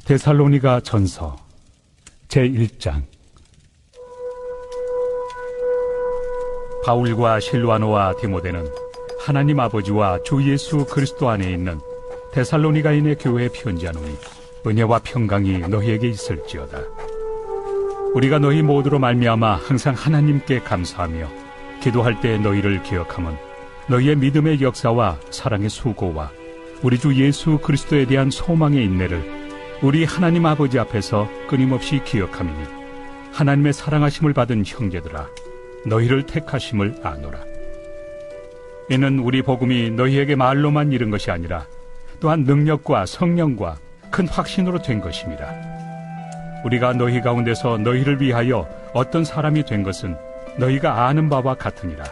데살로니가 전서 제1장. 바울과 실와노와 디모데는 하나님 아버지와 주 예수 그리스도 안에 있는 데살로니가인의 교회에 편지하노니 은혜와 평강이 너희에게 있을지어다. 우리가 너희 모두로 말미암아 항상 하나님께 감사하며 기도할 때 너희를 기억함은 너희의 믿음의 역사와 사랑의 수고와 우리 주 예수 그리스도에 대한 소망의 인내를 우리 하나님 아버지 앞에서 끊임없이 기억함이니 하나님의 사랑하심을 받은 형제들아, 너희를 택하심을 아노라. 이는 우리 복음이 너희에게 말로만 이른 것이 아니라 또한 능력과 성령과 큰 확신으로 된 것입니다. 우리가 너희 가운데서 너희를 위하여 어떤 사람이 된 것은 너희가 아는 바와 같으니라.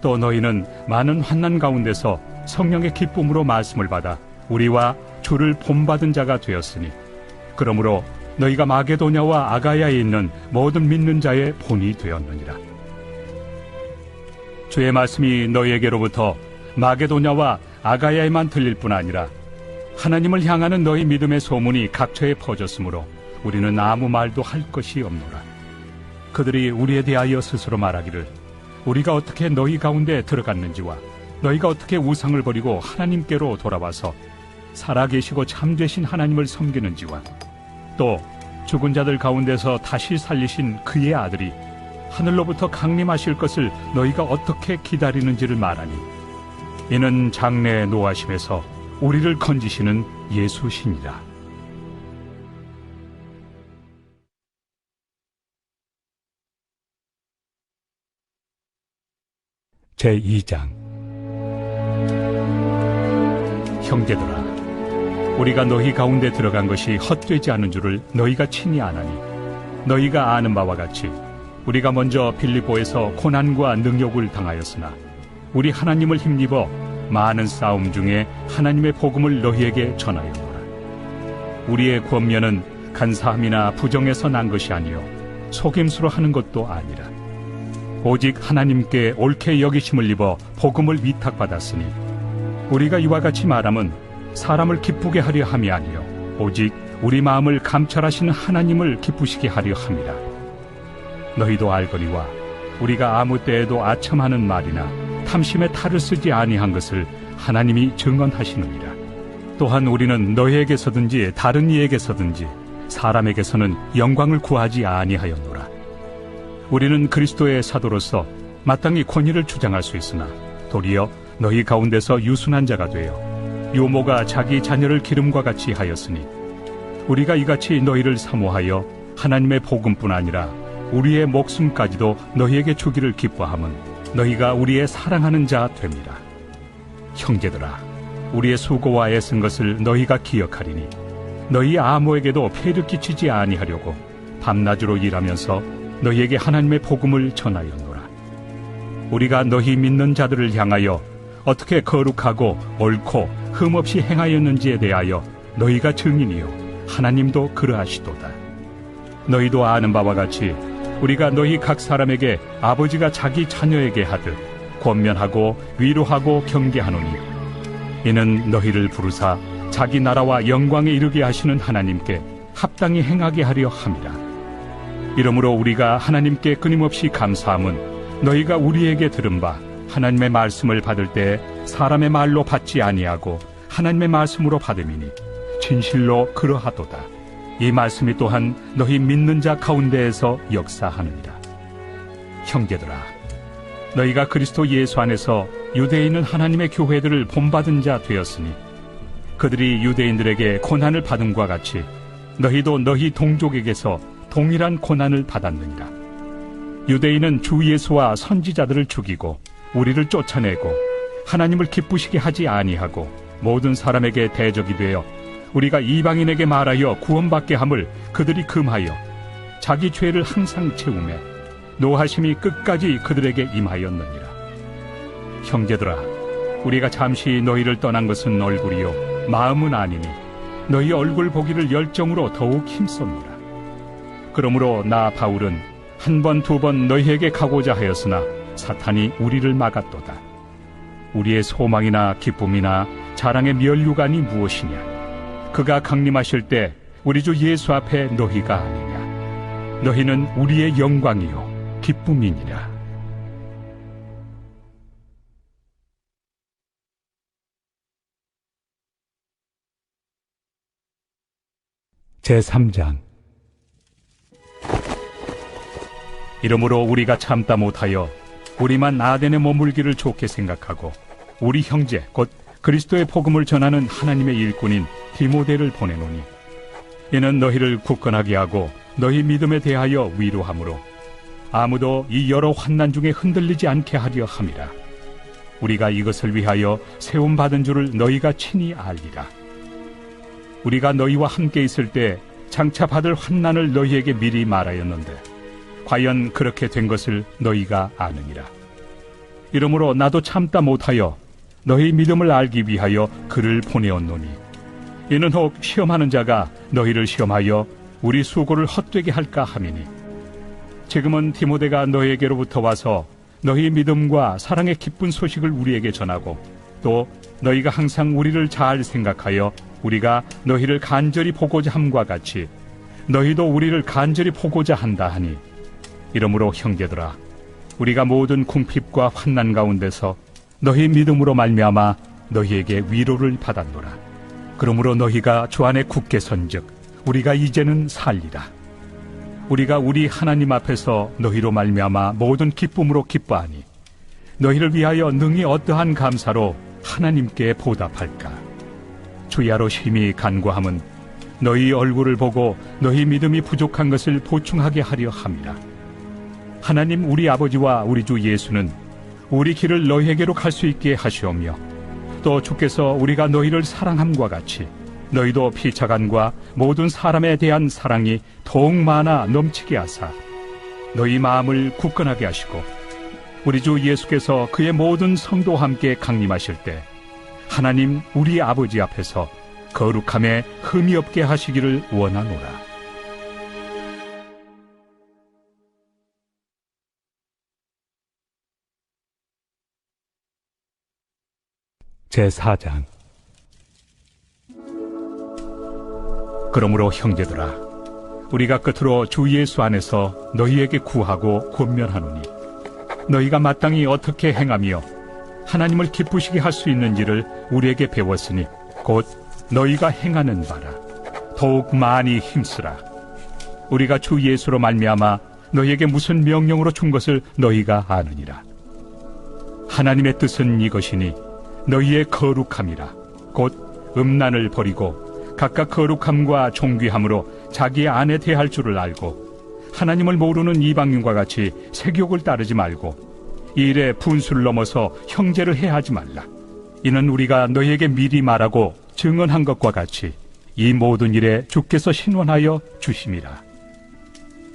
또 너희는 많은 환난 가운데서 성령의 기쁨으로 말씀을 받아 우리와 주를 본받은 자가 되었으니, 그러므로 너희가 마게도냐와 아가야에 있는 모든 믿는 자의 본이 되었느니라. 주의 말씀이 너희에게로부터 마게도냐와 아가야에만 들릴 뿐 아니라 하나님을 향하는 너희 믿음의 소문이 각처에 퍼졌으므로 우리는 아무 말도 할 것이 없노라. 그들이 우리에 대하여 스스로 말하기를 우리가 어떻게 너희 가운데 들어갔는지와 너희가 어떻게 우상을 버리고 하나님께로 돌아와서 살아계시고 참되신 하나님을 섬기는지와 또 죽은 자들 가운데서 다시 살리신 그의 아들이 하늘로부터 강림하실 것을 너희가 어떻게 기다리는지를 말하니, 이는 장래의 노하심에서 우리를 건지시는 예수시니라. 제2장. 형제들아, 우리가 너희 가운데 들어간 것이 헛되지 않은 줄을 너희가 친히 아나니, 너희가 아는 바와 같이 우리가 먼저 빌립보에서 고난과 능욕을 당하였으나 우리 하나님을 힘입어 많은 싸움 중에 하나님의 복음을 너희에게 전하였노라. 우리의 권면은 간사함이나 부정에서 난 것이 아니요 속임수로 하는 것도 아니라 오직 하나님께 옳게 여기심을 입어 복음을 위탁받았으니, 우리가 이와 같이 말함은 사람을 기쁘게 하려 함이 아니요 오직 우리 마음을 감찰하시는 하나님을 기쁘시게 하려 함이라. 너희도 알거니와 우리가 아무 때에도 아첨하는 말이나 탐심의 탈을 쓰지 아니한 것을 하나님이 증언하시느니라. 또한 우리는 너희에게서든지 다른 이에게서든지 사람에게서는 영광을 구하지 아니하였노라. 우리는 그리스도의 사도로서 마땅히 권위를 주장할 수 있으나 도리어 너희 가운데서 유순한 자가 되어 요모가 자기 자녀를 기름과 같이 하였으니, 우리가 이같이 너희를 사모하여 하나님의 복음뿐 아니라 우리의 목숨까지도 너희에게 주기를 기뻐함은 너희가 우리의 사랑하는 자 됩니다. 형제들아, 우리의 수고와 애쓴 것을 너희가 기억하리니 너희 아무에게도 폐를 끼치지 아니하려고 밤낮으로 일하면서 너희에게 하나님의 복음을 전하였노라. 우리가 너희 믿는 자들을 향하여 어떻게 거룩하고 옳고 흠없이 행하였는지에 대하여 너희가 증인이요 하나님도 그러하시도다. 너희도 아는 바와 같이 우리가 너희 각 사람에게 아버지가 자기 자녀에게 하듯 권면하고 위로하고 경계하노니, 이는 너희를 부르사 자기 나라와 영광에 이르게 하시는 하나님께 합당히 행하게 하려 함이라. 이러므로 우리가 하나님께 끊임없이 감사함은 너희가 우리에게 들은 바 하나님의 말씀을 받을 때 사람의 말로 받지 아니하고 하나님의 말씀으로 받음이니 진실로 그러하도다. 이 말씀이 또한 너희 믿는 자 가운데에서 역사하느니라. 형제들아, 너희가 그리스도 예수 안에서 유대인은 하나님의 교회들을 본받은 자 되었으니, 그들이 유대인들에게 고난을 받음과 같이 너희도 너희 동족에게서 동일한 고난을 받았느니라. 유대인은 주 예수와 선지자들을 죽이고 우리를 쫓아내고 하나님을 기쁘시게 하지 아니하고 모든 사람에게 대적이 되어 우리가 이방인에게 말하여 구원받게 함을 그들이 금하여 자기 죄를 항상 채우며 노하심이 끝까지 그들에게 임하였느니라. 형제들아, 우리가 잠시 너희를 떠난 것은 얼굴이요 마음은 아니니 너희 얼굴 보기를 열정으로 더욱 힘썼노라. 그러므로 나 바울은 한 번 두 번 너희에게 가고자 하였으나 사탄이 우리를 막았도다. 우리의 소망이나 기쁨이나 자랑의 면류관이 무엇이냐? 그가 강림하실 때 우리 주 예수 앞에 너희가 아니냐. 너희는 우리의 영광이요 기쁨이니라. 제3장. 이러므로 우리가 참다 못하여 우리만 아덴에 머물기를 좋게 생각하고 우리 형제 곧 그리스도의 복음을 전하는 하나님의 일꾼인 디모데를 보내노니, 이는 너희를 굳건하게 하고 너희 믿음에 대하여 위로하므로 아무도 이 여러 환난 중에 흔들리지 않게 하려 함이라. 우리가 이것을 위하여 세움받은 줄을 너희가 친히 알리라. 우리가 너희와 함께 있을 때 장차 받을 환난을 너희에게 미리 말하였는데 과연 그렇게 된 것을 너희가 아느니라. 이러므로 나도 참다 못하여 너희 믿음을 알기 위하여 그를 보내었노니, 이는 혹 시험하는 자가 너희를 시험하여 우리 수고를 헛되게 할까 함이니, 지금은 디모데가 너희에게로부터 와서 너희 믿음과 사랑의 기쁜 소식을 우리에게 전하고 또 너희가 항상 우리를 잘 생각하여 우리가 너희를 간절히 보고자 함과 같이 너희도 우리를 간절히 보고자 한다 하니, 이러므로 형제들아, 우리가 모든 궁핍과 환난 가운데서 너희 믿음으로 말미암아 너희에게 위로를 받았노라. 그러므로 너희가 주 안에 굳게 선즉 우리가 이제는 살리라. 우리가 우리 하나님 앞에서 너희로 말미암아 모든 기쁨으로 기뻐하니 너희를 위하여 능히 어떠한 감사로 하나님께 보답할까. 주야로 심히 간구함은 너희 얼굴을 보고 너희 믿음이 부족한 것을 보충하게 하려 함이라. 하나님 우리 아버지와 우리 주 예수는 우리 길을 너희에게로 갈 수 있게 하시오며, 또 주께서 우리가 너희를 사랑함과 같이 너희도 피차간과 모든 사람에 대한 사랑이 더욱 많아 넘치게 하사 너희 마음을 굳건하게 하시고, 우리 주 예수께서 그의 모든 성도와 함께 강림하실 때 하나님 우리 아버지 앞에서 거룩함에 흠이 없게 하시기를 원하노라. 제4장. 그러므로 형제들아, 우리가 끝으로 주 예수 안에서 너희에게 구하고 권면하노니, 너희가 마땅히 어떻게 행하며 하나님을 기쁘시게 할 수 있는지를 우리에게 배웠으니 곧 너희가 행하는 바라. 더욱 많이 힘쓰라. 우리가 주 예수로 말미암아 너희에게 무슨 명령으로 준 것을 너희가 아느니라. 하나님의 뜻은 이것이니 너희의 거룩함이라. 곧 음란을 버리고 각각 거룩함과 존귀함으로 자기의 아내 대할 줄을 알고, 하나님을 모르는 이방인과 같이 세욕을 따르지 말고 이 일에 분수를 넘어서 형제를 해하지 말라. 이는 우리가 너희에게 미리 말하고 증언한 것과 같이 이 모든 일에 주께서 신원하여 주심이라.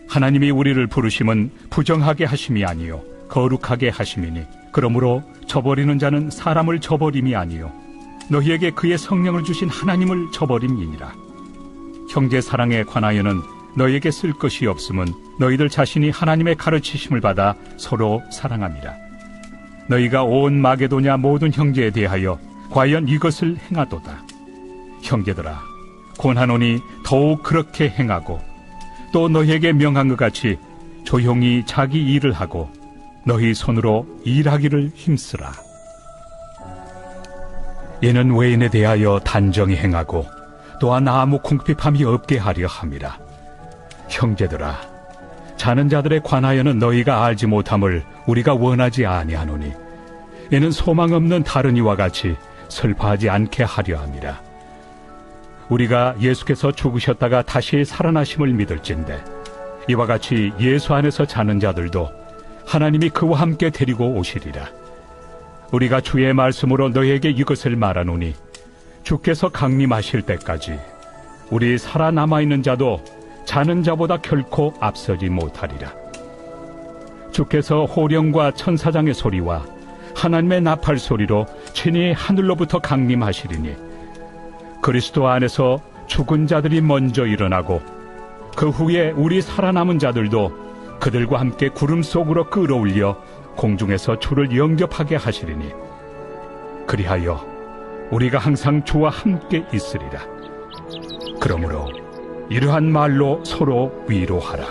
하나님이 우리를 부르심은 부정하게 하심이 아니요 거룩하게 하심이니, 그러므로 저버리는 자는 사람을 저버림이 아니요 너희에게 그의 성령을 주신 하나님을 저버림이니라. 형제 사랑에 관하여는 너희에게 쓸 것이 없음은 너희들 자신이 하나님의 가르치심을 받아 서로 사랑함이라. 너희가 온 마게도냐 모든 형제에 대하여 과연 이것을 행하도다. 형제들아, 권하노니 더욱 그렇게 행하고, 또 너희에게 명한 것 같이 조용히 자기 일을 하고 너희 손으로 일하기를 힘쓰라. 이는 외인에 대하여 단정히 행하고 또한 아무 궁핍함이 없게 하려 함이라. 형제들아, 자는 자들에 관하여는 너희가 알지 못함을 우리가 원하지 아니하노니, 이는 소망 없는 다른 이와 같이 슬퍼하지 않게 하려 함이라. 우리가 예수께서 죽으셨다가 다시 살아나심을 믿을진대, 이와 같이 예수 안에서 자는 자들도 하나님이 그와 함께 데리고 오시리라. 우리가 주의 말씀으로 너희에게 이것을 말하노니, 주께서 강림하실 때까지 우리 살아남아있는 자도 자는 자보다 결코 앞서지 못하리라. 주께서 호령과 천사장의 소리와 하나님의 나팔 소리로 친히 하늘로부터 강림하시리니, 그리스도 안에서 죽은 자들이 먼저 일어나고 그 후에 우리 살아남은 자들도 그들과 함께 구름 속으로 끌어올려 공중에서 주를 영접하게 하시리니, 그리하여 우리가 항상 주와 함께 있으리라. 그러므로 이러한 말로 서로 위로하라.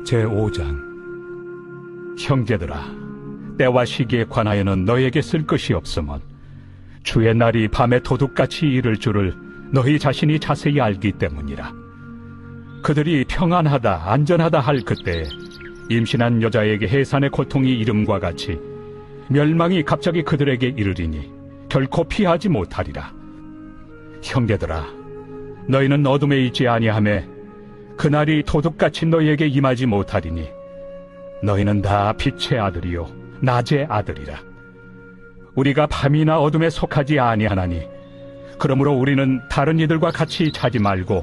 제5장. 형제들아, 때와 시기에 관하여는 너에게 쓸 것이 없으면 주의 날이 밤에 도둑같이 이를 줄을 너희 자신이 자세히 알기 때문이라. 그들이 평안하다 안전하다 할 그때에 임신한 여자에게 해산의 고통이 이름과 같이 멸망이 갑자기 그들에게 이르리니 결코 피하지 못하리라. 형제들아, 너희는 어둠에 있지 아니하매 그날이 도둑같이 너희에게 임하지 못하리니 너희는 다 빛의 아들이요 낮의 아들이라. 우리가 밤이나 어둠에 속하지 아니하나니 그러므로 우리는 다른 이들과 같이 자지 말고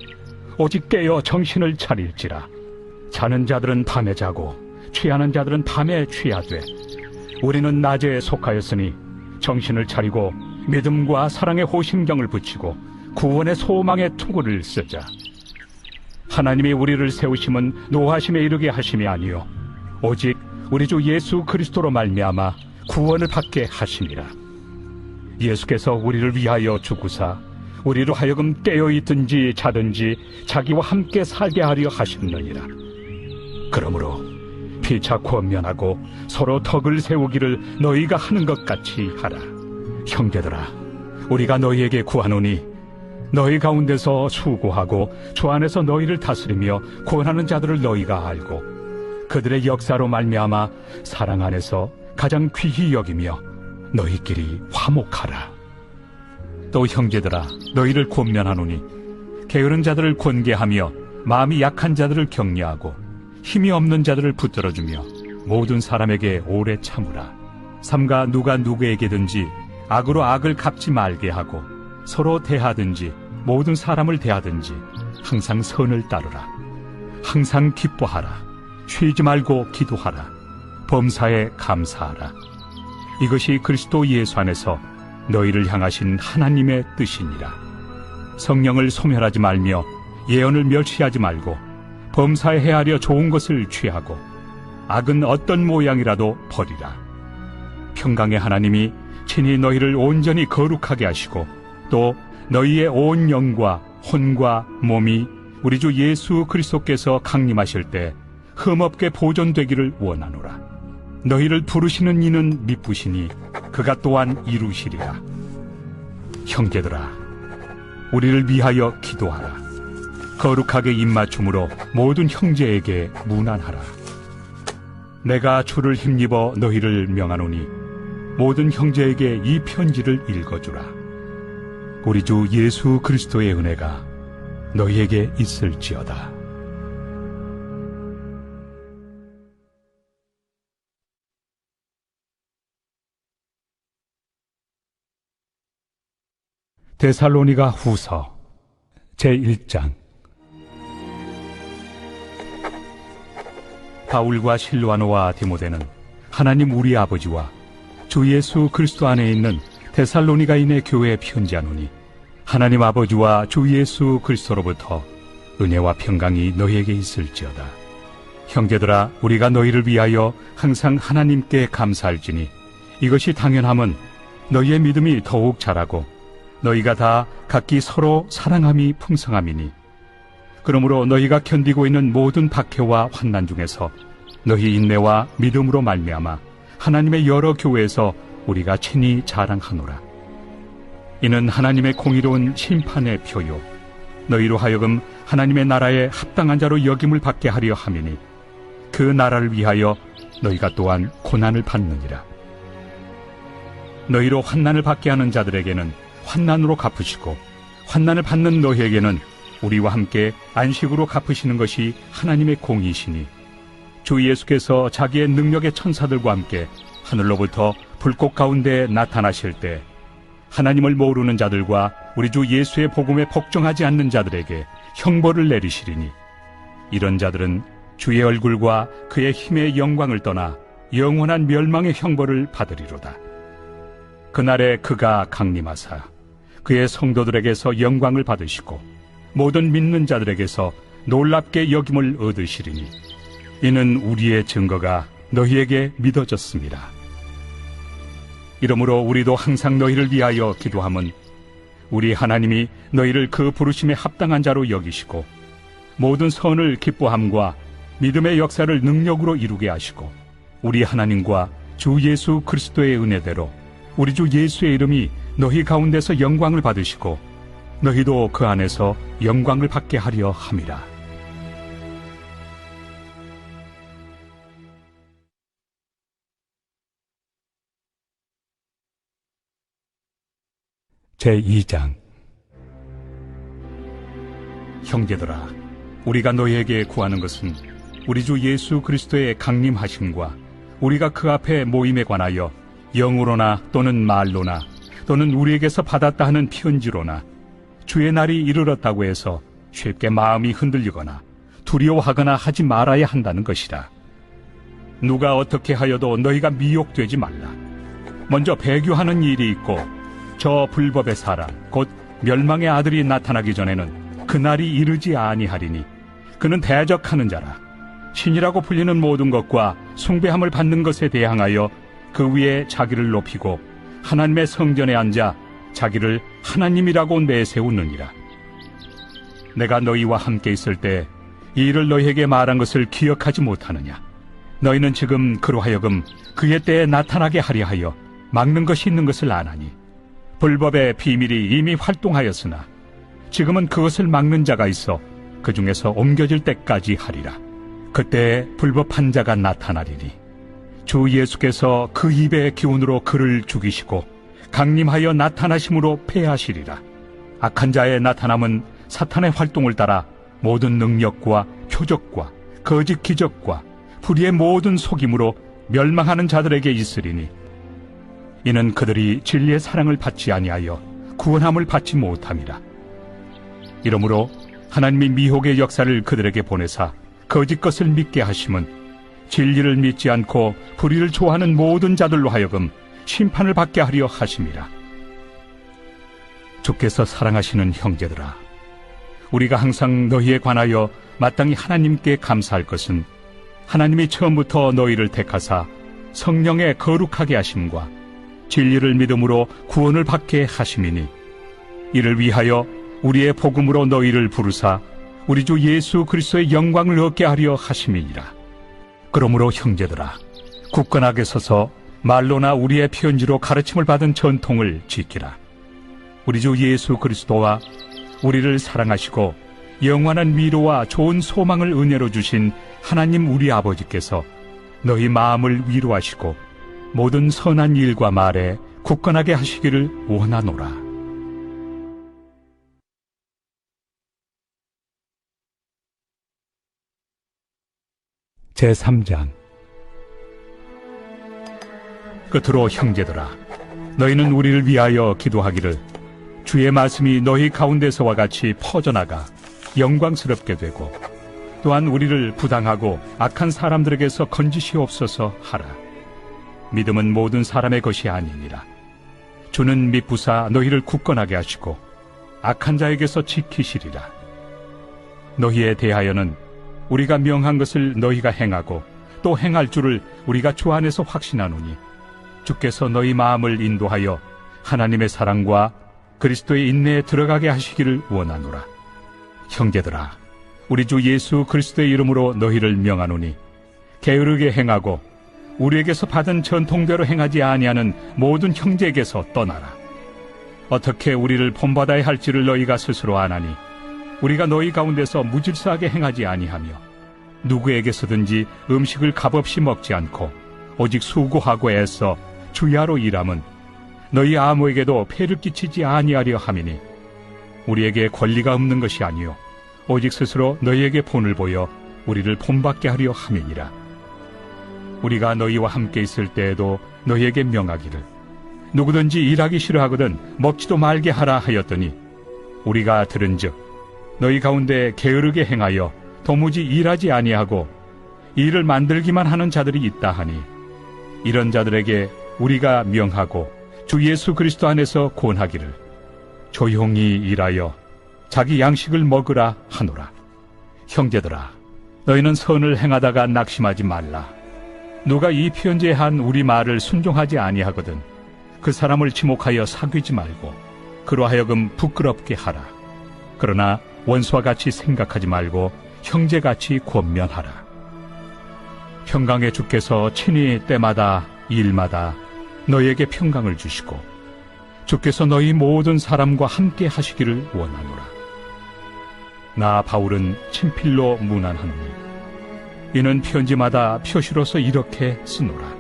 오직 깨어 정신을 차릴지라. 자는 자들은 밤에 자고 취하는 자들은 밤에 취하되 우리는 낮에 속하였으니 정신을 차리고 믿음과 사랑의 호심경을 붙이고 구원의 소망의 투구를 쓰자. 하나님이 우리를 세우심은 노하심에 이르게 하심이 아니요 오직 우리 주 예수 그리스도로 말미암아 구원을 받게 하심이라. 예수께서 우리를 위하여 죽으사 우리로 하여금 깨어있든지 자든지 자기와 함께 살게 하려 하셨느니라. 그러므로 피차 권면하고 서로 덕을 세우기를 너희가 하는 것 같이 하라. 형제들아, 우리가 너희에게 구하노니 너희 가운데서 수고하고 주 안에서 너희를 다스리며 권하는 자들을 너희가 알고 그들의 역사로 말미암아 사랑 안에서 가장 귀히 여기며 너희끼리 화목하라. 또 형제들아, 너희를 권면하노니 게으른 자들을 권계하며 마음이 약한 자들을 격려하고 힘이 없는 자들을 붙들어주며 모든 사람에게 오래 참으라. 삼가 누가 누구에게든지 악으로 악을 갚지 말게 하고 서로 대하든지 모든 사람을 대하든지 항상 선을 따르라. 항상 기뻐하라. 쉬지 말고 기도하라. 범사에 감사하라. 이것이 그리스도 예수 안에서 너희를 향하신 하나님의 뜻이니라. 성령을 소멸하지 말며 예언을 멸시하지 말고 범사에 헤아려 좋은 것을 취하고 악은 어떤 모양이라도 버리라. 평강의 하나님이 친히 너희를 온전히 거룩하게 하시고 또 너희의 온 영과 혼과 몸이 우리 주 예수 그리스도께서 강림하실 때 흠없게 보존되기를 원하노라. 너희를 부르시는 이는 미쁘시니 그가 또한 이루시리라. 형제들아, 우리를 위하여 기도하라. 거룩하게 입맞춤으로 모든 형제에게 문안하라. 내가 주를 힘입어 너희를 명하노니 모든 형제에게 이 편지를 읽어주라. 우리 주 예수 그리스도의 은혜가 너희에게 있을지어다. 데살로니가 후서 제1장. 바울과 실와노와 디모데는 하나님 우리 아버지와 주 예수 그리스도 안에 있는 데살로니가인의 교회에 편지하노니 하나님 아버지와 주 예수 그리스도로부터 은혜와 평강이 너희에게 있을지어다. 형제들아, 우리가 너희를 위하여 항상 하나님께 감사할지니 이것이 당연함은 너희의 믿음이 더욱 자라고 너희가 다 각기 서로 사랑함이 풍성함이니 그러므로 너희가 견디고 있는 모든 박해와 환난 중에서 너희 인내와 믿음으로 말미암아 하나님의 여러 교회에서 우리가 친히 자랑하노라. 이는 하나님의 공의로운 심판의 표요 너희로 하여금 하나님의 나라에 합당한 자로 여김을 받게 하려 함이니 그 나라를 위하여 너희가 또한 고난을 받느니라. 너희로 환난을 받게 하는 자들에게는 환난으로 갚으시고 환난을 받는 너희에게는 우리와 함께 안식으로 갚으시는 것이 하나님의 공의시니 주 예수께서 자기의 능력의 천사들과 함께 하늘로부터 불꽃 가운데 나타나실 때 하나님을 모르는 자들과 우리 주 예수의 복음에 복종하지 않는 자들에게 형벌을 내리시리니 이런 자들은 주의 얼굴과 그의 힘의 영광을 떠나 영원한 멸망의 형벌을 받으리로다. 그날에 그가 강림하사 그의 성도들에게서 영광을 받으시고 모든 믿는 자들에게서 놀랍게 여김을 얻으시리니 이는 우리의 증거가 너희에게 믿어졌습니다. 이러므로 우리도 항상 너희를 위하여 기도함은 우리 하나님이 너희를 그 부르심에 합당한 자로 여기시고 모든 선을 기뻐함과 믿음의 역사를 능력으로 이루게 하시고 우리 하나님과 주 예수 그리스도의 은혜대로 우리 주 예수의 이름이 너희 가운데서 영광을 받으시고 너희도 그 안에서 영광을 받게 하려 함이라. 제2장. 형제들아, 우리가 너희에게 구하는 것은 우리 주 예수 그리스도의 강림하심과 우리가 그 앞에 모임에 관하여 영으로나 또는 말로나 또는 우리에게서 받았다 하는 편지로나 주의 날이 이르렀다고 해서 쉽게 마음이 흔들리거나 두려워하거나 하지 말아야 한다는 것이라. 누가 어떻게 하여도 너희가 미혹되지 말라. 먼저 배교하는 일이 있고 저 불법의 사람 곧 멸망의 아들이 나타나기 전에는 그 날이 이르지 아니하리니 그는 대적하는 자라. 신이라고 불리는 모든 것과 숭배함을 받는 것에 대항하여 그 위에 자기를 높이고 하나님의 성전에 앉아 자기를 하나님이라고 내세우느니라. 내가 너희와 함께 있을 때 이 일을 너희에게 말한 것을 기억하지 못하느냐? 너희는 지금 그로 하여금 그의 때에 나타나게 하려 하여 막는 것이 있는 것을 아나니 불법의 비밀이 이미 활동하였으나 지금은 그것을 막는 자가 있어 그 중에서 옮겨질 때까지 하리라. 그때 불법한 자가 나타나리니 주 예수께서 그 입의 기운으로 그를 죽이시고 강림하여 나타나심으로 패하시리라. 악한 자의 나타남은 사탄의 활동을 따라 모든 능력과 표적과 거짓 기적과 불의의 모든 속임으로 멸망하는 자들에게 있으리니 이는 그들이 진리의 사랑을 받지 아니하여 구원함을 받지 못함이라. 이러므로 하나님이 미혹의 역사를 그들에게 보내사 거짓 것을 믿게 하심은 진리를 믿지 않고 불의를 좋아하는 모든 자들로 하여금 심판을 받게 하려 하심이라. 주께서 사랑하시는 형제들아, 우리가 항상 너희에 관하여 마땅히 하나님께 감사할 것은 하나님이 처음부터 너희를 택하사 성령에 거룩하게 하심과 진리를 믿음으로 구원을 받게 하심이니 이를 위하여 우리의 복음으로 너희를 부르사 우리 주 예수 그리스도의 영광을 얻게 하려 하심이니라. 그러므로 형제들아, 굳건하게 서서 말로나 우리의 편지로 가르침을 받은 전통을 지키라. 우리 주 예수 그리스도와 우리를 사랑하시고 영원한 위로와 좋은 소망을 은혜로 주신 하나님 우리 아버지께서 너희 마음을 위로하시고 모든 선한 일과 말에 굳건하게 하시기를 원하노라. 제3장. 끝으로 형제들아, 너희는 우리를 위하여 기도하기를 주의 말씀이 너희 가운데서와 같이 퍼져나가 영광스럽게 되고 또한 우리를 부당하고 악한 사람들에게서 건지시옵소서 하라. 믿음은 모든 사람의 것이 아니니라. 주는 미쁘사 너희를 굳건하게 하시고 악한 자에게서 지키시리라. 너희에 대하여는 우리가 명한 것을 너희가 행하고 또 행할 줄을 우리가 주 안에서 확신하노니 주께서 너희 마음을 인도하여 하나님의 사랑과 그리스도의 인내에 들어가게 하시기를 원하노라. 형제들아, 우리 주 예수 그리스도의 이름으로 너희를 명하노니 게으르게 행하고 우리에게서 받은 전통대로 행하지 아니하는 모든 형제에게서 떠나라. 어떻게 우리를 본받아야 할지를 너희가 스스로 아나니 우리가 너희 가운데서 무질서하게 행하지 아니하며 누구에게서든지 음식을 값없이 먹지 않고 오직 수고하고 애써 주야로 일함은 너희 아무에게도 폐를 끼치지 아니하려 함이니 우리에게 권리가 없는 것이 아니요 오직 스스로 너희에게 본을 보여 우리를 본받게 하려 함이니라. 우리가 너희와 함께 있을 때에도 너희에게 명하기를 누구든지 일하기 싫어하거든 먹지도 말게 하라 하였더니 우리가 들은즉 너희 가운데 게으르게 행하여 도무지 일하지 아니하고 일을 만들기만 하는 자들이 있다 하니 이런 자들에게 우리가 명하고 주 예수 그리스도 안에서 권하기를 조용히 일하여 자기 양식을 먹으라 하노라. 형제들아, 너희는 선을 행하다가 낙심하지 말라. 누가 이 편지에 한 우리 말을 순종하지 아니하거든 그 사람을 지목하여 사귀지 말고 그로 하여금 부끄럽게 하라. 그러나 원수와 같이 생각하지 말고 형제같이 권면하라. 평강의 주께서 친히 때마다 일마다 너희에게 평강을 주시고 주께서 너희 모든 사람과 함께 하시기를 원하노라. 나 바울은 친필로 문안하노니 이는 편지마다 표시로서 이렇게 쓰노라.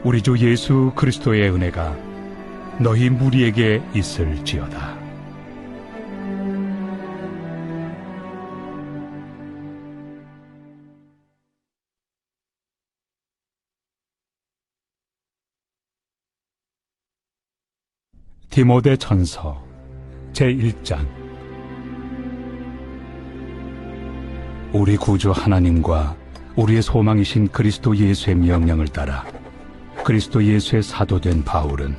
우리 주 예수 그리스도의 은혜가 너희 무리에게 있을지어다. 디모데 전서 제1장. 우리 구주 하나님과 우리의 소망이신 그리스도 예수의 명령을 따라 그리스도 예수의 사도된 바울은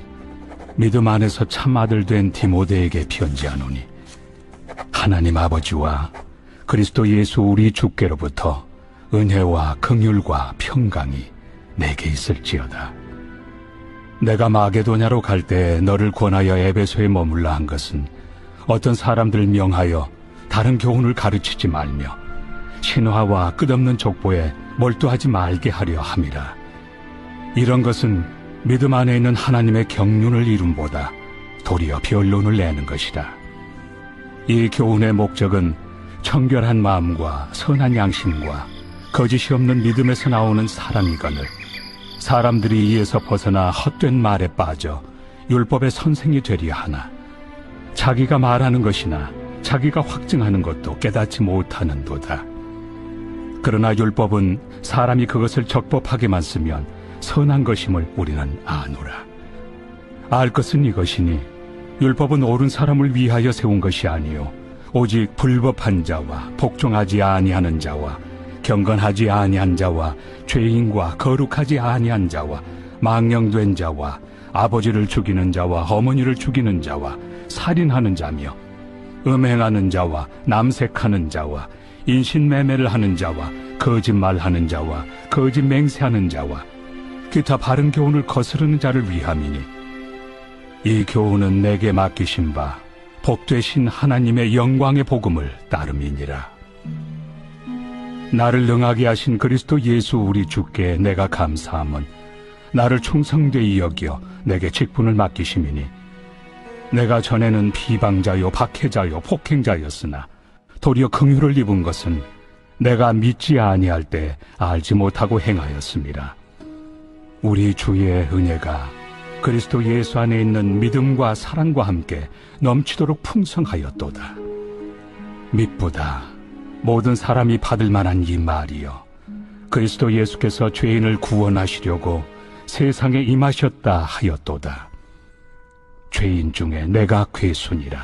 믿음 안에서 참 아들 된 디모데에게 편지하노니 하나님 아버지와 그리스도 예수 우리 주께로부터 은혜와 긍휼과 평강이 내게 있을지어다. 내가 마게도냐로 갈 때 너를 권하여 에베소에 머물라 한 것은 어떤 사람들을 명하여 다른 교훈을 가르치지 말며 신화와 끝없는 족보에 몰두하지 말게 하려 함이라. 이런 것은 믿음 안에 있는 하나님의 경륜을 이룸보다 도리어 변론을 내는 것이다. 이 교훈의 목적은 청결한 마음과 선한 양심과 거짓이 없는 믿음에서 나오는 사랑이거늘 사람들이 이에서 벗어나 헛된 말에 빠져 율법의 선생이 되려 하나 자기가 말하는 것이나 자기가 확증하는 것도 깨닫지 못하는도다. 그러나 율법은 사람이 그것을 적법하게만 쓰면 선한 것임을 우리는 아노라. 알 것은 이것이니 율법은 옳은 사람을 위하여 세운 것이 아니요 오직 불법한 자와 복종하지 아니하는 자와 경건하지 아니한 자와 죄인과 거룩하지 아니한 자와 망령된 자와 아버지를 죽이는 자와 어머니를 죽이는 자와 살인하는 자며 음행하는 자와 남색하는 자와 인신매매를 하는 자와 거짓말하는 자와 거짓 맹세하는 자와 기타 바른 교훈을 거스르는 자를 위함이니 이 교훈은 내게 맡기신 바 복되신 하나님의 영광의 복음을 따름이니라. 나를 능하게 하신 그리스도 예수 우리 주께 내가 감사함은 나를 충성되이 여겨 내게 직분을 맡기심이니 내가 전에는 비방자요 박해자요 폭행자였으나 도리어 긍휼을 입은 것은 내가 믿지 아니할 때 알지 못하고 행하였습니다. 우리 주의 은혜가 그리스도 예수 안에 있는 믿음과 사랑과 함께 넘치도록 풍성하였도다. 믿보다 모든 사람이 받을 만한 이 말이여 그리스도 예수께서 죄인을 구원하시려고 세상에 임하셨다 하였도다. 죄인 중에 내가 괴순이라.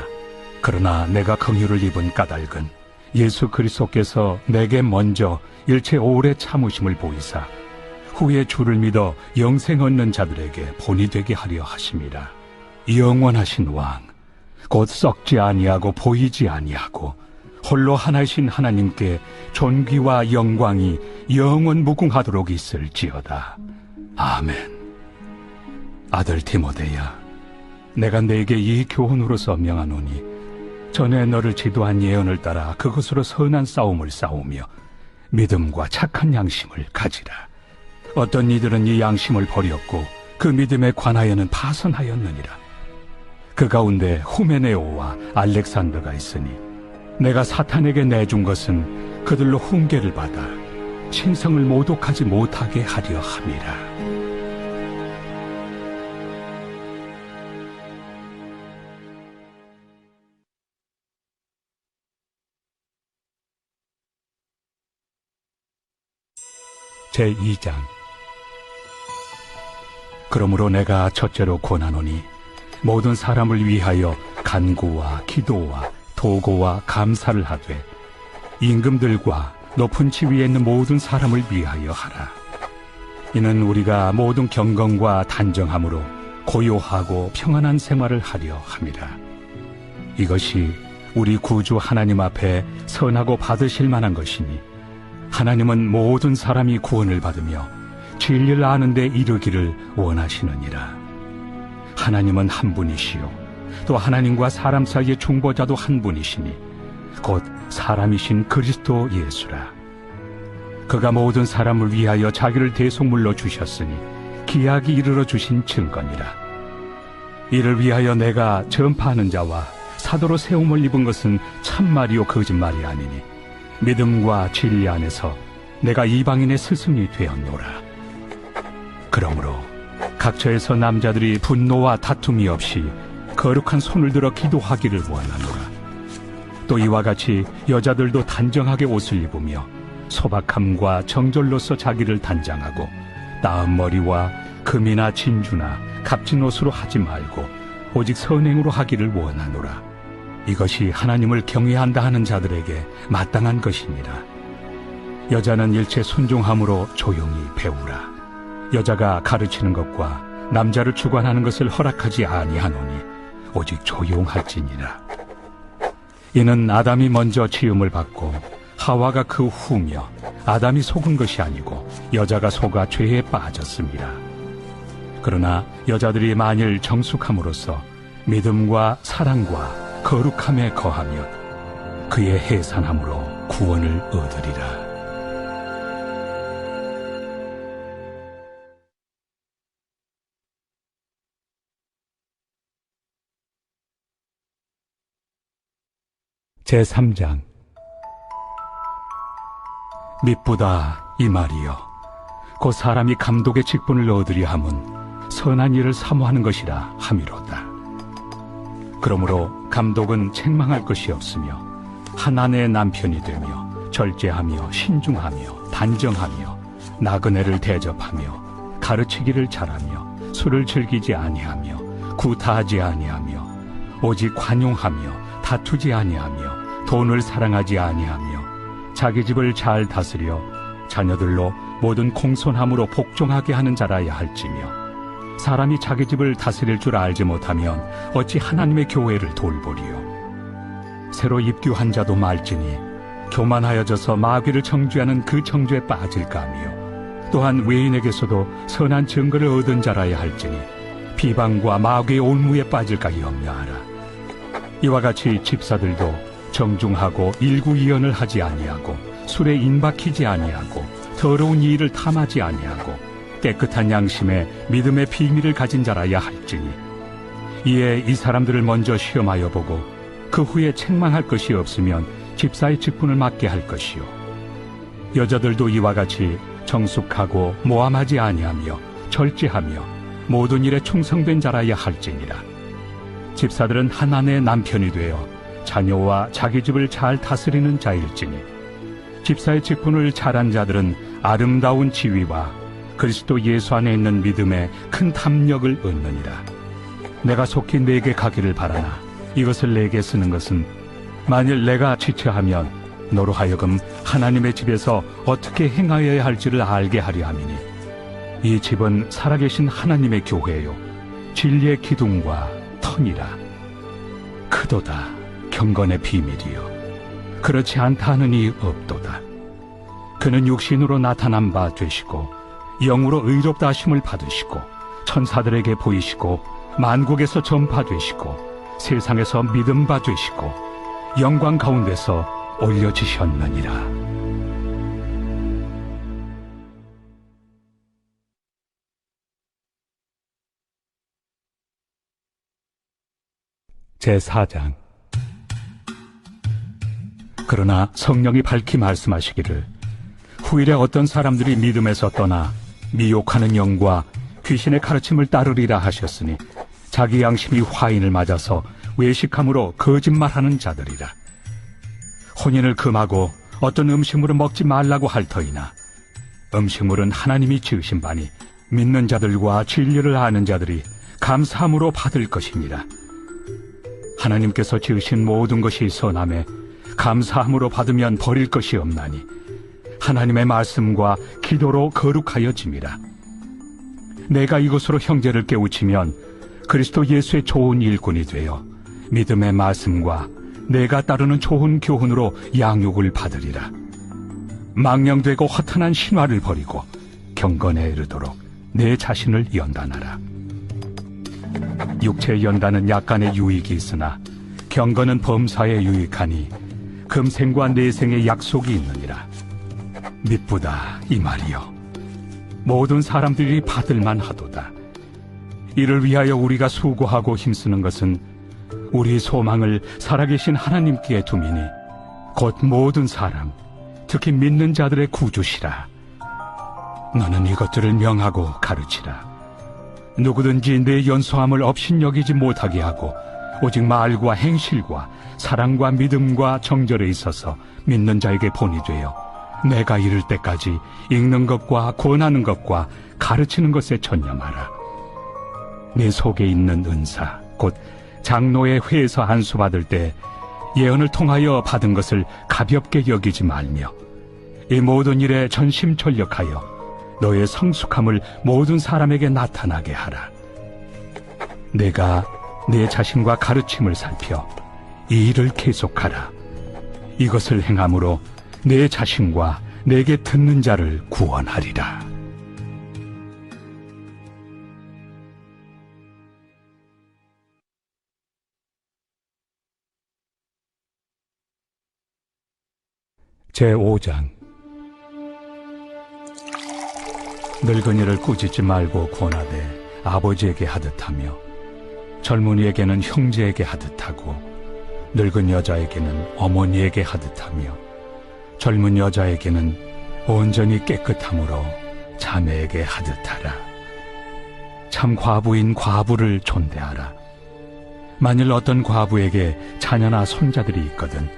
그러나 내가 긍휼을 입은 까닭은 예수 그리스도께서 내게 먼저 일체 오래 참으심을 보이사 후에 주를 믿어 영생 얻는 자들에게 본이 되게 하려 하심이라. 영원하신 왕 곧 썩지 아니하고 보이지 아니하고 홀로 하나이신 하나님께 존귀와 영광이 영원 무궁하도록 있을지어다. 아멘. 아들 디모데야, 내가 네게 이 교훈으로서 명하노니 전에 너를 지도한 예언을 따라 그것으로 선한 싸움을 싸우며 믿음과 착한 양심을 가지라. 어떤 이들은 이 양심을 버렸고 그 믿음에 관하여는 파선하였느니라. 그 가운데 후메네오와 알렉산더가 있으니 내가 사탄에게 내준 것은 그들로 훈계를 받아 신성을 모독하지 못하게 하려 함이라. 제2장. 그러므로 내가 첫째로 권하노니 모든 사람을 위하여 간구와 기도와 도고와 감사를 하되 임금들과 높은 지위에 있는 모든 사람을 위하여 하라. 이는 우리가 모든 경건과 단정함으로 고요하고 평안한 생활을 하려 함이라. 이것이 우리 구주 하나님 앞에 선하고 받으실 만한 것이니 하나님은 모든 사람이 구원을 받으며 진리를 아는 데 이르기를 원하시느니라. 하나님은 한 분이시요 또 하나님과 사람 사이의 중보자도 한 분이시니 곧 사람이신 그리스도 예수라. 그가 모든 사람을 위하여 자기를 대속물로 주셨으니 기약이 이르러 주신 증거니라. 이를 위하여 내가 전파하는 자와 사도로 세움을 입은 것은 참말이요 거짓말이 아니니 믿음과 진리 안에서 내가 이방인의 스승이 되었노라. 그러므로 각처에서 남자들이 분노와 다툼이 없이 거룩한 손을 들어 기도하기를 원하노라. 또 이와 같이 여자들도 단정하게 옷을 입으며 소박함과 정절로서 자기를 단장하고 나은 머리와 금이나 진주나 값진 옷으로 하지 말고 오직 선행으로 하기를 원하노라. 이것이 하나님을 경외한다 하는 자들에게 마땅한 것이니라. 여자는 일체 순종함으로 조용히 배우라. 여자가 가르치는 것과 남자를 주관하는 것을 허락하지 아니하노니 오직 조용할지니라. 이는 아담이 먼저 지음을 받고 하와가 그 후며 아담이 속은 것이 아니고 여자가 속아 죄에 빠졌습니다. 그러나 여자들이 만일 정숙함으로써 믿음과 사랑과 거룩함에 거하면 그의 해산함으로 구원을 얻으리라. 제3장. 미쁘다 이 말이여 곧 사람이 감독의 직분을 얻으려 함은 선한 일을 사모하는 것이라 함이로다. 그러므로 감독은 책망할 것이 없으며 한 아내의 남편이 되며 절제하며 신중하며 단정하며 나그네를 대접하며 가르치기를 잘하며 술을 즐기지 아니하며 구타하지 아니하며 오직 관용하며 다투지 아니하며 돈을 사랑하지 아니하며 자기 집을 잘 다스려 자녀들로 모든 공손함으로 복종하게 하는 자라야 할지며 사람이 자기 집을 다스릴 줄 알지 못하면 어찌 하나님의 교회를 돌보리요. 새로 입교한 자도 말지니 교만하여져서 마귀를 정죄하는 그 정죄에 빠질까 하며 또한 외인에게서도 선한 증거를 얻은 자라야 할지니 비방과 마귀의 올무에 빠질까 염려하라. 이와 같이 집사들도 정중하고 일구이연을 하지 아니하고 술에 인박히지 아니하고 더러운 이의를 탐하지 아니하고 깨끗한 양심에 믿음의 비밀을 가진 자라야 할지니 이에 이 사람들을 먼저 시험하여 보고 그 후에 책망할 것이 없으면 집사의 직분을 맡게 할 것이요. 여자들도 이와 같이 정숙하고 모함하지 아니하며 절제하며 모든 일에 충성된 자라야 할지니라. 집사들은 한 아내의 남편이 되어 자녀와 자기 집을 잘 다스리는 자일지니 집사의 직분을 잘한 자들은 아름다운 지위와 그리스도 예수 안에 있는 믿음에 큰 탐욕을 얻느니라. 내가 속히 내게 가기를 바라나 이것을 내게 쓰는 것은 만일 내가 지체하면 너로 하여금 하나님의 집에서 어떻게 행하여야 할지를 알게 하려 함이니 이 집은 살아계신 하나님의 교회요 진리의 기둥과 터니라. 크도다 경건의 비밀이요 그렇지 않다 하는 이 없도다. 그는 육신으로 나타난 바 되시고 영으로 의롭다 하심을 받으시고 천사들에게 보이시고 만국에서 전파되시고 세상에서 믿음 바 되시고 영광 가운데서 올려지셨느니라. 제4장. 그러나 성령이 밝히 말씀하시기를 후일에 어떤 사람들이 믿음에서 떠나 미혹하는 영과 귀신의 가르침을 따르리라 하셨으니 자기 양심이 화인을 맞아서 외식함으로 거짓말하는 자들이라. 혼인을 금하고 어떤 음식물을 먹지 말라고 할 터이나 음식물은 하나님이 지으신 바니 믿는 자들과 진리를 아는 자들이 감사함으로 받을 것이니라. 하나님께서 지으신 모든 것이 선함에 감사함으로 받으면 버릴 것이 없나니 하나님의 말씀과 기도로 거룩하여짐이라. 내가 이것으로 형제를 깨우치면 그리스도 예수의 좋은 일꾼이 되어 믿음의 말씀과 내가 따르는 좋은 교훈으로 양육을 받으리라. 망령되고 허탄한 신화를 버리고 경건에 이르도록 내 자신을 연단하라. 육체의 연단은 약간의 유익이 있으나 경건은 범사에 유익하니 금생과 내생의 약속이 있느니라. 미쁘다 이 말이요, 모든 사람들이 받을만 하도다. 이를 위하여 우리가 수고하고 힘쓰는 것은 우리 소망을 살아계신 하나님께 두미니 곧 모든 사람, 특히 믿는 자들의 구주시라. 너는 이것들을 명하고 가르치라. 누구든지 내 연소함을 업신여기지 못하게 하고 오직 말과 행실과 사랑과 믿음과 정절에 있어서 믿는 자에게 본이 되어 내가 이를 때까지 읽는 것과 권하는 것과 가르치는 것에 전념하라. 내 속에 있는 은사, 곧 장로의 회에서 안수받을 때 예언을 통하여 받은 것을 가볍게 여기지 말며 이 모든 일에 전심전력하여 너의 성숙함을 모든 사람에게 나타나게 하라. 내가 내 자신과 가르침을 살펴 이 일을 계속하라. 이것을 행함으로 내 자신과 내게 듣는 자를 구원하리라. 제5장. 늙은이를 꾸짖지 말고 권하되 아버지에게 하듯하며 젊은이에게는 형제에게 하듯하고 늙은 여자에게는 어머니에게 하듯하며 젊은 여자에게는 온전히 깨끗함으로 자매에게 하듯하라. 참 과부인 과부를 존대하라. 만일 어떤 과부에게 자녀나 손자들이 있거든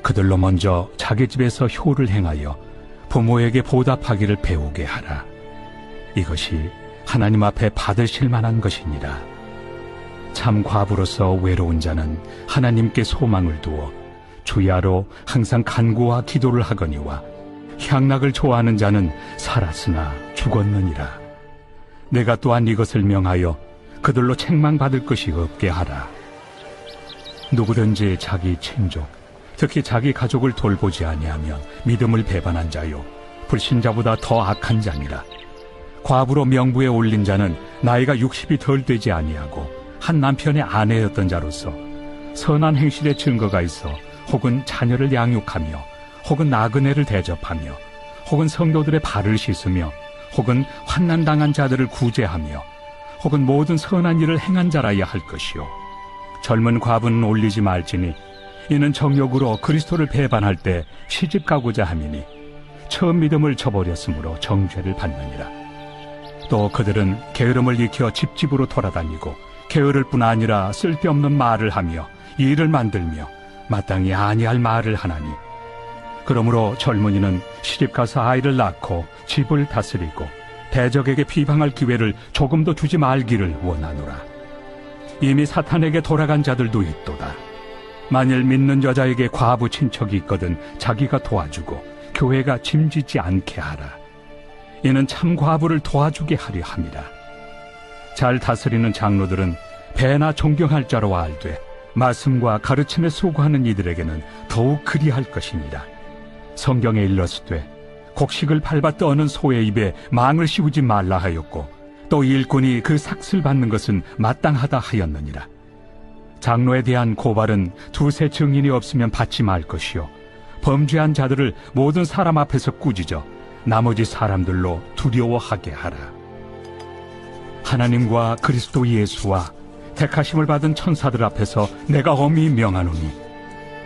그들로 먼저 자기 집에서 효를 행하여 부모에게 보답하기를 배우게 하라. 이것이 하나님 앞에 받으실 만한 것이니라. 참 과부로서 외로운 자는 하나님께 소망을 두어 주야로 항상 간구와 기도를 하거니와 향락을 좋아하는 자는 살았으나 죽었느니라. 내가 또한 이것을 명하여 그들로 책망받을 것이 없게 하라. 누구든지 자기 친족, 특히 자기 가족을 돌보지 아니하면 믿음을 배반한 자요 불신자보다 더 악한 자니라. 과부로 명부에 올린 자는 나이가 60이 덜 되지 아니하고 한 남편의 아내였던 자로서 선한 행실의 증거가 있어 혹은 자녀를 양육하며 혹은 나그네를 대접하며 혹은 성도들의 발을 씻으며 혹은 환난당한 자들을 구제하며 혹은 모든 선한 일을 행한 자라야 할 것이요 젊은 과부는 올리지 말지니 이는 정욕으로 그리스도를 배반할 때 시집 가고자 함이니 처음 믿음을 저버렸으므로 정죄를 받느니라. 또 그들은 게으름을 익혀 집집으로 돌아다니고 게으를 뿐 아니라 쓸데없는 말을 하며 일을 만들며 마땅히 아니할 말을 하나니 그러므로 젊은이는 시집가서 아이를 낳고 집을 다스리고 대적에게 비방할 기회를 조금도 두지 말기를 원하노라. 이미 사탄에게 돌아간 자들도 있도다. 만일 믿는 여자에게 과부 친척이 있거든 자기가 도와주고 교회가 짐지지 않게 하라. 이는 참 과부를 도와주게 하려 함이라. 잘 다스리는 장로들은 배나 존경할 자로 알되 말씀과 가르침에 수고하는 이들에게는 더욱 그리할 것이니라. 성경에 일렀으되 곡식을 밟아 떠는 소의 입에 망을 씌우지 말라 하였고 또 일꾼이 그 삭슬 받는 것은 마땅하다 하였느니라. 장로에 대한 고발은 두세 증인이 없으면 받지 말 것이요 범죄한 자들을 모든 사람 앞에서 꾸짖어 나머지 사람들로 두려워하게 하라. 하나님과 그리스도 예수와 택하심을 받은 천사들 앞에서 내가 엄히 명하노니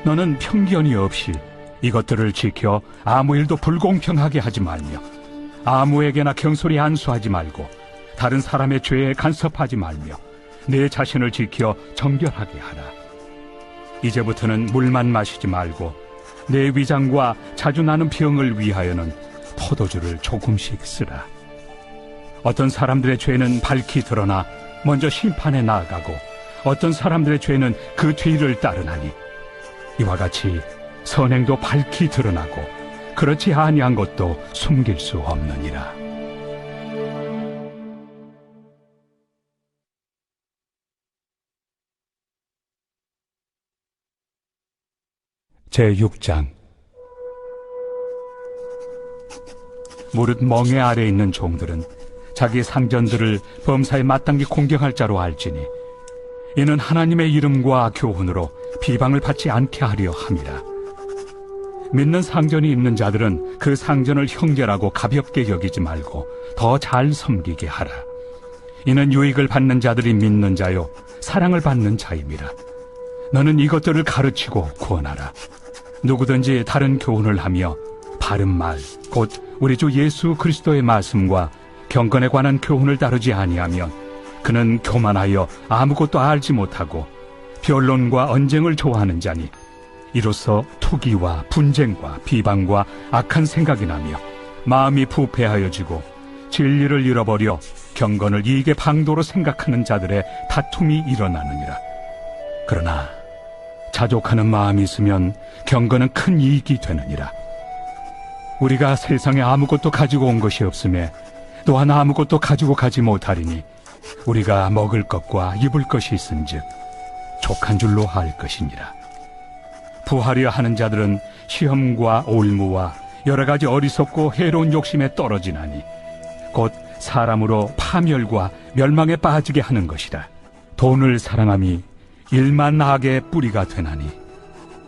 너는 편견이 없이 이것들을 지켜 아무 일도 불공평하게 하지 말며 아무에게나 경솔히 안수하지 말고 다른 사람의 죄에 간섭하지 말며 내 자신을 지켜 정결하게 하라. 이제부터는 물만 마시지 말고 내 위장과 자주 나는 병을 위하여는 포도주를 조금씩 쓰라. 어떤 사람들의 죄는 밝히 드러나 먼저 심판에 나아가고 어떤 사람들의 죄는 그 뒤를 따르나니 이와 같이 선행도 밝히 드러나고 그렇지 아니한 것도 숨길 수 없느니라. 제6장. 무릇 멍에 아래 있는 종들은 자기 상전들을 범사에 마땅히 공경할 자로 알지니 이는 하나님의 이름과 교훈으로 비방을 받지 않게 하려 함이라. 믿는 상전이 있는 자들은 그 상전을 형제라고 가볍게 여기지 말고 더 잘 섬기게 하라. 이는 유익을 받는 자들이 믿는 자요 사랑을 받는 자임이라. 너는 이것들을 가르치고 구원하라. 누구든지 다른 교훈을 하며 바른 말 곧 우리 주 예수 그리스도의 말씀과 경건에 관한 교훈을 따르지 아니하면 그는 교만하여 아무것도 알지 못하고 변론과 언쟁을 좋아하는 자니 이로써 투기와 분쟁과 비방과 악한 생각이 나며 마음이 부패하여지고 진리를 잃어버려 경건을 이익의 방도로 생각하는 자들의 다툼이 일어나느니라. 그러나 자족하는 마음이 있으면 경건은 큰 이익이 되느니라. 우리가 세상에 아무것도 가지고 온 것이 없으며 또한 아무것도 가지고 가지 못하리니 우리가 먹을 것과 입을 것이 있은즉 족한 줄로 알 것이니라. 부하려 하는 자들은 시험과 올무와 여러 가지 어리석고 해로운 욕심에 떨어지나니 곧 사람으로 파멸과 멸망에 빠지게 하는 것이라. 돈을 사랑함이 일만 악의 뿌리가 되나니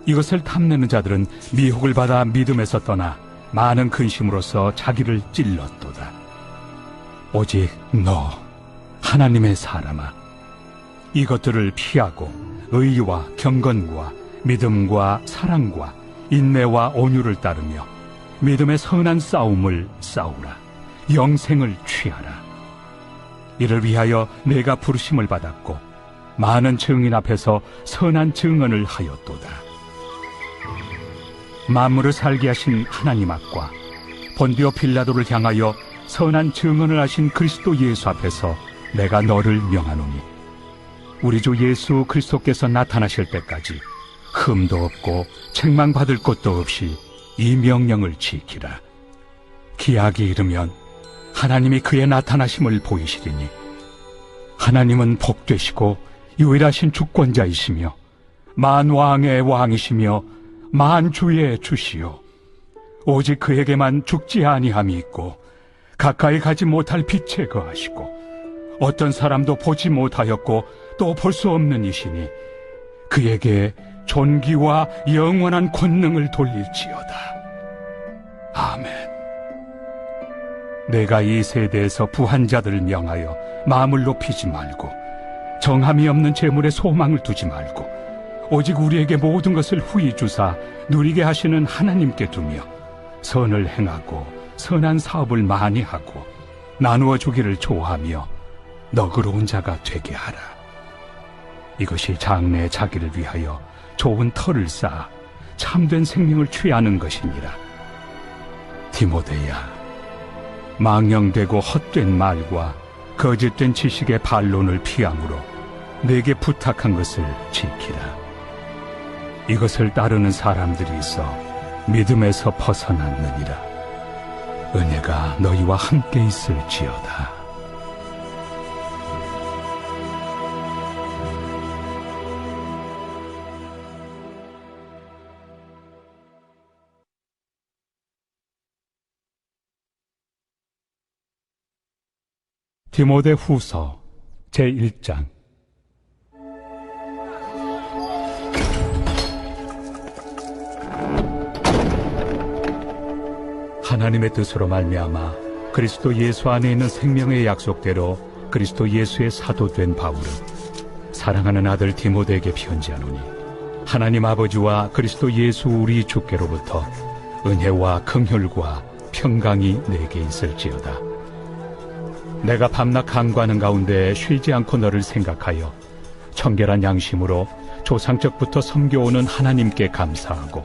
이것을 탐내는 자들은 미혹을 받아 믿음에서 떠나 많은 근심으로써 자기를 찔렀도다. 오직 너 하나님의 사람아, 이것들을 피하고 의와 경건과 믿음과 사랑과 인내와 온유를 따르며 믿음의 선한 싸움을 싸우라. 영생을 취하라. 이를 위하여 내가 부르심을 받았고 많은 증인 앞에서 선한 증언을 하였도다. 만물을 살게 하신 하나님 앞과 본디오 빌라도를 향하여 선한 증언을 하신 그리스도 예수 앞에서 내가 너를 명하노니 우리 주 예수 그리스도께서 나타나실 때까지 흠도 없고 책망받을 것도 없이 이 명령을 지키라. 기약이 이르면 하나님이 그의 나타나심을 보이시리니 하나님은 복되시고 유일하신 주권자이시며 만왕의 왕이시며 만주의 주시요 오직 그에게만 죽지 아니함이 있고 가까이 가지 못할 빛에 거하시고 어떤 사람도 보지 못하였고 또 볼 수 없는 이시니 그에게 존귀와 영원한 권능을 돌릴지어다. 아멘. 내가 이 세대에서 부한 자들을 명하여 마음을 높이지 말고 정함이 없는 재물에 소망을 두지 말고 오직 우리에게 모든 것을 후히 주사 누리게 하시는 하나님께 두며 선을 행하고 선한 사업을 많이 하고 나누어 주기를 좋아하며 너그러운 자가 되게 하라. 이것이 장래에 자기를 위하여 좋은 터를 쌓아 참된 생명을 취하는 것이니라. 디모데야, 망령되고 헛된 말과 거짓된 지식의 반론을 피함으로 내게 부탁한 것을 지키라. 이것을 따르는 사람들이 있어 믿음에서 벗어났느니라. 은혜가 너희와 함께 있을지어다. 디모데 후서 제1장. 하나님의 뜻으로 말미암아 그리스도 예수 안에 있는 생명의 약속대로 그리스도 예수의 사도된 바울은 사랑하는 아들 디모데에게 편지하노니 하나님 아버지와 그리스도 예수 우리 주께로부터 은혜와 긍휼과 평강이 내게 있을지어다. 내가 밤낮 간구하는 가운데 쉬지 않고 너를 생각하여 청결한 양심으로 조상적부터 섬겨오는 하나님께 감사하고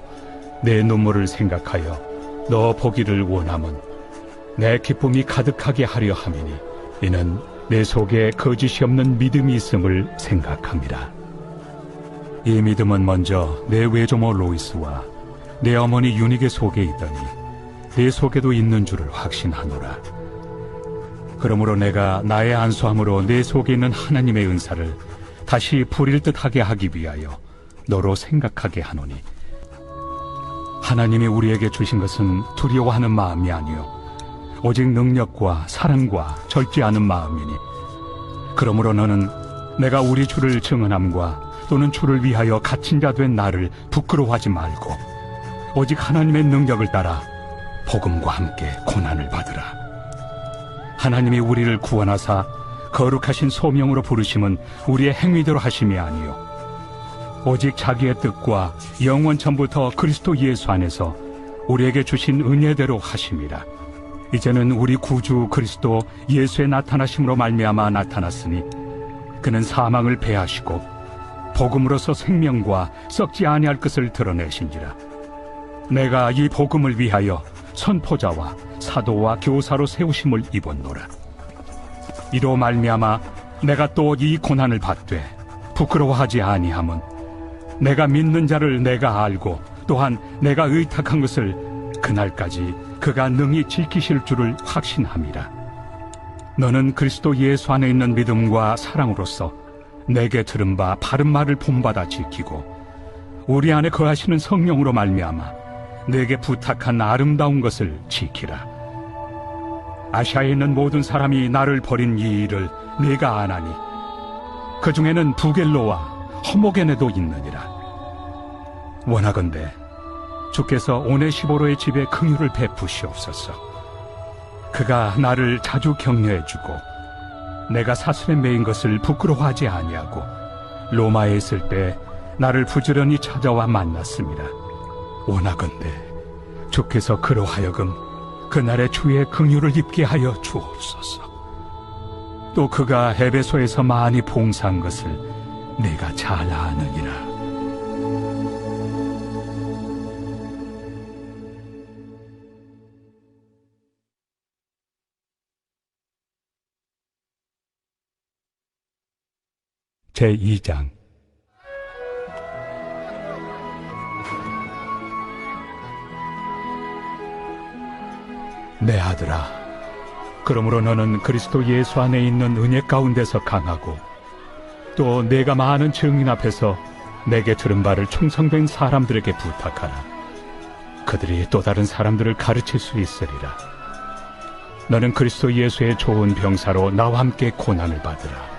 내 눈물을 생각하여 너 보기를 원함은 내 기쁨이 가득하게 하려 함이니 이는 내 속에 거짓이 없는 믿음이 있음을 생각합니다. 이 믿음은 먼저 내 외조모 로이스와 내 어머니 유니게 속에 있더니 내 속에도 있는 줄을 확신하노라. 그러므로 내가 나의 안수함으로 내 속에 있는 하나님의 은사를 다시 부릴 듯하게 하기 위하여 너로 생각하게 하노니 하나님이 우리에게 주신 것은 두려워하는 마음이 아니요 오직 능력과 사랑과 절제 않은 마음이니, 그러므로 너는 내가 우리 주를 증언함과 또는 주를 위하여 갇힌 자 된 나를 부끄러워하지 말고 오직 하나님의 능력을 따라 복음과 함께 고난을 받으라. 하나님이 우리를 구원하사 거룩하신 소명으로 부르심은 우리의 행위대로 하심이 아니요 오직 자기의 뜻과 영원 전부터 그리스도 예수 안에서 우리에게 주신 은혜대로 하심이라. 이제는 우리 구주 그리스도 예수의 나타나심으로 말미암아 나타났으니 그는 사망을 패하시고 복음으로서 생명과 썩지 아니할 것을 드러내신지라. 내가 이 복음을 위하여 선포자와 사도와 교사로 세우심을 입었노라. 이로 말미암아 내가 또 이 고난을 받되 부끄러워하지 아니함은 내가 믿는 자를 내가 알고 또한 내가 의탁한 것을 그날까지 그가 능히 지키실 줄을 확신함이라. 너는 그리스도 예수 안에 있는 믿음과 사랑으로서 내게 들은 바 바른 말을 본받아 지키고 우리 안에 거하시는 성령으로 말미암아 내게 부탁한 아름다운 것을 지키라. 아시아에 있는 모든 사람이 나를 버린 이 일을 네가 아나니 그 중에는 부겔로와 허모게네도 있느니라. 원하건대 주께서 오네시보로의 집에 긍휼을 베푸시옵소서. 그가 나를 자주 격려해주고 내가 사슬에 매인 것을 부끄러워하지 아니하고 로마에 있을 때 나를 부지런히 찾아와 만났습니다. 원하건대 주께서 그로 하여금 그날의 주의 긍휼을 입게 하여 주옵소서. 또 그가 에베소에서 많이 봉사한 것을 내가 잘 아느니라. 제2장. 내 아들아, 그러므로 너는 그리스도 예수 안에 있는 은혜 가운데서 강하고 또 내가 많은 증인 앞에서 내게 들은 바를 충성된 사람들에게 부탁하라. 그들이 또 다른 사람들을 가르칠 수 있으리라. 너는 그리스도 예수의 좋은 병사로 나와 함께 고난을 받으라.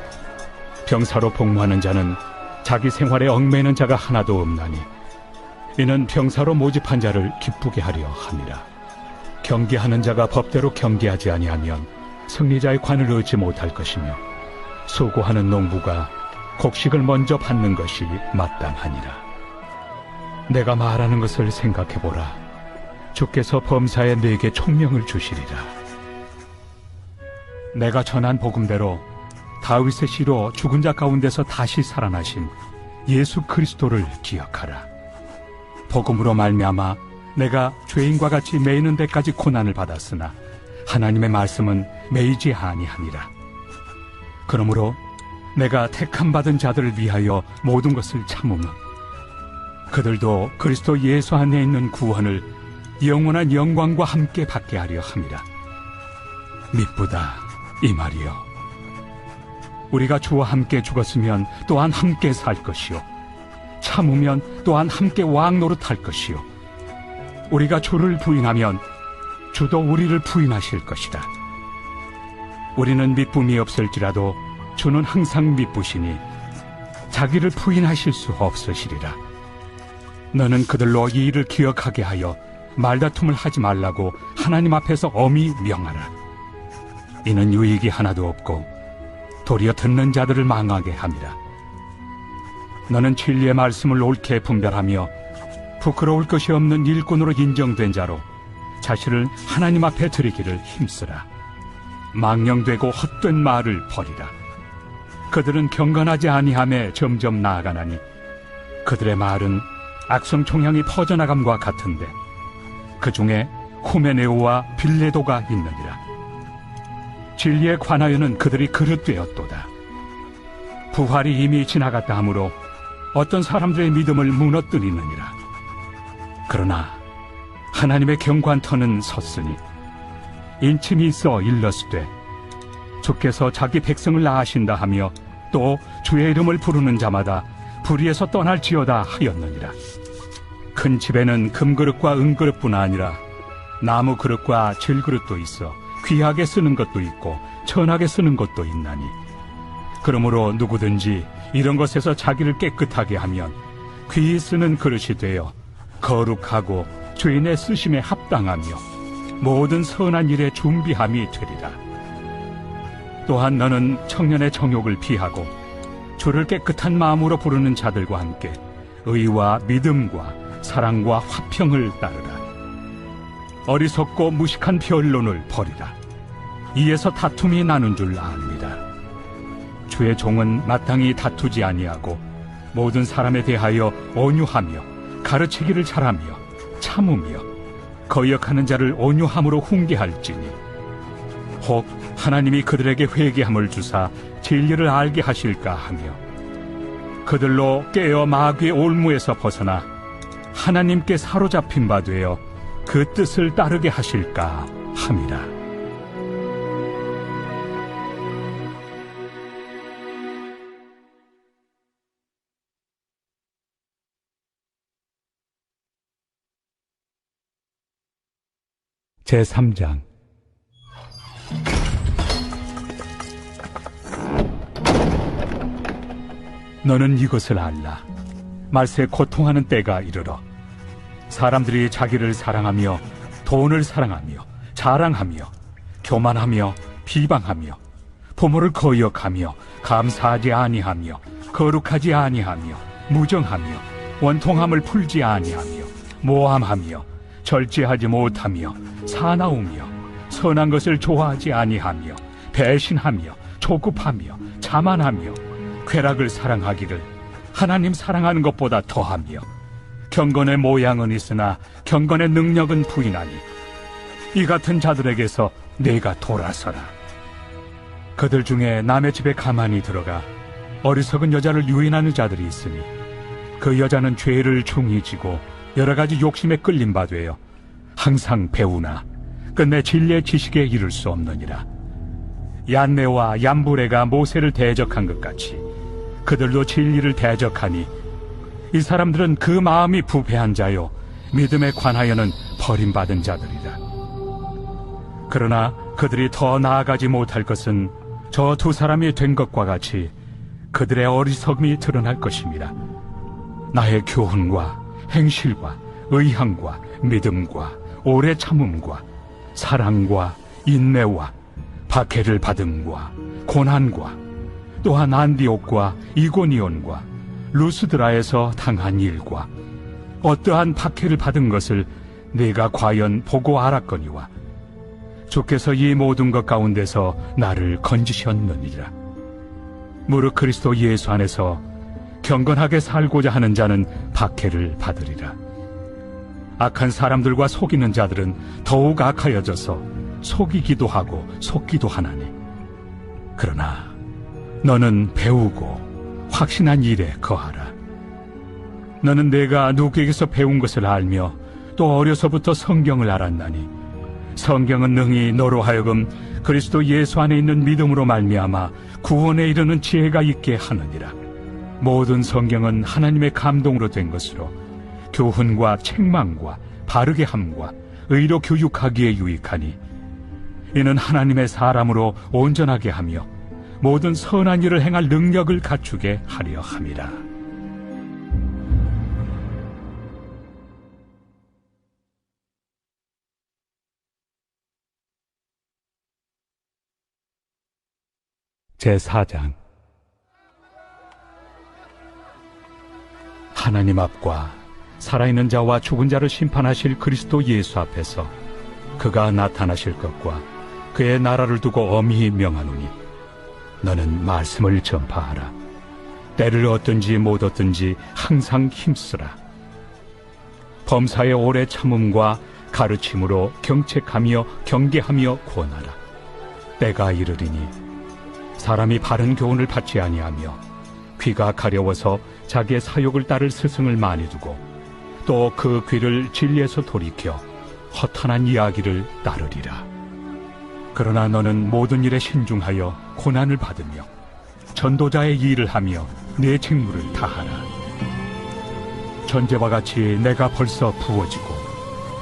병사로 복무하는 자는 자기 생활에 얽매이는 자가 하나도 없나니 이는 병사로 모집한 자를 기쁘게 하려 함이라. 경계하는 자가 법대로 경계하지 아니하면 승리자의 관을 얻지 못할 것이며 수고하는 농부가 곡식을 먼저 받는 것이 마땅하니라. 내가 말하는 것을 생각해보라. 주께서 범사에 내게 총명을 주시리라. 내가 전한 복음대로 다윗의 씨로 죽은 자 가운데서 다시 살아나신 예수 그리스도를 기억하라. 복음으로 말미암아 내가 죄인과 같이 매이는 데까지 고난을 받았으나 하나님의 말씀은 매이지 아니하니라. 그러므로 내가 택함 받은 자들을 위하여 모든 것을 참으며 그들도 그리스도 예수 안에 있는 구원을 영원한 영광과 함께 받게 하려 함이라. 미쁘다 이 말이요. 우리가 주와 함께 죽었으면 또한 함께 살 것이요 참으면 또한 함께 왕 노릇할 것이요 우리가 주를 부인하면 주도 우리를 부인하실 것이다. 우리는 미쁨이 없을지라도 주는 항상 미쁘시니 자기를 부인하실 수 없으시리라. 너는 그들로 이 일을 기억하게 하여 말다툼을 하지 말라고 하나님 앞에서 엄히 명하라. 이는 유익이 하나도 없고 도리어 듣는 자들을 망하게 함이라. 너는 진리의 말씀을 옳게 분별하며 부끄러울 것이 없는 일꾼으로 인정된 자로 자신을 하나님 앞에 드리기를 힘쓰라. 망령되고 헛된 말을 버리라. 그들은 경건하지 아니함에 점점 나아가나니 그들의 말은 악성 총향이 퍼져나감과 같은데 그 중에 후메네오와 빌레도가 있느니라. 진리에 관하여는 그들이 그릇되었도다. 부활이 이미 지나갔다 하므로 어떤 사람들의 믿음을 무너뜨리느니라. 그러나 하나님의 경관터는 섰으니 인침이 있어 일렀으되 주께서 자기 백성을 낳으신다 하며 또 주의 이름을 부르는 자마다 불의에서 떠날지어다 하였느니라. 큰 집에는 금그릇과 은그릇뿐 아니라 나무 그릇과 질그릇도 있어 귀하게 쓰는 것도 있고 천하게 쓰는 것도 있나니, 그러므로 누구든지 이런 것에서 자기를 깨끗하게 하면 귀히 쓰는 그릇이 되어 거룩하고 주인의 쓰심에 합당하며 모든 선한 일에 준비함이 되리라. 또한 너는 청년의 정욕을 피하고 주를 깨끗한 마음으로 부르는 자들과 함께 의와 믿음과 사랑과 화평을 따르라. 어리석고 무식한 변론을 버리라. 이에서 다툼이 나는 줄 압니다. 주의 종은 마땅히 다투지 아니하고 모든 사람에 대하여 온유하며 가르치기를 잘하며 참으며 거역하는 자를 온유함으로 훈계할지니, 혹 하나님이 그들에게 회개함을 주사 진리를 알게 하실까 하며 그들로 깨어 마귀의 올무에서 벗어나 하나님께 사로잡힌 바 되어 그 뜻을 따르게 하실까 함이라. 제3장. 너는 이것을 알라. 말세 고통하는 때가 이르러 사람들이 자기를 사랑하며 돈을 사랑하며 자랑하며 교만하며 비방하며 부모를 거역하며 감사하지 아니하며 거룩하지 아니하며 무정하며 원통함을 풀지 아니하며 모함하며 절제하지 못하며 사나우며 선한 것을 좋아하지 아니하며 배신하며 조급하며 자만하며 쾌락을 사랑하기를 하나님 사랑하는 것보다 더하며 경건의 모양은 있으나 경건의 능력은 부인하니 이 같은 자들에게서 내가 돌아서라. 그들 중에 남의 집에 가만히 들어가 어리석은 여자를 유인하는 자들이 있으니 그 여자는 죄를 중히 지고 여러 가지 욕심에 끌린 바 되어 항상 배우나 끝내 진리의 지식에 이를 수 없느니라. 얀네와 얀부레가 모세를 대적한 것 같이 그들도 진리를 대적하니 이 사람들은 그 마음이 부패한 자요 믿음에 관하여는 버림받은 자들이라. 그러나 그들이 더 나아가지 못할 것은 저 두 사람이 된 것과 같이 그들의 어리석음이 드러날 것입니다. 나의 교훈과 행실과 의향과 믿음과 오래 참음과 사랑과 인내와 박해를 받음과 고난과 또한 안디옥과 이고니온과 루스드라에서 당한 일과 어떠한 박해를 받은 것을 네가 과연 보고 알았거니와 주께서 이 모든 것 가운데서 나를 건지셨느니라. 무릇 그리스도 예수 안에서 경건하게 살고자 하는 자는 박해를 받으리라. 악한 사람들과 속이는 자들은 더욱 악하여져서 속이기도 하고 속기도 하나니, 그러나 너는 배우고 확신한 일에 거하라. 너는 내가 누구에게서 배운 것을 알며 또 어려서부터 성경을 알았나니 성경은 능히 너로 하여금 그리스도 예수 안에 있는 믿음으로 말미암아 구원에 이르는 지혜가 있게 하느니라. 모든 성경은 하나님의 감동으로 된 것으로 교훈과 책망과 바르게 함과 의로 교육하기에 유익하니 이는 하나님의 사람으로 온전하게 하며 모든 선한 일을 행할 능력을 갖추게 하려 함이라. 제4장. 하나님 앞과 살아있는 자와 죽은 자를 심판하실 그리스도 예수 앞에서 그가 나타나실 것과 그의 나라를 두고 엄히 명하노니 너는 말씀을 전파하라. 때를 얻든지 못 얻든지 항상 힘쓰라. 범사의 오래 참음과 가르침으로 경책하며 경계하며 권하라. 때가 이르리니 사람이 바른 교훈을 받지 아니하며 귀가 가려워서 자기의 사욕을 따를 스승을 많이 두고 또 그 귀를 진리에서 돌이켜 허탄한 이야기를 따르리라. 그러나 너는 모든 일에 신중하여 고난을 받으며 전도자의 일을 하며 내 책무를 다하라. 전제와 같이 내가 벌써 부어지고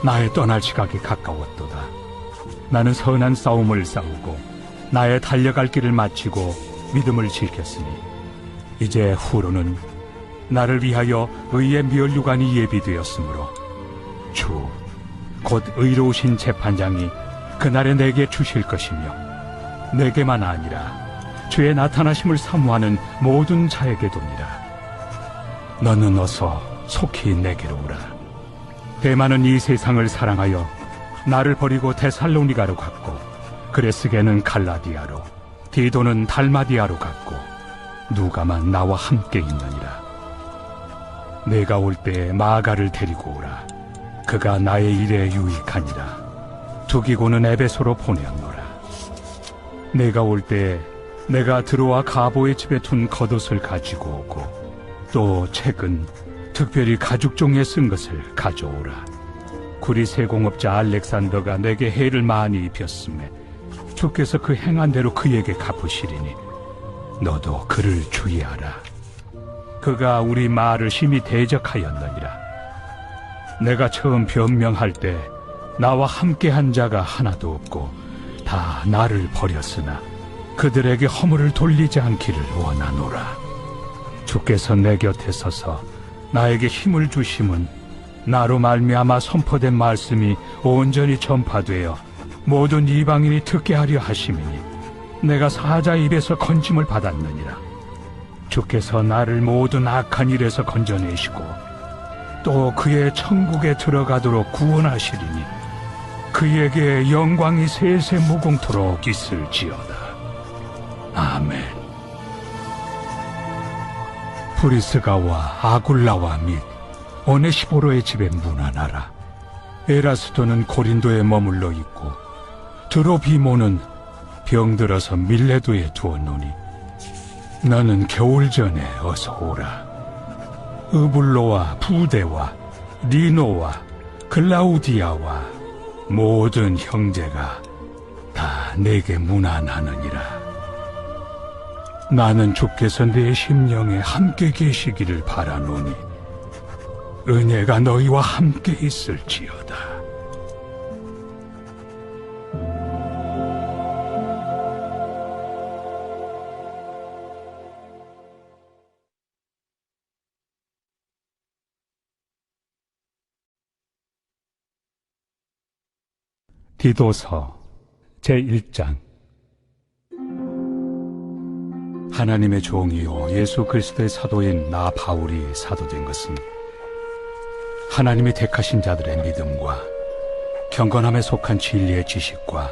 나의 떠날 시각이 가까웠도다. 나는 선한 싸움을 싸우고 나의 달려갈 길을 마치고 믿음을 지켰으니 이제 후로는 나를 위하여 의의 면류관이 예비되었으므로 주 곧 의로우신 재판장이 그날에 내게 주실 것이며 내게만 아니라 주의 나타나심을 사모하는 모든 자에게 돕니다. 너는 어서 속히 내게로 오라. 대만은 이 세상을 사랑하여 나를 버리고 데살로니가로 갔고 그레스게는 갈라디아로 디도는 달마디아로 갔고 누가만 나와 함께 있느니라. 내가 올 때 마가를 데리고 오라. 그가 나의 일에 유익하니라. 두기고는 에베소로 보내었노라. 내가 올 때 내가 드로아 가보의 집에 둔 겉옷을 가지고 오고 또 책은 특별히 가죽종이에 쓴 것을 가져오라. 구리 세공업자 알렉산더가 내게 해를 많이 입혔음에 주께서 그 행한 대로 그에게 갚으시리니 너도 그를 주의하라. 그가 우리 말을 심히 대적하였느니라. 내가 처음 변명할 때 나와 함께한 자가 하나도 없고 다 나를 버렸으나 그들에게 허물을 돌리지 않기를 원하노라. 주께서 내 곁에 서서 나에게 힘을 주심은 나로 말미암아 선포된 말씀이 온전히 전파되어 모든 이방인이 듣게 하려 하심이니 내가 사자 입에서 건짐을 받았느니라. 주께서 나를 모든 악한 일에서 건져내시고 또 그의 천국에 들어가도록 구원하시리니 그에게 영광이 세세 무궁토록 있을지어다. 아멘. 브리스가와 아굴라와 및 오네시보로의 집에 문안하라. 에라스도는 고린도에 머물러 있고 드로비모는 병들어서 밀레도에 두었노니 너는 겨울 전에 어서 오라. 으불로와 부데와 리노와 글라우디아와 모든 형제가 다 내게 문안하느니라. 나는 주께서 내 심령에 함께 계시기를 바라노니 은혜가 너희와 함께 있을지어다. 디도서 제1장. 하나님의 종이요 예수 그리스도의 사도인 나 바울이 사도된 것은 하나님이 택하신 자들의 믿음과 경건함에 속한 진리의 지식과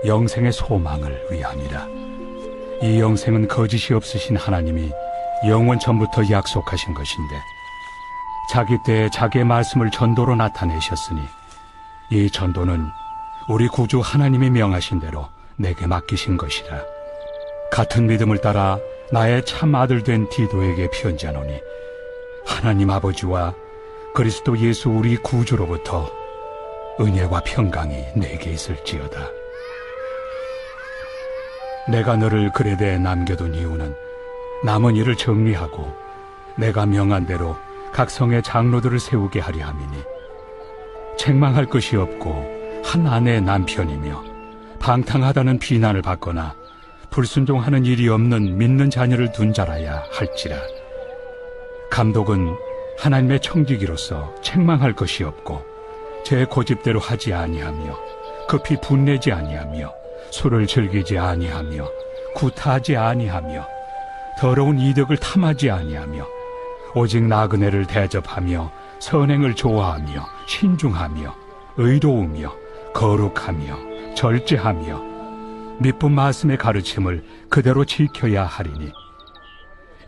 영생의 소망을 위함이라. 이 영생은 거짓이 없으신 하나님이 영원 전부터 약속하신 것인데 자기 때에 자기의 말씀을 전도로 나타내셨으니 이 전도는 우리 구주 하나님이 명하신 대로 내게 맡기신 것이라. 같은 믿음을 따라 나의 참 아들 된 디도에게 편지하노니 하나님 아버지와 그리스도 예수 우리 구주로부터 은혜와 평강이 내게 있을지어다. 내가 너를 그레데에 남겨둔 이유는 남은 일을 정리하고 내가 명한 대로 각 성의 장로들을 세우게 하려 함이니 책망할 것이 없고 한 아내의 남편이며 방탕하다는 비난을 받거나 불순종하는 일이 없는 믿는 자녀를 둔 자라야 할지라. 감독은 하나님의 청지기로서 책망할 것이 없고 제 고집대로 하지 아니하며 급히 분내지 아니하며 술을 즐기지 아니하며 구타하지 아니하며 더러운 이득을 탐하지 아니하며 오직 나그네를 대접하며 선행을 좋아하며 신중하며 의로우며 거룩하며 절제하며 미쁜 말씀의 가르침을 그대로 지켜야 하리니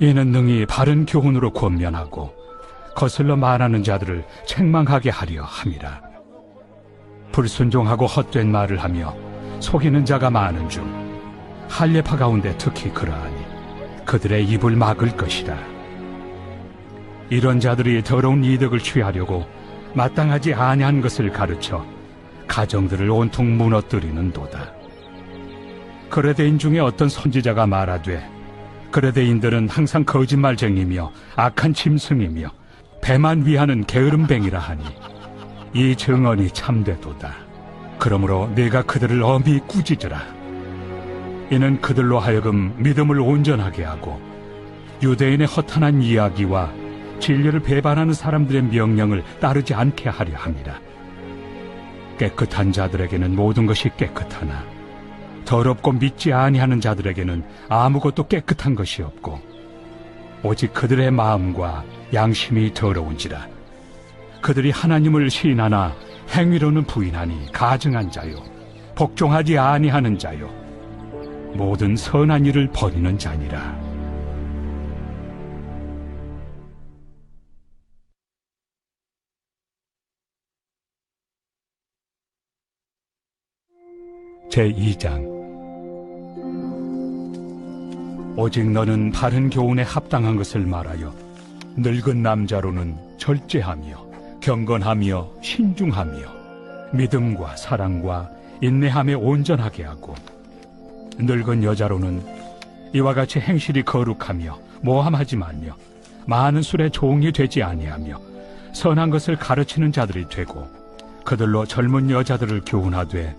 이는 능히 바른 교훈으로 권면하고 거슬러 말하는 자들을 책망하게 하려 함이라. 불순종하고 헛된 말을 하며 속이는 자가 많은 중 할례파 가운데 특히 그러하니 그들의 입을 막을 것이라. 이런 자들이 더러운 이득을 취하려고 마땅하지 아니한 것을 가르쳐 가정들을 온통 무너뜨리는도다. 그레데인 중에 어떤 선지자가 말하되 그레데인들은 항상 거짓말쟁이며 악한 짐승이며 배만 위하는 게으름뱅이라 하니 이 증언이 참되도다. 그러므로 네가 그들을 엄히 꾸짖으라. 이는 그들로 하여금 믿음을 온전하게 하고 유대인의 허탄한 이야기와 진리를 배반하는 사람들의 명령을 따르지 않게 하려 함이라. 깨끗한 자들에게는 모든 것이 깨끗하나 더럽고 믿지 아니하는 자들에게는 아무것도 깨끗한 것이 없고 오직 그들의 마음과 양심이 더러운지라. 그들이 하나님을 시인하나 행위로는 부인하니 가증한 자요 복종하지 아니하는 자요 모든 선한 일을 버리는 자니라. 제2장. 오직 너는 바른 교훈에 합당한 것을 말하여 늙은 남자로는 절제하며 경건하며 신중하며 믿음과 사랑과 인내함에 온전하게 하고 늙은 여자로는 이와 같이 행실이 거룩하며 모함하지 말며 많은 술에 종이 되지 아니하며 선한 것을 가르치는 자들이 되고 그들로 젊은 여자들을 교훈하되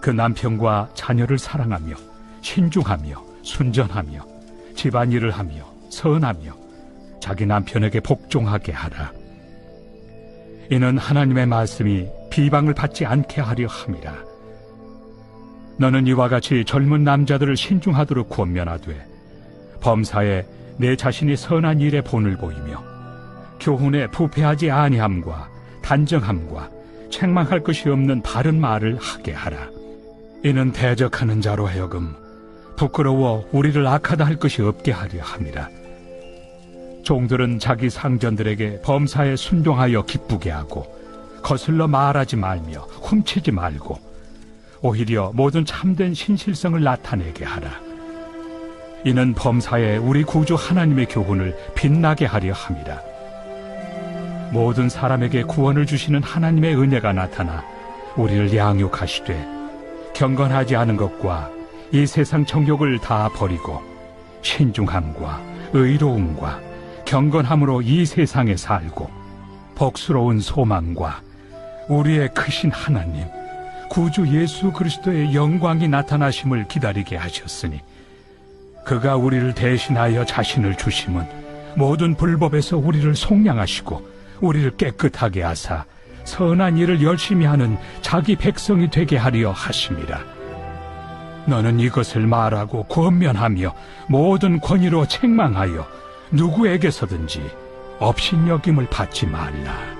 그 남편과 자녀를 사랑하며 신중하며 순전하며 집안일을 하며 선하며 자기 남편에게 복종하게 하라. 이는 하나님의 말씀이 비방을 받지 않게 하려 함이라. 너는 이와 같이 젊은 남자들을 신중하도록 권면하되 범사에 내 자신이 선한 일에 본을 보이며 교훈에 부패하지 아니함과 단정함과 책망할 것이 없는 바른 말을 하게 하라. 이는 대적하는 자로 하여금 부끄러워 우리를 악하다 할 것이 없게 하려 함이라. 종들은 자기 상전들에게 범사에 순종하여 기쁘게 하고 거슬러 말하지 말며 훔치지 말고 오히려 모든 참된 신실성을 나타내게 하라. 이는 범사에 우리 구주 하나님의 교훈을 빛나게 하려 함이라. 모든 사람에게 구원을 주시는 하나님의 은혜가 나타나 우리를 양육하시되 경건하지 않은 것과 이 세상 정욕을 다 버리고 신중함과 의로움과 경건함으로 이 세상에 살고 복스러운 소망과 우리의 크신 하나님 구주 예수 그리스도의 영광이 나타나심을 기다리게 하셨으니 그가 우리를 대신하여 자신을 주심은 모든 불법에서 우리를 속량하시고 우리를 깨끗하게 하사 선한 일을 열심히 하는 자기 백성이 되게 하려 하심이라. 너는 이것을 말하고 권면하며 모든 권위로 책망하여 누구에게서든지 업신여김을 받지 말라.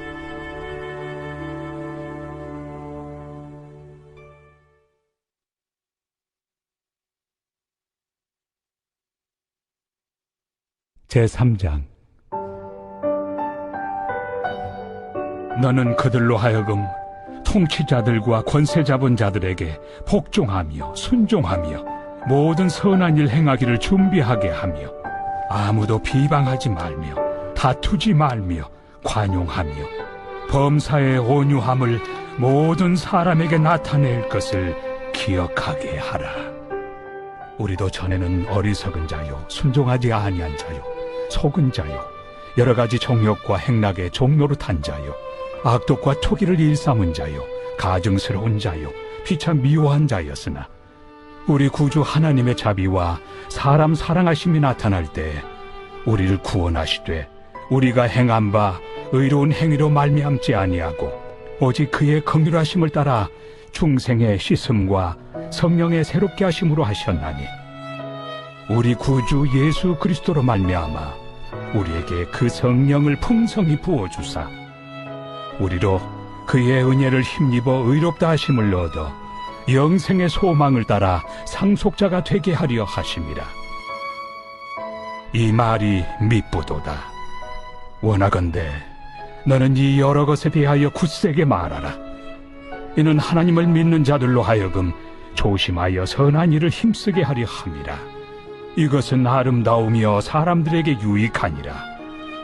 제3장. 너는 그들로 하여금 통치자들과 권세 잡은 자들에게 복종하며 순종하며 모든 선한 일 행하기를 준비하게 하며 아무도 비방하지 말며 다투지 말며 관용하며 범사의 온유함을 모든 사람에게 나타낼 것을 기억하게 하라. 우리도 전에는 어리석은 자요 순종하지 아니한 자요 속은 자요 여러 가지 정욕과 행락의 종노릇한 자요 악독과 토기를 일삼은 자요 가증스러운 자요 피차 미워한 자였으나 우리 구주 하나님의 자비와 사람 사랑하심이 나타날 때 우리를 구원하시되 우리가 행한 바 의로운 행위로 말미암지 아니하고 오직 그의 긍휼하심을 따라 중생의 씻음과 성령의 새롭게 하심으로 하셨나니 우리 구주 예수 그리스도로 말미암아 우리에게 그 성령을 풍성히 부어주사 우리로 그의 은혜를 힘입어 의롭다 하심을 얻어 영생의 소망을 따라 상속자가 되게 하려 하심이라. 이 말이 미쁘도다. 원하건대 너는 이 여러 것에 대하여 굳세게 말하라. 이는 하나님을 믿는 자들로 하여금 조심하여 선한 일을 힘쓰게 하려 함이라. 이것은 아름다우며 사람들에게 유익하니라.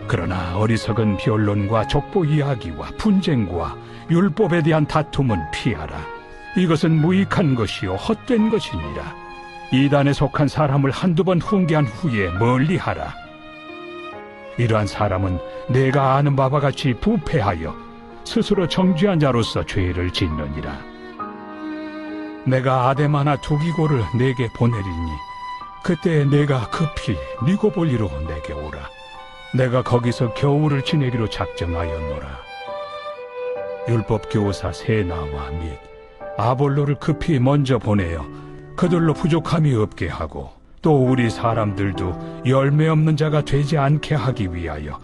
그러나 어리석은 변론과 족보 이야기와 분쟁과 율법에 대한 다툼은 피하라. 이것은 무익한 것이요 헛된 것이니라. 이단에 속한 사람을 한두 번 훈계한 후에 멀리하라. 이러한 사람은 내가 아는 바와 같이 부패하여 스스로 정죄한 자로서 죄를 짓느니라. 내가 아데마나 두기고를 내게 보내리니 그때 내가 급히 니고볼리로 내게 오라. 내가 거기서 겨울을 지내기로 작정하였노라. 율법 교사 세나와 및 아볼로를 급히 먼저 보내어 그들로 부족함이 없게 하고 또 우리 사람들도 열매 없는 자가 되지 않게 하기 위하여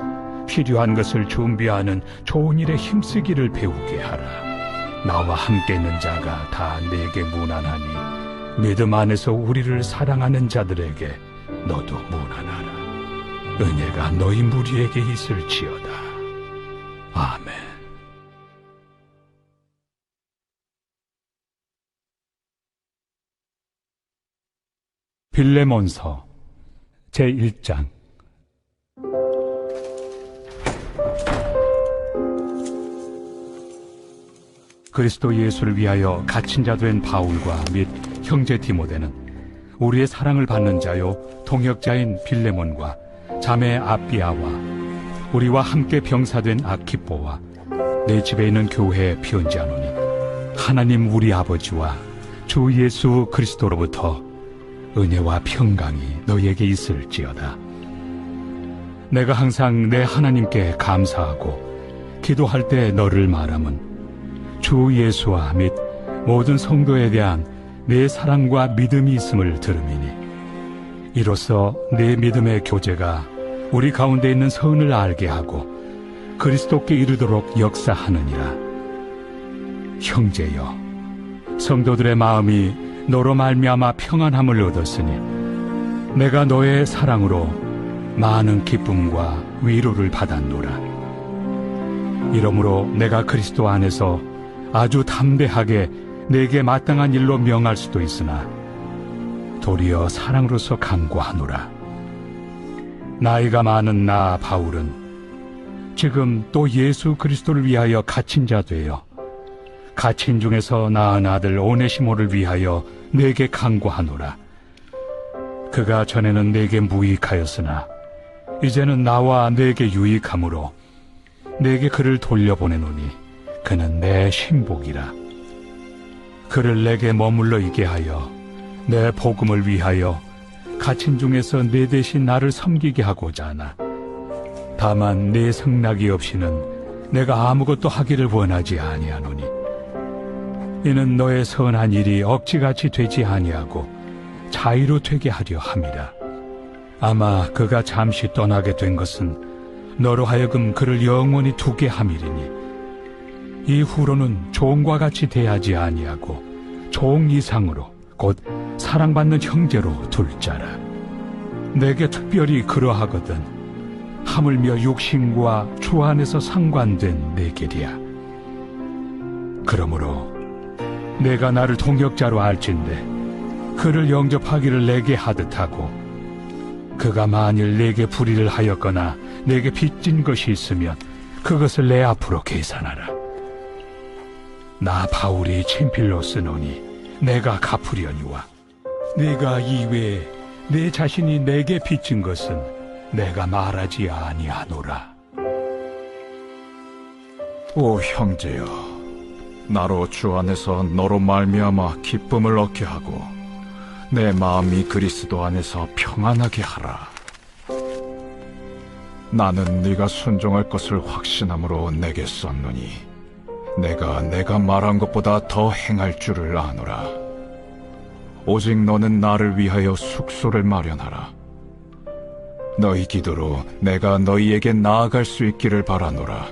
필요한 것을 준비하는 좋은 일에 힘쓰기를 배우게 하라. 나와 함께 있는 자가 다 내게 무난하니 믿음 안에서 우리를 사랑하는 자들에게 너도 무난하라. 은혜가 너희 무리에게 있을지어다. 아멘. 빌레몬서 제1장. 그리스도 예수를 위하여 갇힌 자 된 바울과 및 형제 디모데는 우리의 사랑을 받는 자요 동역자인 빌레몬과 자매 아비아와 우리와 함께 병사된 아키뽀와 내 집에 있는 교회에 편지하노니 하나님 우리 아버지와 주 예수 그리스도로부터 은혜와 평강이 너희에게 있을지어다. 내가 항상 내 하나님께 감사하고 기도할 때 너를 말함은 주 예수와 및 모든 성도에 대한 내 사랑과 믿음이 있음을 들음이니 이로써 내 믿음의 교제가 우리 가운데 있는 선을 알게 하고 그리스도께 이르도록 역사하느니라. 형제여, 성도들의 마음이 너로 말미암아 평안함을 얻었으니 내가 너의 사랑으로 많은 기쁨과 위로를 받았노라. 이러므로 내가 그리스도 안에서 아주 담대하게 내게 마땅한 일로 명할 수도 있으나 도리어 사랑으로서 간구하노라. 나이가 많은 나 바울은 지금 또 예수 그리스도를 위하여 갇힌 자 되어 갇힌 중에서 낳은 아들 오네시모를 위하여 내게 간구하노라. 그가 전에는 내게 무익하였으나 이제는 나와 내게 유익함으로 내게 그를 돌려보내노니 그는 내 신복이라. 그를 내게 머물러 있게 하여 내 복음을 위하여 갇힌 중에서 내 대신 나를 섬기게 하고자 하나 다만 내 승낙이 없이는 내가 아무것도 하기를 원하지 아니하노니 이는 너의 선한 일이 억지같이 되지 아니하고 자의로 되게 하려 함이라. 아마 그가 잠시 떠나게 된 것은 너로 하여금 그를 영원히 두게 함이리니 이후로는 종과 같이 대하지 아니하고 종 이상으로 곧 사랑받는 형제로 둘 자라. 내게 특별히 그러하거든 하물며 육신과 주 안에서 상관된 내 길이야. 그러므로 내가 나를 동역자로 알진대 그를 영접하기를 내게 하듯 하고 그가 만일 내게 불의를 하였거나 내게 빚진 것이 있으면 그것을 내 앞으로 계산하라. 나 바울이 친필로 쓰노니 내가 갚으려니와 네가 이외에 내 자신이 내게 빚진 것은 내가 말하지 아니하노라. 오 형제여, 나로 주 안에서 너로 말미암아 기쁨을 얻게 하고 내 마음이 그리스도 안에서 평안하게 하라. 나는 네가 순종할 것을 확신함으로 내게 썼노니 내가 말한 것보다 더 행할 줄을 아노라. 오직 너는 나를 위하여 숙소를 마련하라. 너희 기도로 내가 너희에게 나아갈 수 있기를 바라노라.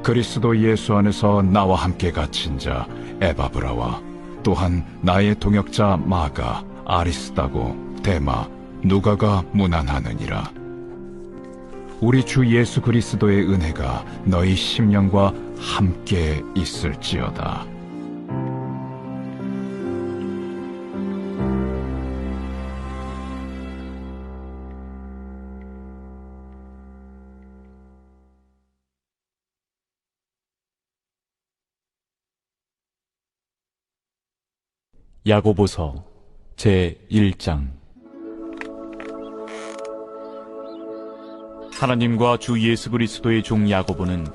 그리스도 예수 안에서 나와 함께 갇힌 자 에바브라와 또한 나의 동역자 마가, 아리스다고, 데마, 누가가 문안하느니라. 우리 주 예수 그리스도의 은혜가 너희 심령과 함께 있을지어다. 야고보서 제1장. 하나님과 주 예수 그리스도의 종 야고보는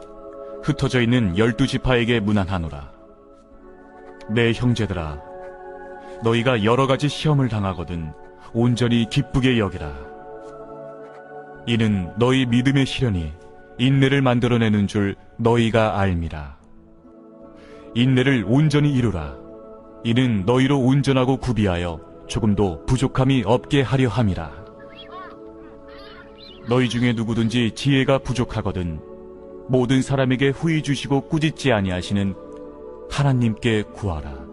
흩어져 있는 12지파에게 문안하노라. 내 형제들아, 너희가 여러 가지 시험을 당하거든 온전히 기쁘게 여기라. 이는 너희 믿음의 시련이 인내를 만들어내는 줄 너희가 알미라. 인내를 온전히 이루라. 이는 너희로 온전하고 구비하여 조금도 부족함이 없게 하려 함이라. 너희 중에 누구든지 지혜가 부족하거든 모든 사람에게 후히 주시고 꾸짖지 아니하시는 하나님께 구하라.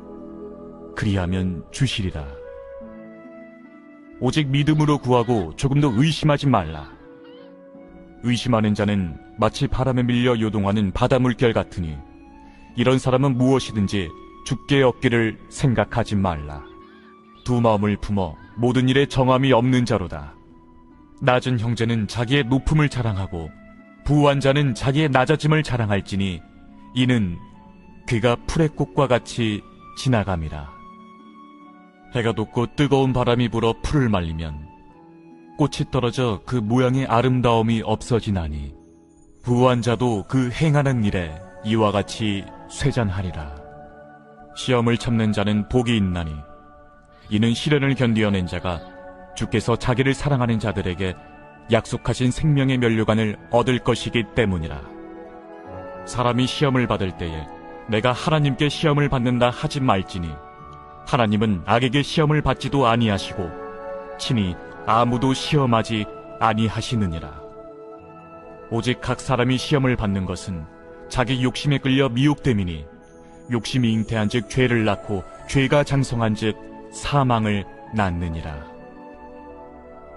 그리하면 주시리라. 오직 믿음으로 구하고 조금도 의심하지 말라. 의심하는 자는 마치 바람에 밀려 요동하는 바다 물결 같으니 이런 사람은 무엇이든지 죽게 얻기를 생각하지 말라. 두 마음을 품어 모든 일에 정함이 없는 자로다. 낮은 형제는 자기의 높음을 자랑하고 부한 자는 자기의 낮아짐을 자랑할지니 이는 그가 풀의 꽃과 같이 지나감이라. 해가 돋고 뜨거운 바람이 불어 풀을 말리면 꽃이 떨어져 그 모양의 아름다움이 없어지나니 부한 자도 그 행하는 일에 이와 같이 쇠잔하리라. 시험을 참는 자는 복이 있나니 이는 시련을 견디어낸 자가 주께서 자기를 사랑하는 자들에게 약속하신 생명의 면류관을 얻을 것이기 때문이라. 사람이 시험을 받을 때에 내가 하나님께 시험을 받는다 하지 말지니 하나님은 악에게 시험을 받지도 아니하시고 친히 아무도 시험하지 아니하시느니라. 오직 각 사람이 시험을 받는 것은 자기 욕심에 끌려 미혹됨이니 욕심이 잉태한 즉 죄를 낳고 죄가 장성한 즉 사망을 낳느니라.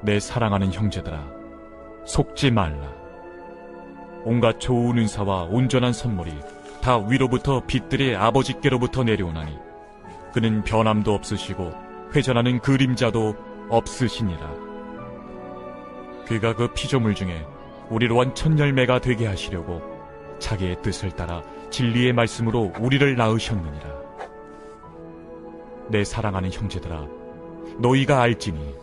내 사랑하는 형제들아, 속지 말라. 온갖 좋은 은사와 온전한 선물이 다 위로부터 빛들의 아버지께로부터 내려오나니 그는 변함도 없으시고 회전하는 그림자도 없으시니라. 그가 그 피조물 중에 우리로 한 첫 열매가 되게 하시려고 자기의 뜻을 따라 진리의 말씀으로 우리를 낳으셨느니라. 내 사랑하는 형제들아, 너희가 알지니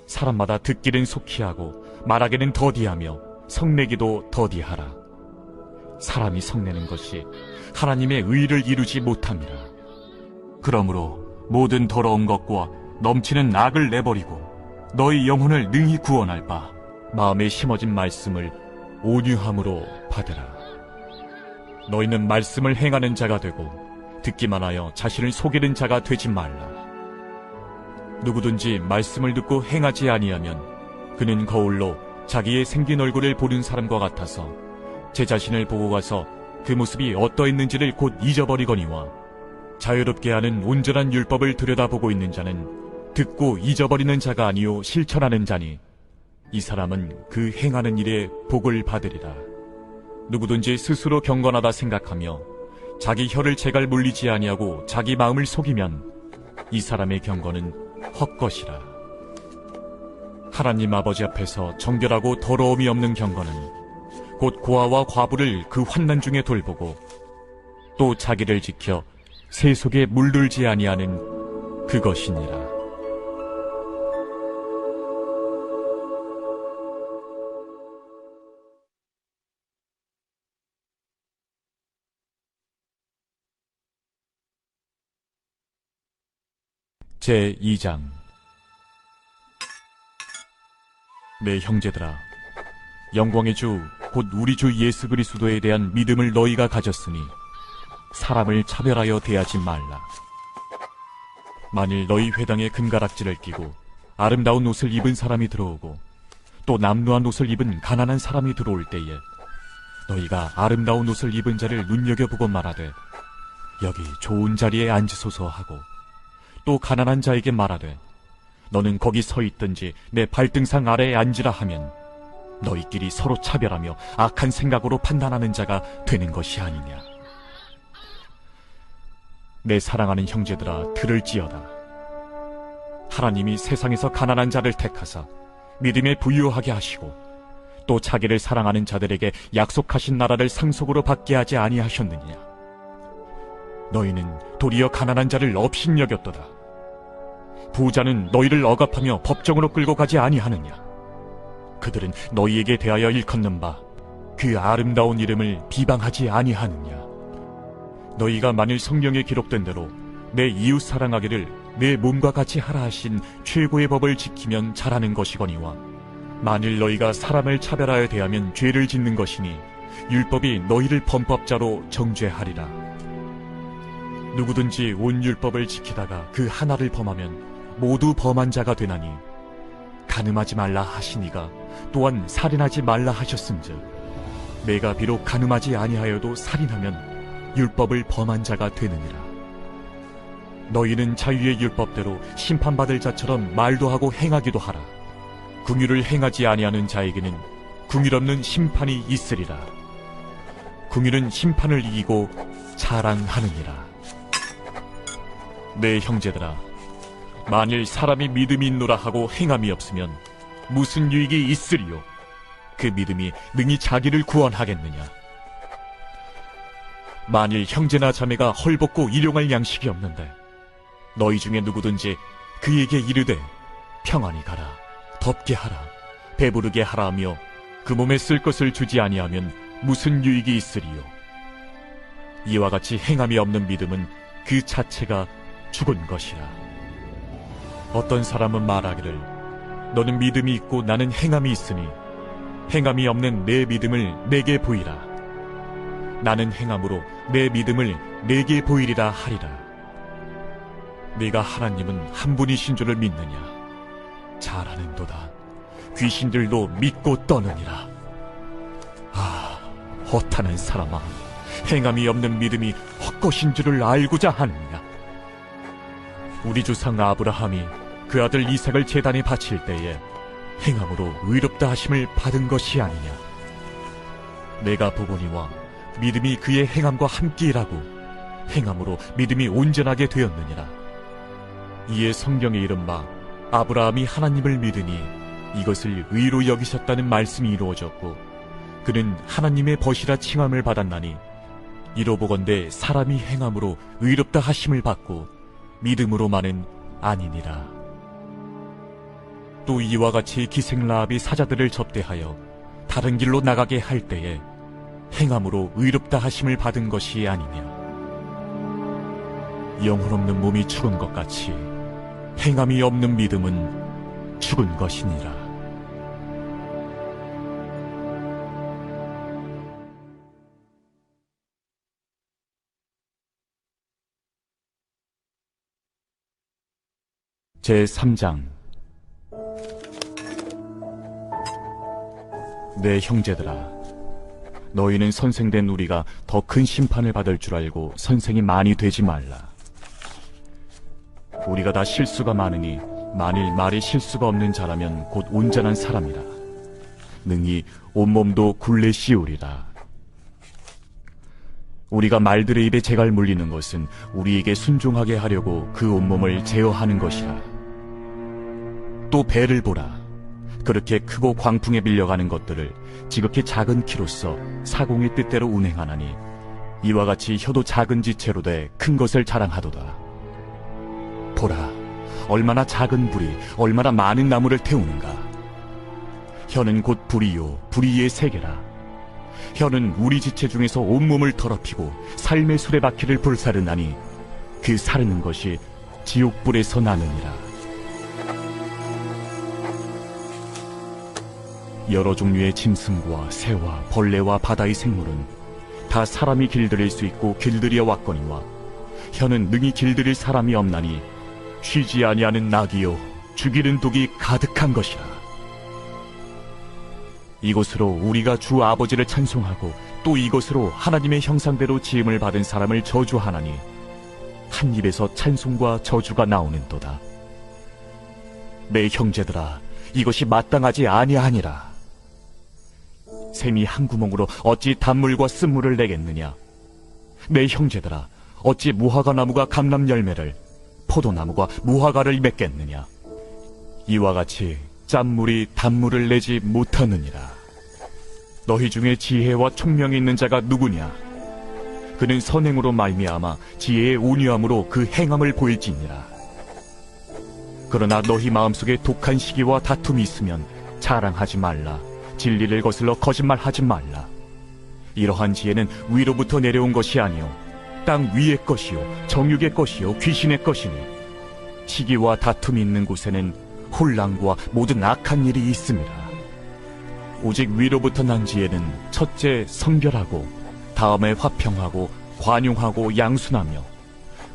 사람마다 듣기는 속히 하고 말하기는 더디하며 성내기도 더디하라. 사람이 성내는 것이 하나님의 의를 이루지 못함이라. 그러므로 모든 더러운 것과 넘치는 악을 내버리고 너희 영혼을 능히 구원할 바 마음에 심어진 말씀을 온유함으로 받으라. 너희는 말씀을 행하는 자가 되고 듣기만 하여 자신을 속이는 자가 되지 말라. 누구든지 말씀을 듣고 행하지 아니하면 그는 거울로 자기의 생긴 얼굴을 보는 사람과 같아서 제 자신을 보고 가서 그 모습이 어떠했는지를 곧 잊어버리거니와 자유롭게 하는 온전한 율법을 들여다보고 있는 자는 듣고 잊어버리는 자가 아니요 실천하는 자니 이 사람은 그 행하는 일에 복을 받으리라. 누구든지 스스로 경건하다 생각하며 자기 혀를 제갈 물리지 아니하고 자기 마음을 속이면 이 사람의 경건은 헛것이라. 하나님 아버지 앞에서 정결하고 더러움이 없는 경건은 곧 고아와 과부를 그 환난 중에 돌보고 또 자기를 지켜 새 속에 물들지 아니하는 그것이니라. 제2장. 내 형제들아, 영광의 주 곧 우리 주 예수 그리스도에 대한 믿음을 너희가 가졌으니 사람을 차별하여 대하지 말라. 만일 너희 회당에 금가락지를 끼고 아름다운 옷을 입은 사람이 들어오고 또 남루한 옷을 입은 가난한 사람이 들어올 때에 너희가 아름다운 옷을 입은 자를 눈여겨보고 말하되 여기 좋은 자리에 앉으소서 하고 또 가난한 자에게 말하되 너는 거기 서 있든지 내 발등상 아래에 앉으라 하면 너희끼리 서로 차별하며 악한 생각으로 판단하는 자가 되는 것이 아니냐. 내 사랑하는 형제들아, 들을지어다. 하나님이 세상에서 가난한 자를 택하사 믿음에 부유하게 하시고 또 자기를 사랑하는 자들에게 약속하신 나라를 상속으로 받게 하지 아니하셨느냐. 너희는 도리어 가난한 자를 업신여겼도다. 부자는 너희를 억압하며 법정으로 끌고 가지 아니하느냐. 그들은 너희에게 대하여 일컫는 바 그 아름다운 이름을 비방하지 아니하느냐. 너희가 만일 성경에 기록된 대로 내 이웃 사랑하기를 내 몸과 같이 하라 하신 최고의 법을 지키면 잘하는 것이거니와, 만일 너희가 사람을 차별하여 대하면 죄를 짓는 것이니 율법이 너희를 범법자로 정죄하리라. 누구든지 온 율법을 지키다가 그 하나를 범하면 모두 범한 자가 되나니, 간음하지 말라 하시니가 또한 살인하지 말라 하셨은즉 내가 비록 간음하지 아니하여도 살인하면 율법을 범한 자가 되느니라. 너희는 자유의 율법대로 심판받을 자처럼 말도 하고 행하기도 하라. 긍휼을 행하지 아니하는 자에게는 긍휼 없는 심판이 있으리라. 긍휼은 심판을 이기고 자랑하느니라. 내 형제들아, 만일 사람이 믿음이 있노라 하고 행함이 없으면 무슨 유익이 있으리요? 그 믿음이 능히 자기를 구원하겠느냐? 만일 형제나 자매가 헐벗고 일용할 양식이 없는데 너희 중에 누구든지 그에게 이르되 평안히 가라, 덥게 하라, 배부르게 하라 하며 그 몸에 쓸 것을 주지 아니하면 무슨 유익이 있으리요? 이와 같이 행함이 없는 믿음은 그 자체가 죽은 것이라. 어떤 사람은 말하기를 너는 믿음이 있고 나는 행함이 있으니 행함이 없는 내 믿음을 내게 보이라. 나는 행함으로 내 믿음을 내게 보이리라 하리라. 네가 하나님은 한 분이신 줄을 믿느냐? 잘 아는도다. 귀신들도 믿고 떠느니라. 아, 허탄한 사람아, 행함이 없는 믿음이 헛것인 줄을 알고자 하느냐? 우리 조상 아브라함이 그 아들 이삭을 제단에 바칠 때에 행함으로 의롭다 하심을 받은 것이 아니냐? 내가 보거니와 믿음이 그의 행함과 함께 일하고 행함으로 믿음이 온전하게 되었느니라. 이에 성경에 이른바 아브라함이 하나님을 믿으니 이것을 의로 여기셨다는 말씀이 이루어졌고, 그는 하나님의 벗이라 칭함을 받았나니, 이로 보건대 사람이 행함으로 의롭다 하심을 받고 믿음으로만은 아니니라. 또 이와 같이 기생라합이 사자들을 접대하여 다른 길로 나가게 할 때에 행함으로 의롭다 하심을 받은 것이 아니냐? 영혼 없는 몸이 죽은 것 같이 행함이 없는 믿음은 죽은 것이니라. 제3장. 내 형제들아, 너희는 선생된 우리가 더 큰 심판을 받을 줄 알고 선생이 많이 되지 말라. 우리가 다 실수가 많으니 만일 말이 실수가 없는 자라면 곧 온전한 사람이라. 능히 온몸도 굴레 씌우리라. 우리가 말들의 입에 재갈 물리는 것은 우리에게 순종하게 하려고 그 온몸을 제어하는 것이라. 또 배를 보라. 그렇게 크고 광풍에 밀려가는 것들을 지극히 작은 키로서 사공의 뜻대로 운행하나니, 이와 같이 혀도 작은 지체로 돼 큰 것을 자랑하도다. 보라, 얼마나 작은 불이 얼마나 많은 나무를 태우는가. 혀는 곧 불이요 불이의 세계라. 혀는 우리 지체 중에서 온몸을 더럽히고 삶의 수레바퀴를 불사르나니, 그 사르는 것이 지옥불에서 나느니라. 여러 종류의 짐승과 새와 벌레와 바다의 생물은 다 사람이 길들일 수 있고 길들여 왔거니와, 혀는 능히 길들일 사람이 없나니 쉬지 아니하는 낙이요 죽이는 독이 가득한 것이라. 이것으로 우리가 주 아버지를 찬송하고 또 이것으로 하나님의 형상대로 지음을 받은 사람을 저주하나니, 한 입에서 찬송과 저주가 나오는도다. 내 형제들아, 이것이 마땅하지 아니하니라. 샘이 한 구멍으로 어찌 단물과 쓴물을 내겠느냐? 내 형제들아, 어찌 무화과 나무가 감람 열매를, 포도나무가 무화과를 맺겠느냐? 이와 같이 짠물이 단물을 내지 못하느니라. 너희 중에 지혜와 총명이 있는 자가 누구냐? 그는 선행으로 말미암아 지혜의 온유함으로 그 행함을 보일지니라. 그러나 너희 마음속에 독한 시기와 다툼이 있으면 자랑하지 말라. 진리를 거슬러 거짓말하지 말라. 이러한 지혜는 위로부터 내려온 것이 아니요 땅 위의 것이요 정육의 것이요 귀신의 것이니 시기와 다툼이 있는 곳에는 혼란과 모든 악한 일이 있습니다. 오직 위로부터 난 지혜는 첫째 성결하고 다음에 화평하고 관용하고 양순하며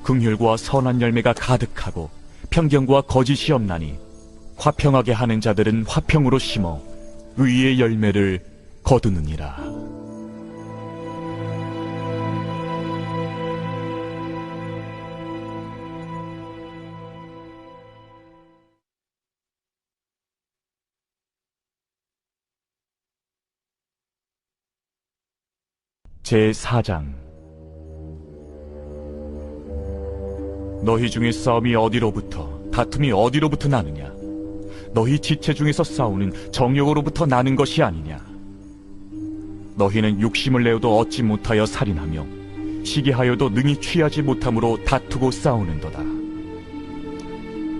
긍휼과 선한 열매가 가득하고 편견과 거짓이 없나니 화평하게 하는 자들은 화평으로 심어 의의 열매를 거두느니라. 제4장. 너희 중에 싸움이 어디로부터 다툼이 어디로부터 나느냐? 너희 지체 중에서 싸우는 정욕으로부터 나는 것이 아니냐? 너희는 욕심을 내어도 얻지 못하여 살인하며 시기하여도 능히 취하지 못함으로 다투고 싸우는도다.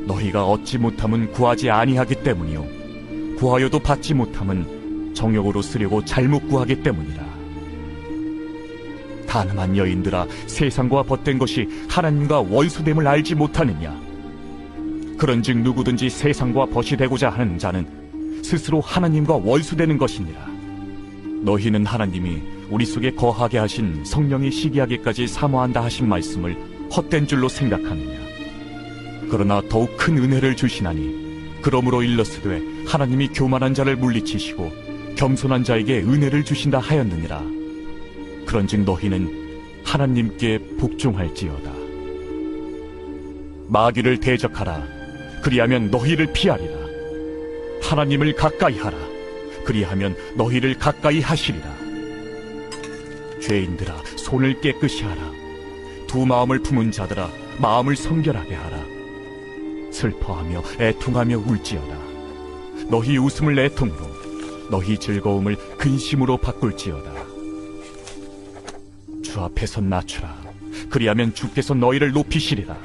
너희가 얻지 못함은 구하지 아니하기 때문이요 구하여도 받지 못함은 정욕으로 쓰려고 잘못 구하기 때문이라. 가늠한 여인들아, 세상과 벗된 것이 하나님과 원수됨을 알지 못하느냐? 그런즉 누구든지 세상과 벗이 되고자 하는 자는 스스로 하나님과 원수되는 것이니라. 너희는 하나님이 우리 속에 거하게 하신 성령이 시기하기까지 사모한다 하신 말씀을 헛된 줄로 생각하느냐? 그러나 더욱 큰 은혜를 주시나니 그러므로 일렀으되 하나님이 교만한 자를 물리치시고 겸손한 자에게 은혜를 주신다 하였느니라. 그런즉 너희는 하나님께 복종할지어다. 마귀를 대적하라. 그리하면 너희를 피하리라. 하나님을 가까이 하라. 그리하면 너희를 가까이 하시리라. 죄인들아, 손을 깨끗이 하라. 두 마음을 품은 자들아, 마음을 성결하게 하라. 슬퍼하며 애통하며 울지어다. 너희 웃음을 애통으로, 너희 즐거움을 근심으로 바꿀지어다. 주 앞에서 낮추라. 그리하면 주께서 너희를 높이시리라.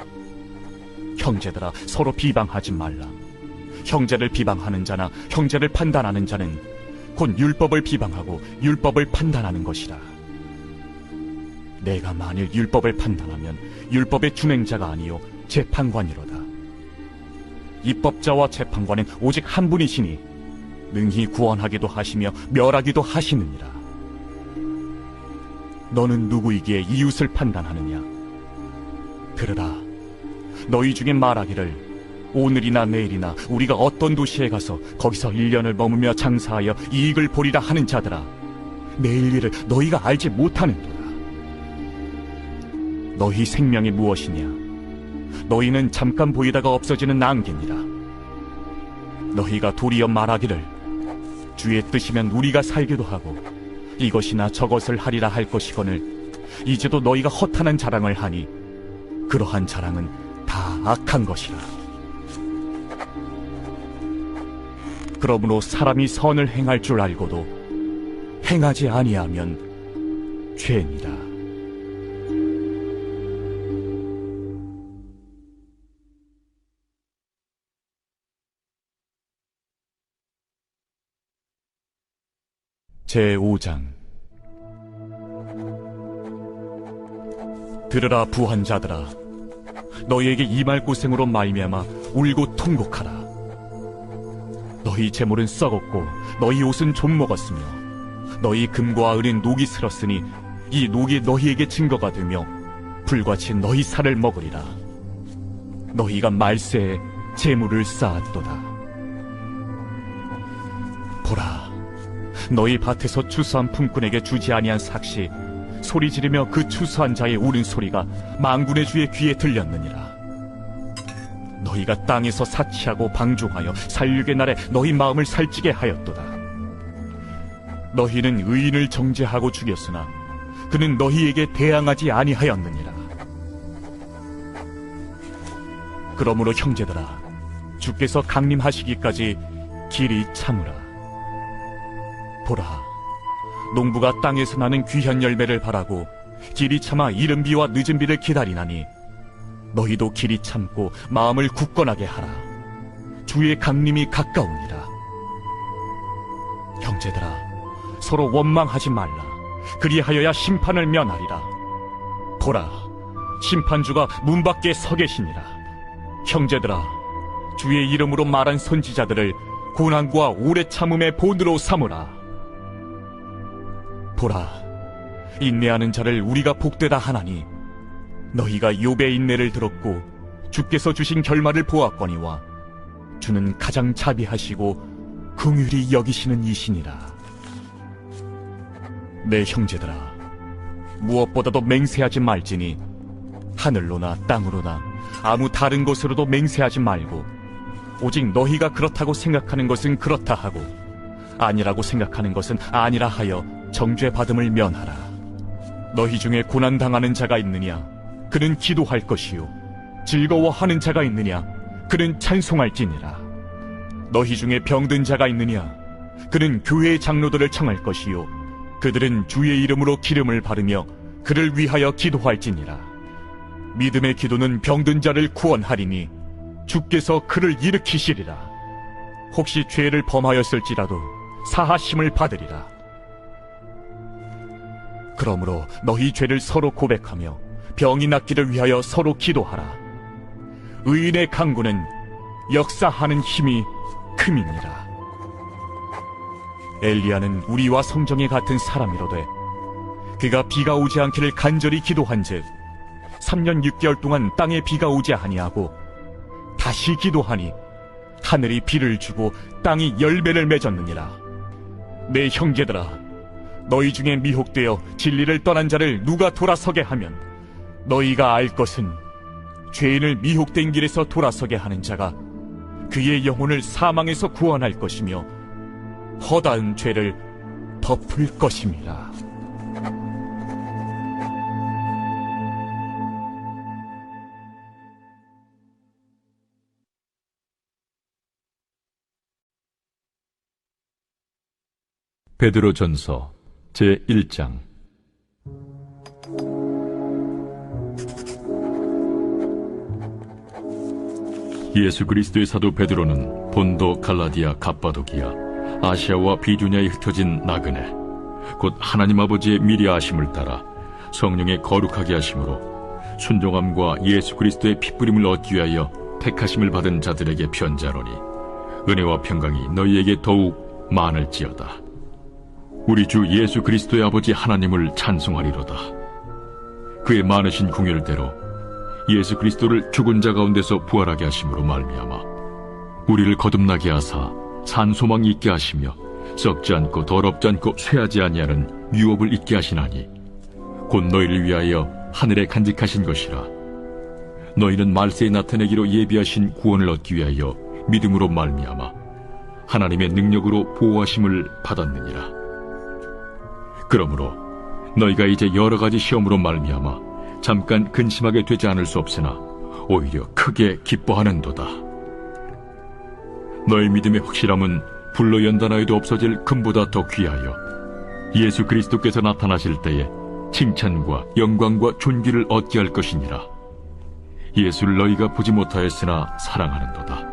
형제들아, 서로 비방하지 말라. 형제를 비방하는 자나 형제를 판단하는 자는 곧 율법을 비방하고 율법을 판단하는 것이라. 내가 만일 율법을 판단하면 율법의 준행자가 아니요 재판관이로다. 입법자와 재판관은 오직 한 분이시니 능히 구원하기도 하시며 멸하기도 하시느니라. 너는 누구이기에 이웃을 판단하느냐? 들으라. 너희 중에 말하기를 오늘이나 내일이나 우리가 어떤 도시에 가서 거기서 1년을 머무며 장사하여 이익을 보리라 하는 자들아, 내일 일을 너희가 알지 못하는도다. 너희 생명이 무엇이냐? 너희는 잠깐 보이다가 없어지는 안개니라. 너희가 도리어 말하기를 주의 뜻이면 우리가 살기도 하고 이것이나 저것을 하리라 할 것이거늘 이제도 너희가 허탄한 자랑을 하니 그러한 자랑은 다 악한 것이라. 그러므로 사람이 선을 행할 줄 알고도 행하지 아니하면 죄니라. 제5장. 들으라 부한 자들아, 너희에게 임할 고생으로 말미암아 울고 통곡하라. 너희 재물은 썩었고 너희 옷은 좀 먹었으며 너희 금과 은은 녹이 슬었으니 이 녹이 너희에게 증거가 되며 불같이 너희 살을 먹으리라. 너희가 말세에 재물을 쌓았도다. 보라, 너희 밭에서 추수한 품꾼에게 주지 아니한 삭시 소리 지르며 그 추수한 자의 우는 소리가 만군의 주의 귀에 들렸느니라. 너희가 땅에서 사치하고 방종하여 살육의 날에 너희 마음을 살찌게 하였도다. 너희는 의인을 정죄하고 죽였으나 그는 너희에게 대항하지 아니하였느니라. 그러므로 형제들아, 주께서 강림하시기까지 길이 참으라. 보라, 농부가 땅에서 나는 귀한 열매를 바라고 길이 참아 이른 비와 늦은 비를 기다리나니 너희도 길이 참고 마음을 굳건하게 하라. 주의 강림이 가까우니라. 형제들아, 서로 원망하지 말라. 그리하여야 심판을 면하리라. 보라, 심판주가 문 밖에 서 계시니라. 형제들아, 주의 이름으로 말한 선지자들을 고난과 오래 참음의 본으로 삼으라. 보라, 인내하는 자를 우리가 복되다 하나니 너희가 욥의 인내를 들었고 주께서 주신 결말을 보았거니와 주는 가장 자비하시고 긍휼히 여기시는 이시니라. 내 형제들아, 무엇보다도 맹세하지 말지니 하늘로나 땅으로나 아무 다른 곳으로도 맹세하지 말고 오직 너희가 그렇다고 생각하는 것은 그렇다 하고 아니라고 생각하는 것은 아니라 하여 정죄받음을 면하라. 너희 중에 고난당하는 자가 있느냐? 그는 기도할 것이요. 즐거워하는 자가 있느냐? 그는 찬송할지니라. 너희 중에 병든 자가 있느냐? 그는 교회의 장로들을 청할 것이요. 그들은 주의 이름으로 기름을 바르며 그를 위하여 기도할지니라. 믿음의 기도는 병든 자를 구원하리니 주께서 그를 일으키시리라. 혹시 죄를 범하였을지라도 사하심을 받으리라. 그러므로 너희 죄를 서로 고백하며 병이 낫기를 위하여 서로 기도하라. 의인의 강구는 역사하는 힘이 큼이니라. 엘리야는 우리와 성정에 같은 사람이로되 그가 비가 오지 않기를 간절히 기도한즉 3년 6개월 동안 땅에 비가 오지 아니하고 다시 기도하니 하늘이 비를 주고 땅이 열매를 맺었느니라. 내 형제들아, 너희 중에 미혹되어 진리를 떠난 자를 누가 돌아서게 하면 너희가 알 것은 죄인을 미혹된 길에서 돌아서게 하는 자가 그의 영혼을 사망에서 구원할 것이며 허다한 죄를 덮을 것임이라. 베드로전서 제1장. 예수 그리스도의 사도 베드로는 본도, 갈라디아, 갑바도기아, 아시아와 비두냐에 흩어진 나그네, 곧 하나님 아버지의 미리 아심을 따라 성령의 거룩하게 하심으로 순종함과 예수 그리스도의 핏부림을 얻기 위하여 택하심을 받은 자들에게 편지하노니 은혜와 평강이 너희에게 더욱 많을지어다. 우리 주 예수 그리스도의 아버지 하나님을 찬송하리로다. 그의 많으신 궁율대로 예수 그리스도를 죽은 자 가운데서 부활하게 하심으로 말미암아 우리를 거듭나게 하사 산 소망 있게 하시며 썩지 않고 더럽지 않고 쇠하지 아니하는 유업을 있게 하시나니 곧 너희를 위하여 하늘에 간직하신 것이라. 너희는 말세에 나타내기로 예비하신 구원을 얻기 위하여 믿음으로 말미암아 하나님의 능력으로 보호하심을 받았느니라. 그러므로 너희가 이제 여러 가지 시험으로 말미암아 잠깐 근심하게 되지 않을 수 없으나 오히려 크게 기뻐하는도다. 너희 믿음의 확실함은 불로 연단하여도 없어질 금보다 더 귀하여 예수 그리스도께서 나타나실 때에 칭찬과 영광과 존귀를 얻게 할 것이니라. 예수를 너희가 보지 못하였으나 사랑하는도다.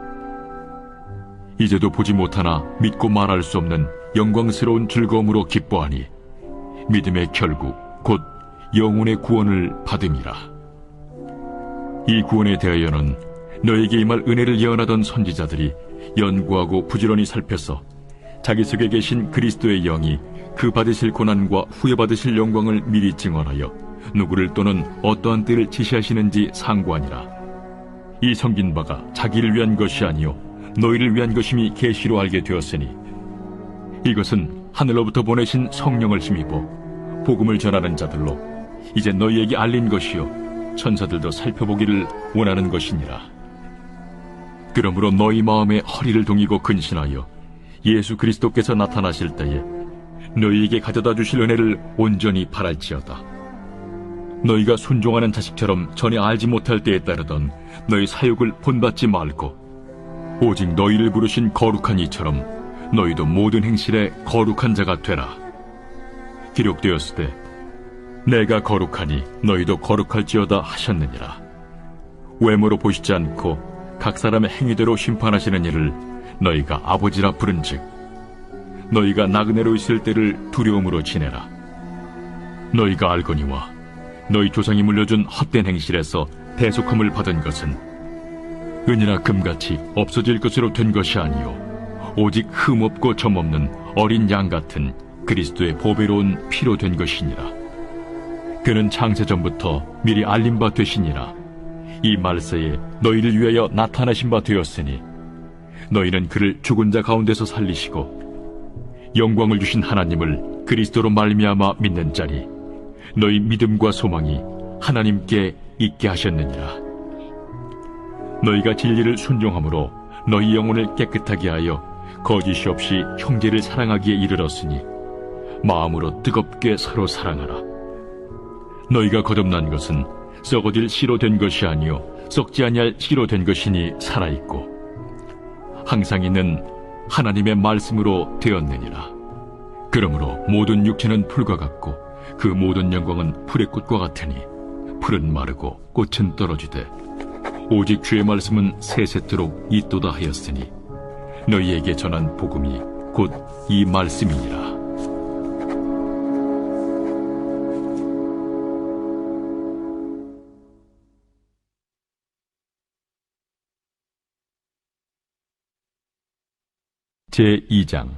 이제도 보지 못하나 믿고 말할 수 없는 영광스러운 즐거움으로 기뻐하니 믿음의 결국 곧 영혼의 구원을 받음이라. 이 구원에 대하여는 너에게 임할 은혜를 예언하던 선지자들이 연구하고 부지런히 살펴서 자기 속에 계신 그리스도의 영이 그 받으실 고난과 후에 받으실 영광을 미리 증언하여 누구를 또는 어떠한 때를 지시하시는지 상고하니라. 이 섬긴 바가 자기를 위한 것이 아니요 너희를 위한 것임이 계시로 알게 되었으니 이것은 하늘로부터 보내신 성령을 힘입어 복음을 전하는 자들로 이제 너희에게 알린 것이요 천사들도 살펴보기를 원하는 것이니라. 그러므로 너희 마음에 허리를 동이고 근신하여 예수 그리스도께서 나타나실 때에 너희에게 가져다 주실 은혜를 온전히 바랄지어다. 너희가 순종하는 자식처럼 전에 알지 못할 때에 따르던 너희 사욕을 본받지 말고 오직 너희를 부르신 거룩한 이처럼 너희도 모든 행실에 거룩한 자가 되라. 기록되었을 때 내가 거룩하니 너희도 거룩할지어다 하셨느니라. 외모로 보시지 않고 각 사람의 행위대로 심판하시는 이를 너희가 아버지라 부른즉 너희가 나그네로 있을 때를 두려움으로 지내라. 너희가 알거니와 너희 조상이 물려준 헛된 행실에서 대속함을 받은 것은 은이나 금같이 없어질 것으로 된 것이 아니요 오직 흠없고 점없는 어린 양 같은 그리스도의 보배로운 피로 된 것이니라. 그는 창세전부터 미리 알린 바 되시니라. 이 말세에 너희를 위하여 나타나신 바 되었으니 너희는 그를 죽은 자 가운데서 살리시고 영광을 주신 하나님을 그리스도로 말미암아 믿는 자니 너희 믿음과 소망이 하나님께 있게 하셨느니라. 너희가 진리를 순종함으로 너희 영혼을 깨끗하게 하여 거짓이 없이 형제를 사랑하기에 이르렀으니 마음으로 뜨겁게 서로 사랑하라. 너희가 거듭난 것은 썩어질 씨로 된 것이 아니요 썩지 아니할 씨로 된 것이니 살아있고 항상 있는 하나님의 말씀으로 되었느니라. 그러므로 모든 육체는 풀과 같고 그 모든 영광은 풀의 꽃과 같으니 풀은 마르고 꽃은 떨어지되 오직 주의 말씀은 세세토록 있도다 하였으니 너희에게 전한 복음이 곧 이 말씀이니라. 제2장.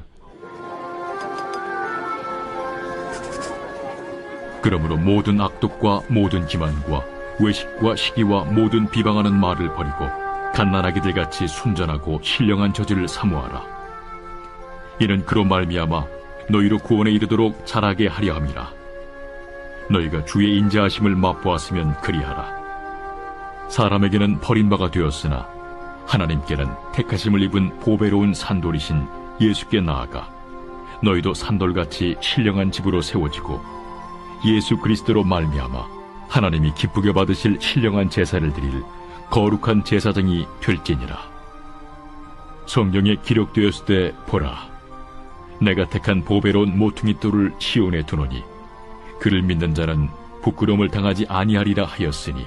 그러므로 모든 악독과 모든 기만과 외식과 시기와 모든 비방하는 말을 버리고 갓난아기들 같이 순전하고 신령한 저지를 사모하라. 이는 그로 말미암아 너희로 구원에 이르도록 자라게 하려 함이라. 너희가 주의 인자하심을 맛보았으면 그리하라. 사람에게는 버림바가 되었으나 하나님께는 택하심을 입은 보배로운 산돌이신 예수께 나아가 너희도 산돌같이 신령한 집으로 세워지고 예수 그리스도로 말미암아 하나님이 기쁘게 받으실 신령한 제사를 드릴 거룩한 제사장이 될지니라. 성경에 기록되었을 때 보라, 내가 택한 보배로운 모퉁이 돌을 시온에 두노니 그를 믿는 자는 부끄러움을 당하지 아니하리라 하였으니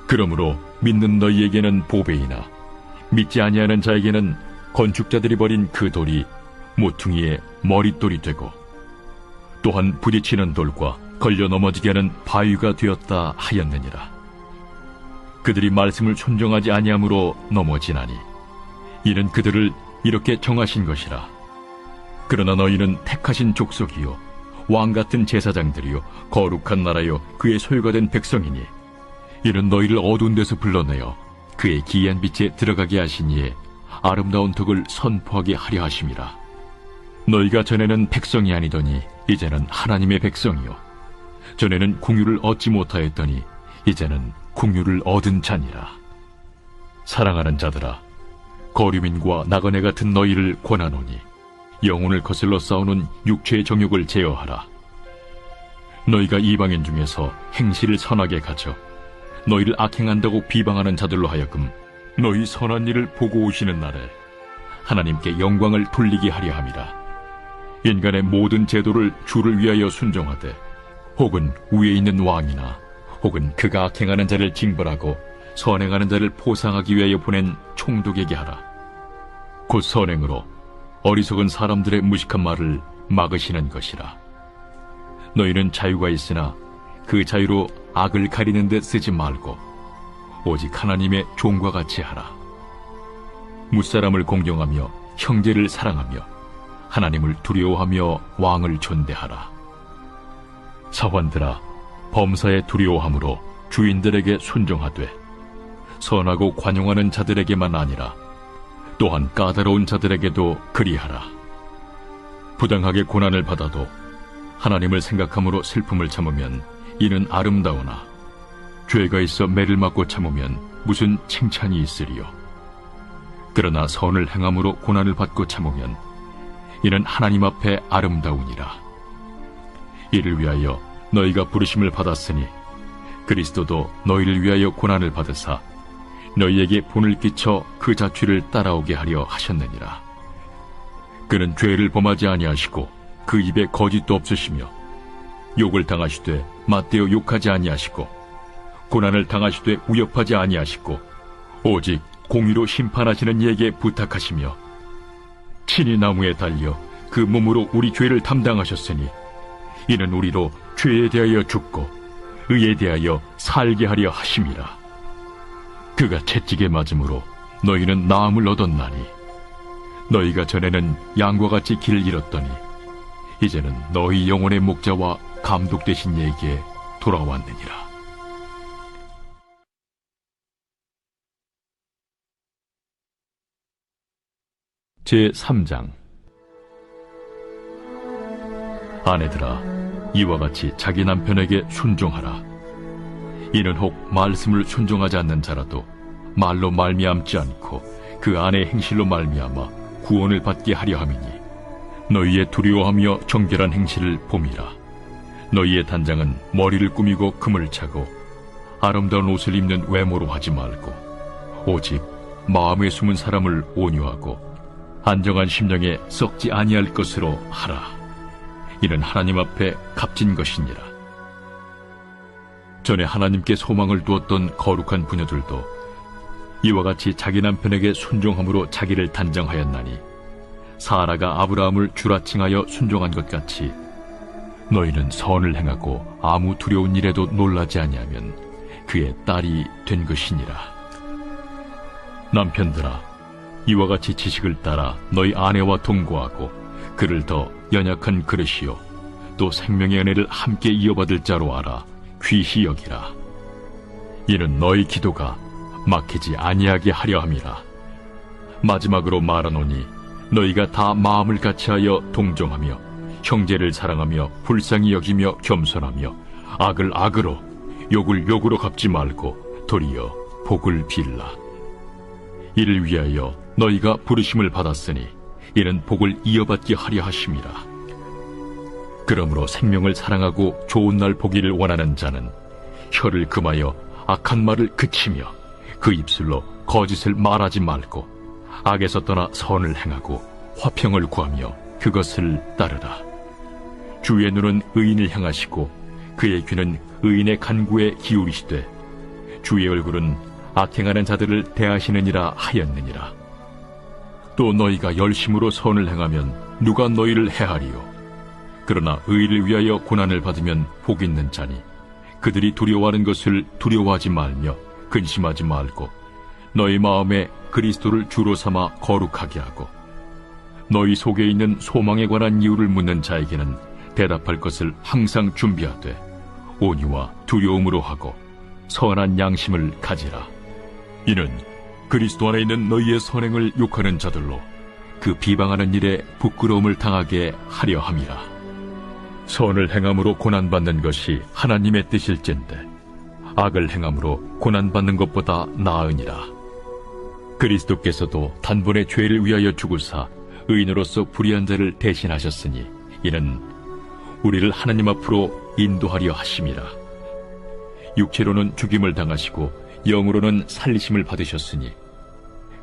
그러므로 믿는 너희에게는 보배이나 믿지 아니하는 자에게는 건축자들이 버린 그 돌이 모퉁이의 머릿돌이 되고 또한 부딪히는 돌과 걸려 넘어지게 하는 바위가 되었다 하였느니라. 그들이 말씀을 순종하지 아니함으로 넘어지나니 이는 그들을 이렇게 정하신 것이라. 그러나 너희는 택하신 족속이요 왕같은 제사장들이요 거룩한 나라요 그의 소유가 된 백성이니 이는 너희를 어두운 데서 불러내어 그의 기이한 빛에 들어가게 하시니에 아름다운 덕을 선포하게 하려 하심이라. 너희가 전에는 백성이 아니더니 이제는 하나님의 백성이요 전에는 궁유를 얻지 못하였더니 이제는 궁유를 얻은 자니라. 사랑하는 자들아, 거류민과 나그네 같은 너희를 권하노니 영혼을 거슬러 싸우는 육체의 정욕을 제어하라. 너희가 이방인 중에서 행실을 선하게 가져 너희를 악행한다고 비방하는 자들로 하여금 너희 선한 일을 보고 오시는 날에 하나님께 영광을 돌리게 하려 함이라. 인간의 모든 제도를 주를 위하여 순종하되 혹은 위에 있는 왕이나 혹은 그가 악행하는 자를 징벌하고 선행하는 자를 보상하기 위하여 보낸 총독에게 하라. 곧 선행으로 어리석은 사람들의 무식한 말을 막으시는 것이라. 너희는 자유가 있으나 그 자유로 악을 가리는 데 쓰지 말고 오직 하나님의 종과 같이 하라. 무사람을 공경하며 형제를 사랑하며 하나님을 두려워하며 왕을 존대하라. 사환들아, 범사에 두려워함으로 주인들에게 순종하되 선하고 관용하는 자들에게만 아니라 또한 까다로운 자들에게도 그리하라. 부당하게 고난을 받아도 하나님을 생각함으로 슬픔을 참으면 이는 아름다우나 죄가 있어 매를 맞고 참으면 무슨 칭찬이 있으리요. 그러나 선을 행함으로 고난을 받고 참으면 이는 하나님 앞에 아름다우니라. 이를 위하여 너희가 부르심을 받았으니 그리스도도 너희를 위하여 고난을 받으사 너희에게 본을 끼쳐 그 자취를 따라오게 하려 하셨느니라. 그는 죄를 범하지 아니하시고 그 입에 거짓도 없으시며 욕을 당하시되 맞대어 욕하지 아니하시고 고난을 당하시되 우협하지 아니하시고 오직 공의로 심판하시는 이에게 부탁하시며 친히 나무에 달려 그 몸으로 우리 죄를 담당하셨으니 이는 우리로 죄에 대하여 죽고 의에 대하여 살게 하려 하심이라. 그가 채찍에 맞음으로 너희는 나음을 얻었나니 너희가 전에는 양과 같이 길을 잃었더니 이제는 너희 영혼의 목자와 감독 되신 이에게 돌아왔느니라. 제3장. 아내들아, 이와 같이 자기 남편에게 순종하라. 이는 혹 말씀을 순종하지 않는 자라도 말로 말미암지 않고 그 아내의 행실로 말미암아 구원을 받게 하려 함이니 너희의 두려워하며 정결한 행실을 봄이라. 너희의 단장은 머리를 꾸미고 금을 차고 아름다운 옷을 입는 외모로 하지 말고 오직 마음에 숨은 사람을 온유하고 안정한 심령에 썩지 아니할 것으로 하라. 이는 하나님 앞에 값진 것이니라. 전에 하나님께 소망을 두었던 거룩한 부녀들도 이와 같이 자기 남편에게 순종함으로 자기를 단정하였나니 사라가 아브라함을 주라칭하여 순종한 것 같이 너희는 선을 행하고 아무 두려운 일에도 놀라지 아니하면 그의 딸이 된 것이니라. 남편들아, 이와 같이 지식을 따라 너희 아내와 동거하고 그를 더 연약한 그릇이요 또 생명의 은혜를 함께 이어받을 자로 알아 귀히 여기라. 이는 너희 기도가 막히지 아니하게 하려 함이라. 마지막으로 말하노니 너희가 다 마음을 같이하여 동정하며 형제를 사랑하며 불쌍히 여기며 겸손하며 악을 악으로 욕을 욕으로 갚지 말고 도리어 복을 빌라. 이를 위하여 너희가 부르심을 받았으니 이는 복을 이어받게 하려 하심이라. 그러므로 생명을 사랑하고 좋은 날 보기를 원하는 자는 혀를 금하여 악한 말을 그치며 그 입술로 거짓을 말하지 말고 악에서 떠나 선을 행하고 화평을 구하며 그것을 따르라. 주의 눈은 의인을 향하시고 그의 귀는 의인의 간구에 기울이시되 주의 얼굴은 악행하는 자들을 대하시느니라 하였느니라. 또 너희가 열심으로 선을 행하면 누가 너희를 해하리요? 그러나 의를 위하여 고난을 받으면 복 있는 자니 그들이 두려워하는 것을 두려워하지 말며 근심하지 말고 너희 마음에 그리스도를 주로 삼아 거룩하게 하고 너희 속에 있는 소망에 관한 이유를 묻는 자에게는 대답할 것을 항상 준비하되 온유와 두려움으로 하고 선한 양심을 가지라. 이는 그리스도 안에 있는 너희의 선행을 욕하는 자들로 그 비방하는 일에 부끄러움을 당하게 하려 함이라. 선을 행함으로 고난받는 것이 하나님의 뜻일진데 악을 행함으로 고난받는 것보다 나으니라. 그리스도께서도 단번에 죄를 위하여 죽으사 의인으로서 불의한 자를 대신하셨으니 이는 우리를 하나님 앞으로 인도하려 하심이라. 육체로는 죽임을 당하시고 영으로는 살리심을 받으셨으니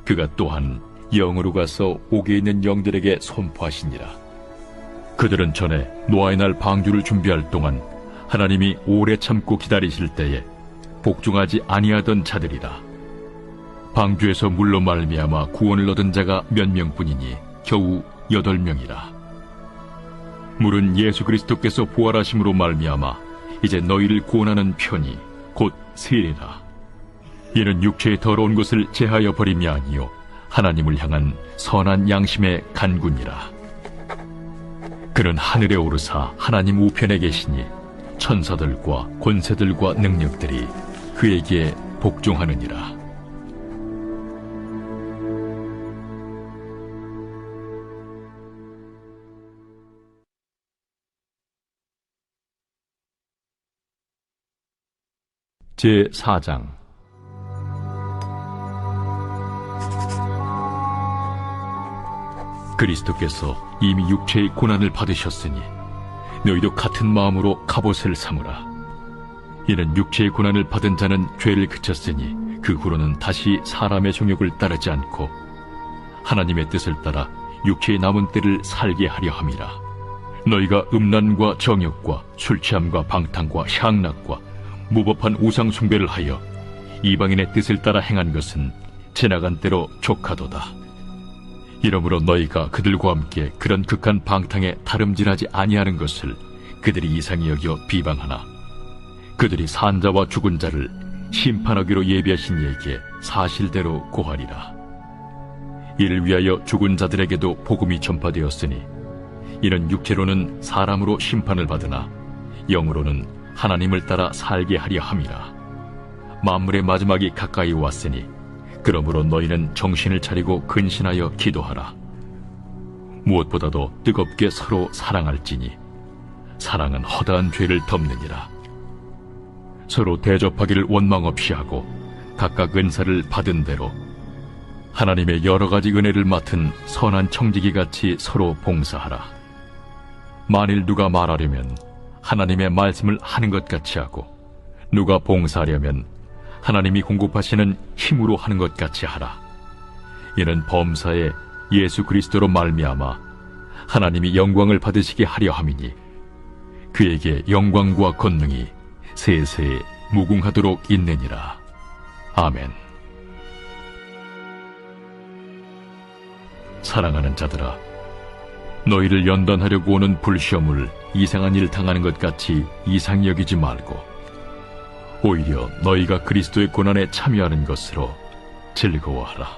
그가 또한 영으로 가서 옥에 있는 영들에게 선포하시니라. 그들은 전에 노아의 날 방주를 준비할 동안 하나님이 오래 참고 기다리실 때에 복종하지 아니하던 자들이라. 방주에서 물로 말미암아 구원을 얻은 자가 몇 명뿐이니 겨우 8명이라. 물은 예수 그리스도께서 부활하심으로 말미암아 이제 너희를 구원하는 편이 곧 세례라. 이는 육체의 더러운 것을 제하여 버림이 아니요 하나님을 향한 선한 양심의 간구니라. 그는 하늘에 오르사 하나님 우편에 계시니 천사들과 권세들과 능력들이 그에게 복종하느니라. 제4장. 그리스도께서 이미 육체의 고난을 받으셨으니 너희도 같은 마음으로 갑옷을 삼으라. 이는 육체의 고난을 받은 자는 죄를 그쳤으니 그 후로는 다시 사람의 정욕을 따르지 않고 하나님의 뜻을 따라 육체의 남은 때를 살게 하려 함이라. 너희가 음란과 정욕과 술취함과 방탕과 향락과 무법한 우상 숭배를 하여 이방인의 뜻을 따라 행한 것은 지나간 때로 족하도다. 이러므로 너희가 그들과 함께 그런 극한 방탕에 다름질하지 아니하는 것을 그들이 이상히 여겨 비방하나 그들이 산자와 죽은 자를 심판하기로 예비하신 이에게 사실대로 고하리라. 이를 위하여 죽은 자들에게도 복음이 전파되었으니 이는 육체로는 사람으로 심판을 받으나 영으로는 하나님을 따라 살게 하려 함이라. 만물의 마지막이 가까이 왔으니 그러므로 너희는 정신을 차리고 근신하여 기도하라. 무엇보다도 뜨겁게 서로 사랑할지니 사랑은 허다한 죄를 덮느니라. 서로 대접하기를 원망 없이 하고 각각 은사를 받은 대로 하나님의 여러 가지 은혜를 맡은 선한 청지기같이 서로 봉사하라. 만일 누가 말하려면 하나님의 말씀을 하는 것 같이 하고 누가 봉사하려면 하나님이 공급하시는 힘으로 하는 것 같이 하라. 이는 범사에 예수 그리스도로 말미암아 하나님이 영광을 받으시게 하려 함이니 그에게 영광과 권능이 세세에 무궁하도록 있느니라. 아멘. 사랑하는 자들아, 너희를 연단하려고 오는 불시험을 이상한 일 당하는 것 같이 이상히 여기지 말고 오히려 너희가 그리스도의 고난에 참여하는 것으로 즐거워하라.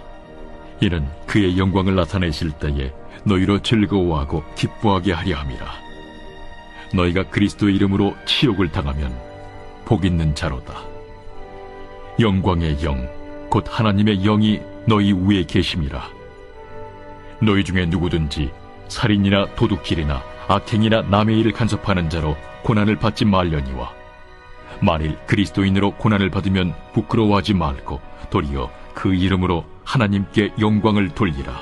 이는 그의 영광을 나타내실 때에 너희로 즐거워하고 기뻐하게 하려 함이라. 너희가 그리스도의 이름으로 치욕을 당하면 복 있는 자로다. 영광의 영, 곧 하나님의 영이 너희 위에 계심이라. 너희 중에 누구든지 살인이나 도둑질이나 악행이나 남의 일을 간섭하는 자로 고난을 받지 말려니와 만일 그리스도인으로 고난을 받으면 부끄러워하지 말고 도리어 그 이름으로 하나님께 영광을 돌리라.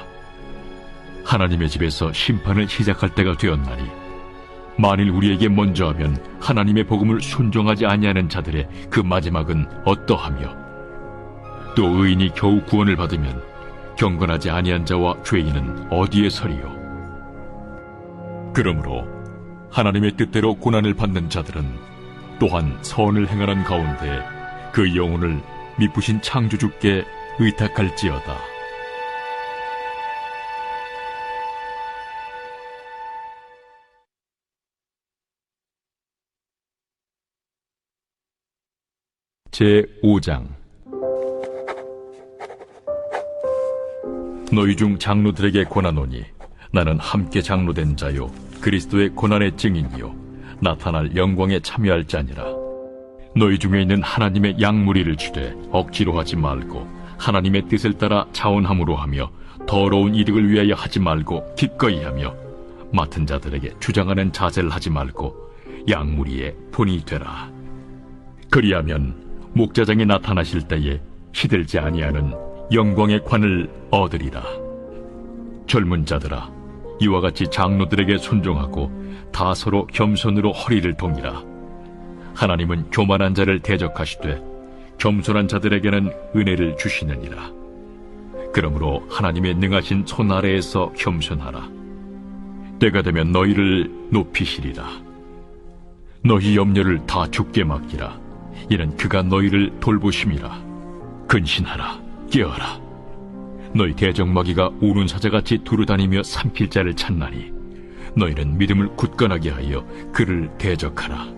하나님의 집에서 심판을 시작할 때가 되었나니 만일 우리에게 먼저 하면 하나님의 복음을 순종하지 아니하는 자들의 그 마지막은 어떠하며 또 의인이 겨우 구원을 받으면 경건하지 아니한 자와 죄인은 어디에 서리요. 그러므로 하나님의 뜻대로 고난을 받는 자들은 또한 선을 행하는 가운데 그 영혼을 미쁘신 창조주께 의탁할지어다. 제5장. 너희 중 장로들에게 권하노니 나는 함께 장로된 자요 그리스도의 고난의 증인이요 나타날 영광에 참여할 자니라. 너희 중에 있는 하나님의 양무리를 주되 억지로 하지 말고 하나님의 뜻을 따라 자원함으로 하며 더러운 이득을 위하여 하지 말고 기꺼이 하며 맡은 자들에게 주장하는 자세를 하지 말고 양무리의 본이 되라. 그리하면 목자장이 나타나실 때에 시들지 아니하는 영광의 관을 얻으리라. 젊은 자들아, 이와 같이 장로들에게 순종하고 다 서로 겸손으로 허리를 동이라. 하나님은 교만한 자를 대적하시되 겸손한 자들에게는 은혜를 주시느니라. 그러므로 하나님의 능하신 손 아래에서 겸손하라. 때가 되면 너희를 높이시리라. 너희 염려를 다 주께 맡기라. 이는 그가 너희를 돌보심이라. 근신하라. 깨어라. 너희 대적마귀가 우는 사자같이 두루다니며 삼킬 자를 찾나니 너희는 믿음을 굳건하게 하여 그를 대적하라.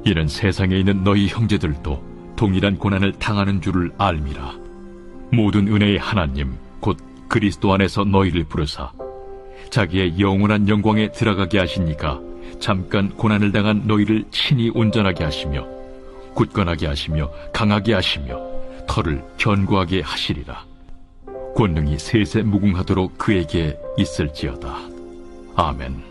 이는 세상에 있는 너희 형제들도 동일한 고난을 당하는 줄을 알미라. 모든 은혜의 하나님 곧 그리스도 안에서 너희를 부르사 자기의 영원한 영광에 들어가게 하시니까 잠깐 고난을 당한 너희를 친히 온전하게 하시며 굳건하게 하시며 강하게 하시며 털을 견고하게 하시리라. 권능이 세세 무궁하도록 그에게 있을지어다. 아멘.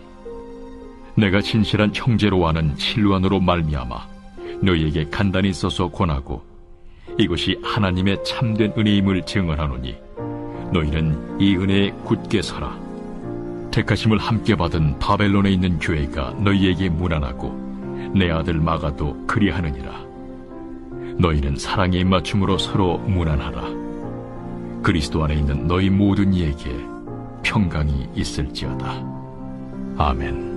내가 진실한 형제로 아는 실루안으로 말미암아 너희에게 간단히 써서 권하고 이것이 하나님의 참된 은혜임을 증언하노니 너희는 이 은혜에 굳게 서라. 택하심을 함께 받은 바벨론에 있는 교회가 너희에게 문안하고 내 아들 마가도 그리하느니라. 너희는 사랑의 입맞춤으로 서로 문안하라. 그리스도 안에 있는 너희 모든 이에게 평강이 있을지어다. 아멘.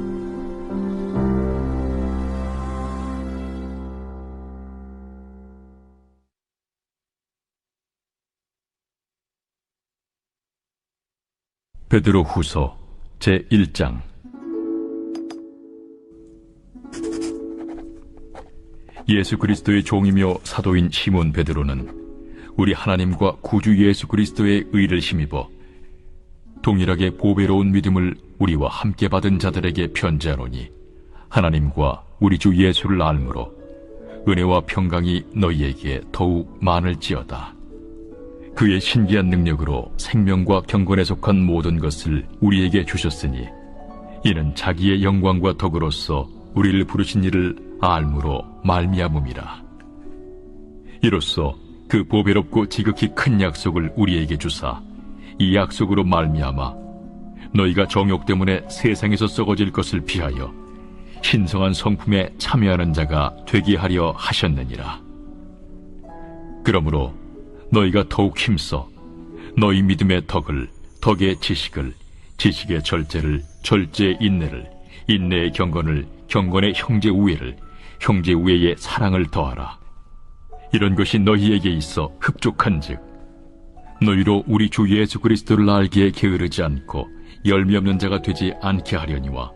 베드로 후서 제1장. 예수 그리스도의 종이며 사도인 시몬 베드로는 우리 하나님과 구주 예수 그리스도의 의를 힘입어 동일하게 보배로운 믿음을 우리와 함께 받은 자들에게 편지하노니, 하나님과 우리 주 예수를 알므로 은혜와 평강이 너희에게 더욱 많을지어다. 그의 신기한 능력으로 생명과 경건에 속한 모든 것을 우리에게 주셨으니, 이는 자기의 영광과 덕으로서 우리를 부르신 이를 알므로 말미암음이라. 이로써 그 보배롭고 지극히 큰 약속을 우리에게 주사, 이 약속으로 말미암아 너희가 정욕 때문에 세상에서 썩어질 것을 피하여 신성한 성품에 참여하는 자가 되게 하려 하셨느니라. 그러므로 너희가 더욱 힘써 너희 믿음의 덕을, 덕의 지식을, 지식의 절제를, 절제의 인내를, 인내의 경건을, 경건의 형제 우애를, 형제 우애의 사랑을 더하라. 이런 것이 너희에게 있어 흡족한즉 너희로 우리 주 예수 그리스도를 알기에 게으르지 않고 열매 없는 자가 되지 않게 하려니와,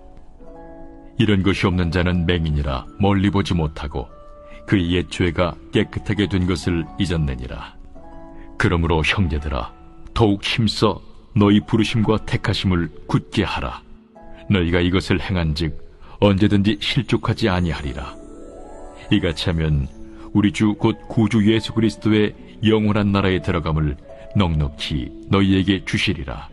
이런 것이 없는 자는 맹인이라 멀리 보지 못하고 그의 옛 죄가 깨끗하게 된 것을 잊었느니라. 그러므로 형제들아, 더욱 힘써 너희 부르심과 택하심을 굳게 하라. 너희가 이것을 행한즉 언제든지 실족하지 아니하리라. 이같이 하면 우리 주 곧 구주 예수 그리스도의 영원한 나라에 들어감을 넉넉히 너희에게 주시리라.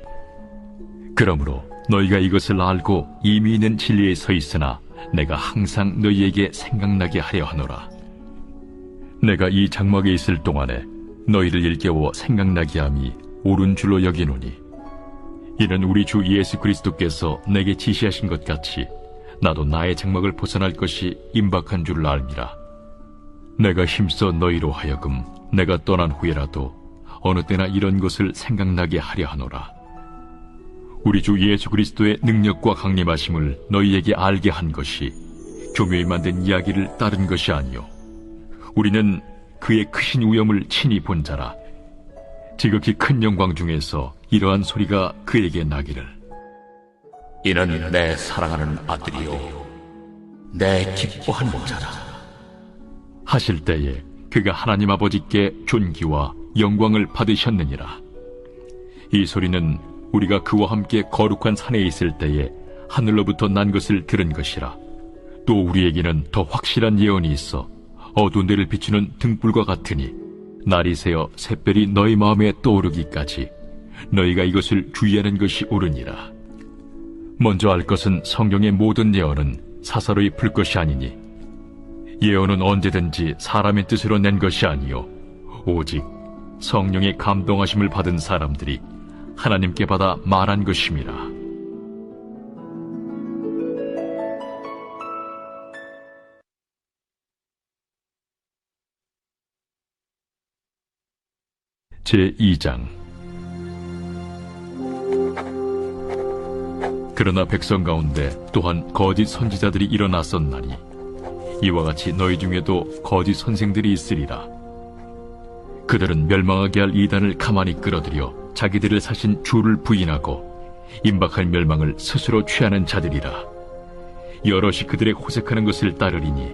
그러므로 너희가 이것을 알고 이미 있는 진리에 서 있으나 내가 항상 너희에게 생각나게 하려 하노라. 내가 이 장막에 있을 동안에 너희를 일깨워 생각나게 함이 옳은 줄로 여기노니, 이는 우리 주 예수 그리스도께서 내게 지시하신 것 같이 나도 나의 장막을 벗어날 것이 임박한 줄을 알미라. 내가 힘써 너희로 하여금 내가 떠난 후에라도 어느 때나 이런 것을 생각나게 하려 하노라. 우리 주 예수 그리스도의 능력과 강림하심을 너희에게 알게 한 것이 교묘히 만든 이야기를 따른 것이 아니요, 우리는 그의 크신 위엄을 친히 본 자라. 지극히 큰 영광 중에서 이러한 소리가 그에게 나기를, 이는 내 사랑하는 아들이요 내 기뻐하는 자라 하실 때에 그가 하나님 아버지께 존귀와 영광을 받으셨느니라. 이 소리는 우리가 그와 함께 거룩한 산에 있을 때에 하늘로부터 난 것을 들은 것이라. 또 우리에게는 더 확실한 예언이 있어 어두운 데를 비추는 등불과 같으니, 날이 새어 샛별이 너희 마음에 떠오르기까지 너희가 이것을 주의하는 것이 옳으니라. 먼저 알 것은 성경의 모든 예언은 사사로이 풀 것이 아니니, 예언은 언제든지 사람의 뜻으로 낸 것이 아니요 오직 성령의 감동하심을 받은 사람들이 하나님께 받아 말한 것임이라. 제2장. 그러나 백성 가운데 또한 거짓 선지자들이 일어났었나니, 이와 같이 너희 중에도 거짓 선생들이 있으리라. 그들은 멸망하게 할 이단을 가만히 끌어들여 자기들을 사신 주를 부인하고 임박할 멸망을 스스로 취하는 자들이라. 여럿이 그들의 호색하는 것을 따르리니,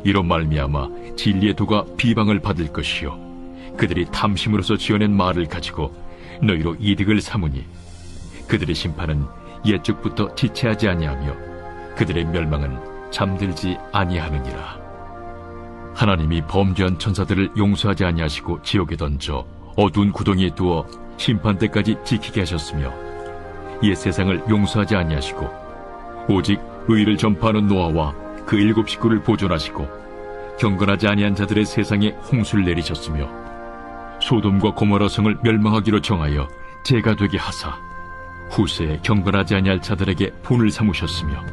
이로 말미암아 진리의 도가 비방을 받을 것이요 그들이 탐심으로서 지어낸 말을 가지고 너희로 이득을 삼으니, 그들의 심판은 옛적부터 지체하지 아니하며 그들의 멸망은 잠들지 아니하느니라. 하나님이 범죄한 천사들을 용서하지 아니하시고 지옥에 던져 어두운 구덩이에 두어 심판 때까지 지키게 하셨으며, 옛 세상을 용서하지 아니하시고 오직 의를 전파하는 노아와 그 7 식구를 보존하시고 경건하지 아니한 자들의 세상에 홍수를 내리셨으며, 소돔과 고모라 성을 멸망하기로 정하여 죄가 되게 하사 후세에 경건하지 아니할 자들에게 본을 삼으셨으며,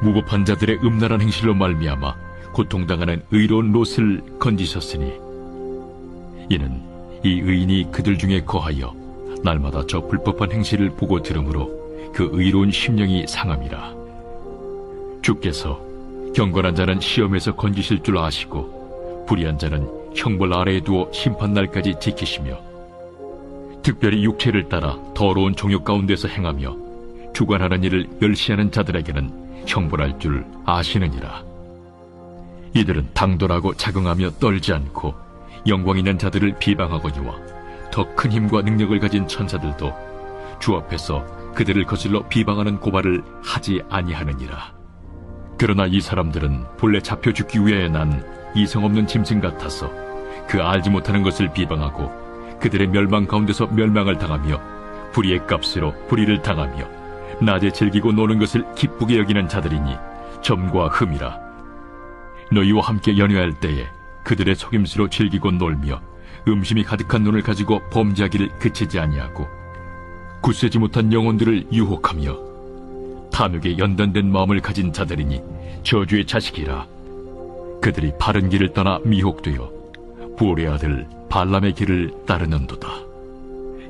무법한 자들의 음란한 행실로 말미암아 고통당하는 의로운 롯을 건지셨으니, 이는 이 의인이 그들 중에 거하여 날마다 저 불법한 행실을 보고 들으므로 그 의로운 심령이 상함이라. 주께서 경건한 자는 시험에서 건지실 줄 아시고 불의한 자는 형벌 아래에 두어 심판날까지 지키시며, 특별히 육체를 따라 더러운 종욕 가운데서 행하며 주관하는 일을 멸시하는 자들에게는 형벌할 줄 아시느니라. 이들은 당돌하고 자긍하며 떨지 않고 영광 있는 자들을 비방하거니와 더 큰 힘과 능력을 가진 천사들도 주 앞에서 그들을 거슬러 비방하는 고발을 하지 아니하느니라. 그러나 이 사람들은 본래 잡혀 죽기 위하여 난 이성 없는 짐승 같아서 그 알지 못하는 것을 비방하고 그들의 멸망 가운데서 멸망을 당하며 불의의 값으로 불의를 당하며 낮에 즐기고 노는 것을 기쁘게 여기는 자들이니 점과 흠이라. 너희와 함께 연회할 때에 그들의 속임수로 즐기고 놀며 음심이 가득한 눈을 가지고 범죄하기를 그치지 아니하고 굳세지 못한 영혼들을 유혹하며 탐욕에 연단된 마음을 가진 자들이니 저주의 자식이라. 그들이 바른 길을 떠나 미혹되어 부올의 아들 발람의 길을 따르는도다.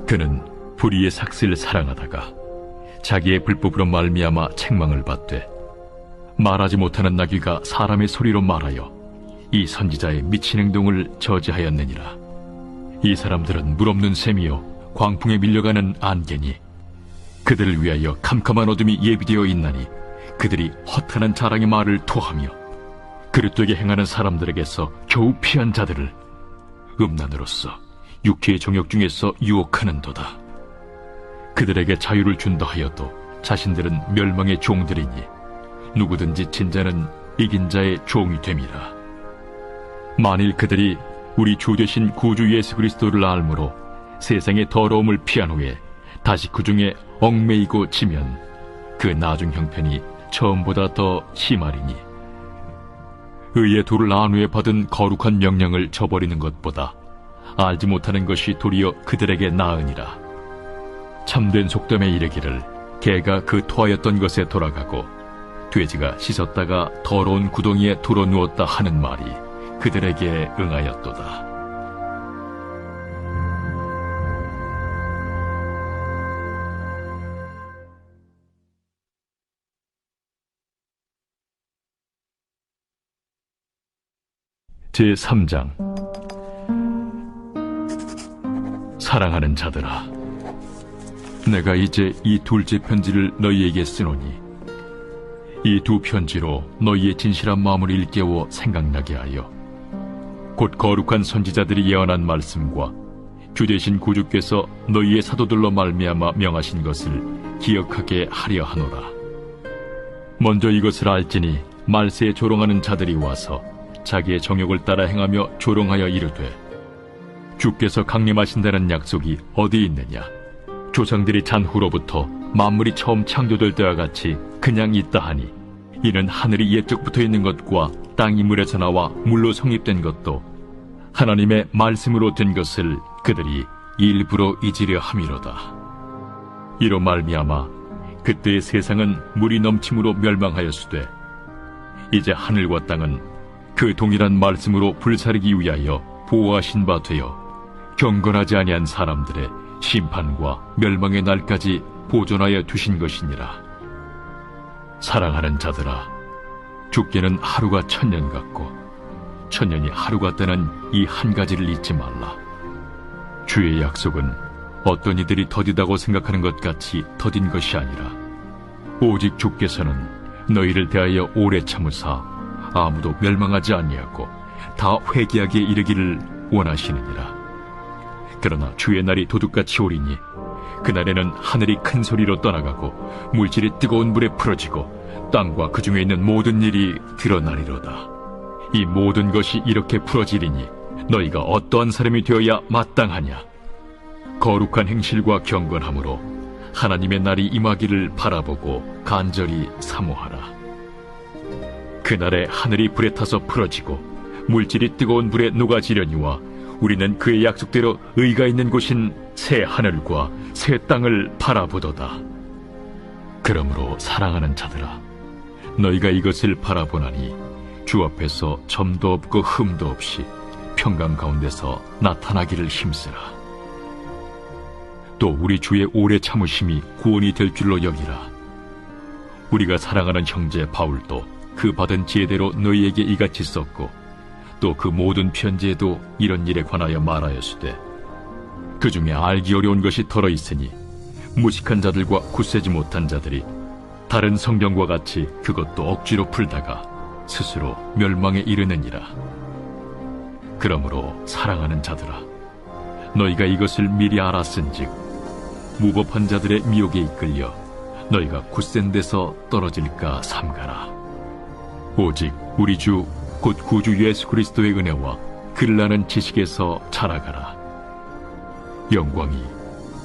그는 불의의 삭슬을 사랑하다가 자기의 불법으로 말미암아 책망을 받되 말하지 못하는 나귀가 사람의 소리로 말하여 이 선지자의 미친 행동을 저지하였느니라. 이 사람들은 물없는 샘이요 광풍에 밀려가는 안개니 그들을 위하여 캄캄한 어둠이 예비되어 있나니 그들이 허탄한 자랑의 말을 토하며 그릇되게 행하는 사람들에게서 겨우 피한 자들을 음란으로서 육체의 정욕 중에서 유혹하는도다. 그들에게 자유를 준다 하여도 자신들은 멸망의 종들이니 누구든지 진 자는 이긴 자의 종이 됨이라. 만일 그들이 우리 주 되신 구주 예수 그리스도를 알므로 세상의 더러움을 피한 후에 다시 그 중에 얽매이고 지면 그 나중 형편이 처음보다 더 심하리니 의의 도를 안 후에 받은 거룩한 명령을 저버리는 것보다 알지 못하는 것이 도리어 그들에게 나으니라. 참된 속담에 이르기를 개가 그 토하였던 것에 돌아가고 돼지가 씻었다가 더러운 구덩이에 돌아 누웠다 하는 말이 그들에게 응하였도다. 제3장. 사랑하는 자들아, 내가 이제 이 둘째 편지를 너희에게 쓰노니 이 두 편지로 너희의 진실한 마음을 일깨워 생각나게 하여 곧 거룩한 선지자들이 예언한 말씀과 주 되신 구주께서 너희의 사도들로 말미암아 명하신 것을 기억하게 하려 하노라. 먼저 이것을 알지니 말세에 조롱하는 자들이 와서 자기의 정욕을 따라 행하며 조롱하여 이르되 주께서 강림하신다는 약속이 어디 있느냐? 조상들이 잔 후로부터 만물이 처음 창조될 때와 같이 그냥 있다 하니 이는 하늘이 옛적부터 있는 것과 땅이 물에서 나와 물로 성립된 것도 하나님의 말씀으로 된 것을 그들이 일부러 잊으려 함이로다. 이로 말미암아 그때의 세상은 물이 넘침으로 멸망하였으되 이제 하늘과 땅은 그 동일한 말씀으로 불사르기 위하여 보호하신 바 되어 경건하지 아니한 사람들의 심판과 멸망의 날까지 보존하여 두신 것이니라. 사랑하는 자들아, 죽기는 하루가 1000년 같고 1000년이 하루 같다는 이 한 가지를 잊지 말라. 주의 약속은 어떤 이들이 더디다고 생각하는 것 같이 더딘 것이 아니라 오직 주께서는 너희를 대하여 오래 참으사 아무도 멸망하지 아니하고 다 회개하기에 이르기를 원하시느니라. 그러나 주의 날이 도둑같이 오리니 그날에는 하늘이 큰 소리로 떠나가고 물질이 뜨거운 불에 풀어지고 땅과 그 중에 있는 모든 일이 드러나리로다. 이 모든 것이 이렇게 풀어지리니 너희가 어떠한 사람이 되어야 마땅하냐? 거룩한 행실과 경건함으로 하나님의 날이 임하기를 바라보고 간절히 사모하라. 그날에 하늘이 불에 타서 풀어지고 물질이 뜨거운 불에 녹아지려니와 우리는 그의 약속대로 의가 있는 곳인 새 하늘과 새 땅을 바라보도다. 그러므로 사랑하는 자들아, 너희가 이것을 바라보나니 주 앞에서 점도 없고 흠도 없이 평강 가운데서 나타나기를 힘쓰라. 또 우리 주의 오래 참으심이 구원이 될 줄로 여기라. 우리가 사랑하는 형제 바울도 그 받은 지혜대로 너희에게 이같이 썼고 또 그 모든 편지에도 이런 일에 관하여 말하였으되 그 중에 알기 어려운 것이 덜어 있으니 무식한 자들과 굳세지 못한 자들이 다른 성경과 같이 그것도 억지로 풀다가 스스로 멸망에 이르느니라. 그러므로 사랑하는 자들아, 너희가 이것을 미리 알았은즉 무법한 자들의 미혹에 이끌려 너희가 굳센 데서 떨어질까 삼가라. 오직 우리 주 곧 구주 예수 그리스도의 은혜와 그를 아는 지식에서 자라가라. 영광이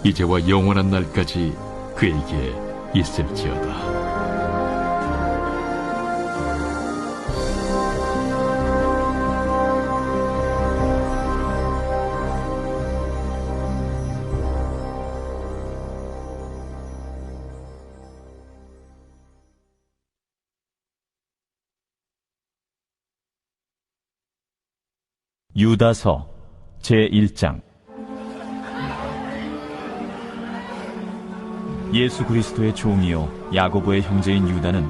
이제와 영원한 날까지 그에게 있을지어다. 유다서 제1장. 예수 그리스도의 종이요 야고보의 형제인 유다는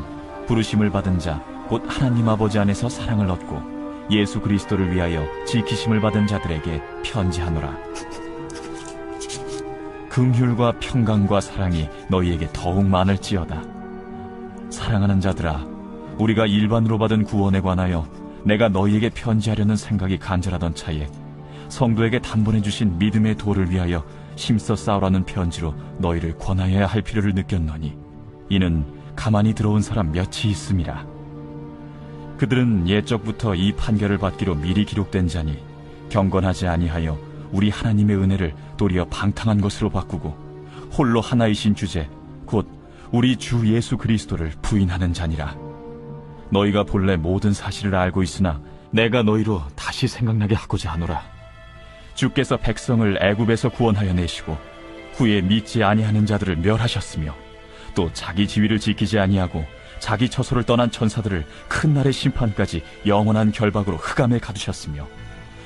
부르심을 받은 자 곧 하나님 아버지 안에서 사랑을 얻고 예수 그리스도를 위하여 지키심을 받은 자들에게 편지하노라. 긍휼과 평강과 사랑이 너희에게 더욱 많을지어다. 사랑하는 자들아, 우리가 일반으로 받은 구원에 관하여 내가 너희에게 편지하려는 생각이 간절하던 차에 성도에게 단번에 주신 믿음의 도를 위하여 힘써 싸우라는 편지로 너희를 권하여야 할 필요를 느꼈노니 이는 가만히 들어온 사람 몇이 있음이라. 그들은 옛적부터 이 판결을 받기로 미리 기록된 자니 경건하지 아니하여 우리 하나님의 은혜를 도리어 방탕한 것으로 바꾸고 홀로 하나이신 주제 곧 우리 주 예수 그리스도를 부인하는 자니라. 너희가 본래 모든 사실을 알고 있으나 내가 너희로 다시 생각나게 하고자 하노라. 주께서 백성을 애굽에서 구원하여 내시고 후에 믿지 아니하는 자들을 멸하셨으며 또 자기 지위를 지키지 아니하고 자기 처소를 떠난 천사들을 큰 날의 심판까지 영원한 결박으로 흑암에 가두셨으며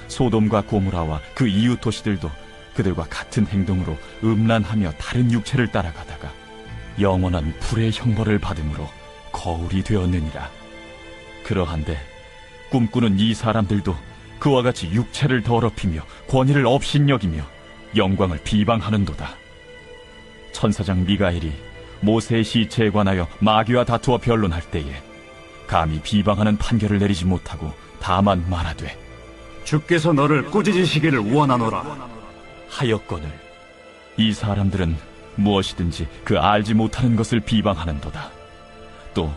소돔과 고모라와 그 이웃 도시들도 그들과 같은 행동으로 음란하며 다른 육체를 따라가다가 영원한 불의 형벌을 받음으로 거울이 되었느니라. 그러한데 꿈꾸는 이 사람들도 그와 같이 육체를 더럽히며 권위를 업신여기며 영광을 비방하는도다. 천사장 미가엘이 모세의 시체에 관하여 마귀와 다투어 변론할 때에 감히 비방하는 판결을 내리지 못하고 다만 말하되 주께서 너를 꾸짖으시기를 원하노라 하였거늘 이 사람들은 무엇이든지 그 알지 못하는 것을 비방하는도다. 또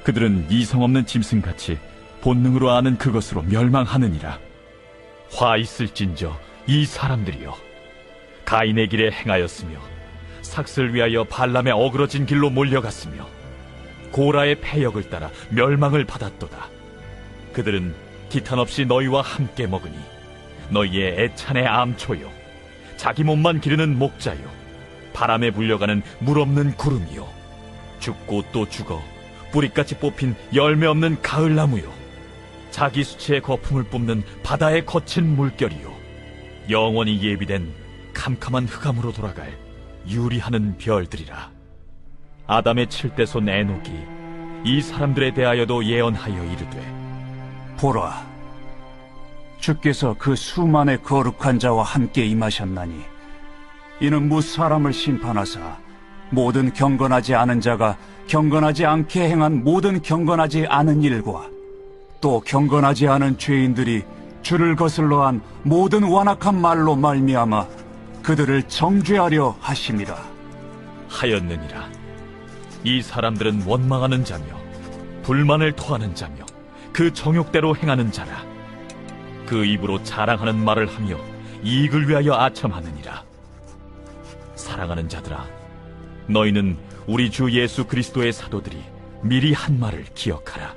그들은 이성 없는 짐승같이 본능으로 아는 그것으로 멸망하느니라. 화 있을진저 이 사람들이여, 가인의 길에 행하였으며 삭슬 위하여 발람의 어그러진 길로 몰려갔으며 고라의 패역을 따라 멸망을 받았도다. 그들은 기탄 없이 너희와 함께 먹으니 너희의 애찬의 암초요 자기 몸만 기르는 목자요 바람에 불려가는 물 없는 구름이요 죽고 또 죽어 뿌리같이 뽑힌 열매 없는 가을나무요 자기 수치의 거품을 뿜는 바다의 거친 물결이요 영원히 예비된 캄캄한 흑암으로 돌아갈 유리하는 별들이라. 아담의 7대손 에녹이 이 사람들에 대하여도 예언하여 이르되 보라, 주께서 그 수만의 거룩한 자와 함께 임하셨나니 이는 무사람을 심판하사 모든 경건하지 않은 자가 경건하지 않게 행한 모든 경건하지 않은 일과 또 경건하지 않은 죄인들이 주를 거슬러 한 모든 완악한 말로 말미암아 그들을 정죄하려 하심이라 하였느니라. 이 사람들은 원망하는 자며 불만을 토하는 자며 그 정욕대로 행하는 자라. 그 입으로 자랑하는 말을 하며 이익을 위하여 아첨하느니라. 사랑하는 자들아, 너희는 우리 주 예수 그리스도의 사도들이 미리 한 말을 기억하라.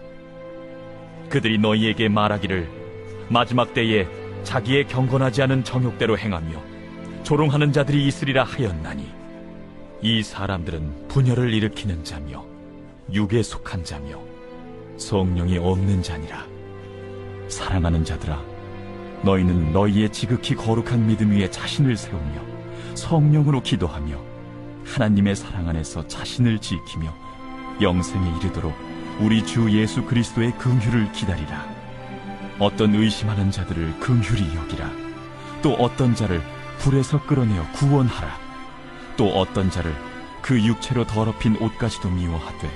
그들이 너희에게 말하기를 마지막 때에 자기의 경건하지 않은 정욕대로 행하며 조롱하는 자들이 있으리라 하였나니 이 사람들은 분열을 일으키는 자며 육에 속한 자며 성령이 없는 자니라. 사랑하는 자들아, 너희는 너희의 지극히 거룩한 믿음 위에 자신을 세우며 성령으로 기도하며 하나님의 사랑 안에서 자신을 지키며 영생에 이르도록 우리 주 예수 그리스도의 긍휼을 기다리라. 어떤 의심하는 자들을 긍휼히 여기라. 또 어떤 자를 불에서 끌어내어 구원하라. 또 어떤 자를 그 육체로 더럽힌 옷까지도 미워하되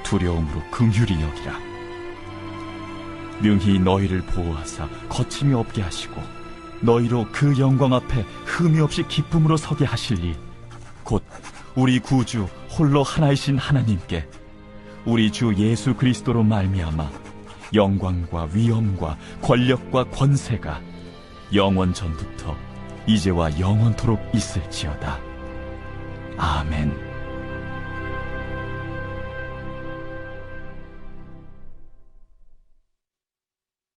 두려움으로 긍휼히 여기라. 능히 너희를 보호하사 거침이 없게 하시고 너희로 그 영광 앞에 흠이 없이 기쁨으로 서게 하시리. 곧 우리 구주 홀로 하나이신 하나님께 우리 주 예수 그리스도로 말미암아 영광과 위엄과 권력과 권세가 영원 전부터 이제와 영원토록 있을지어다. 아멘.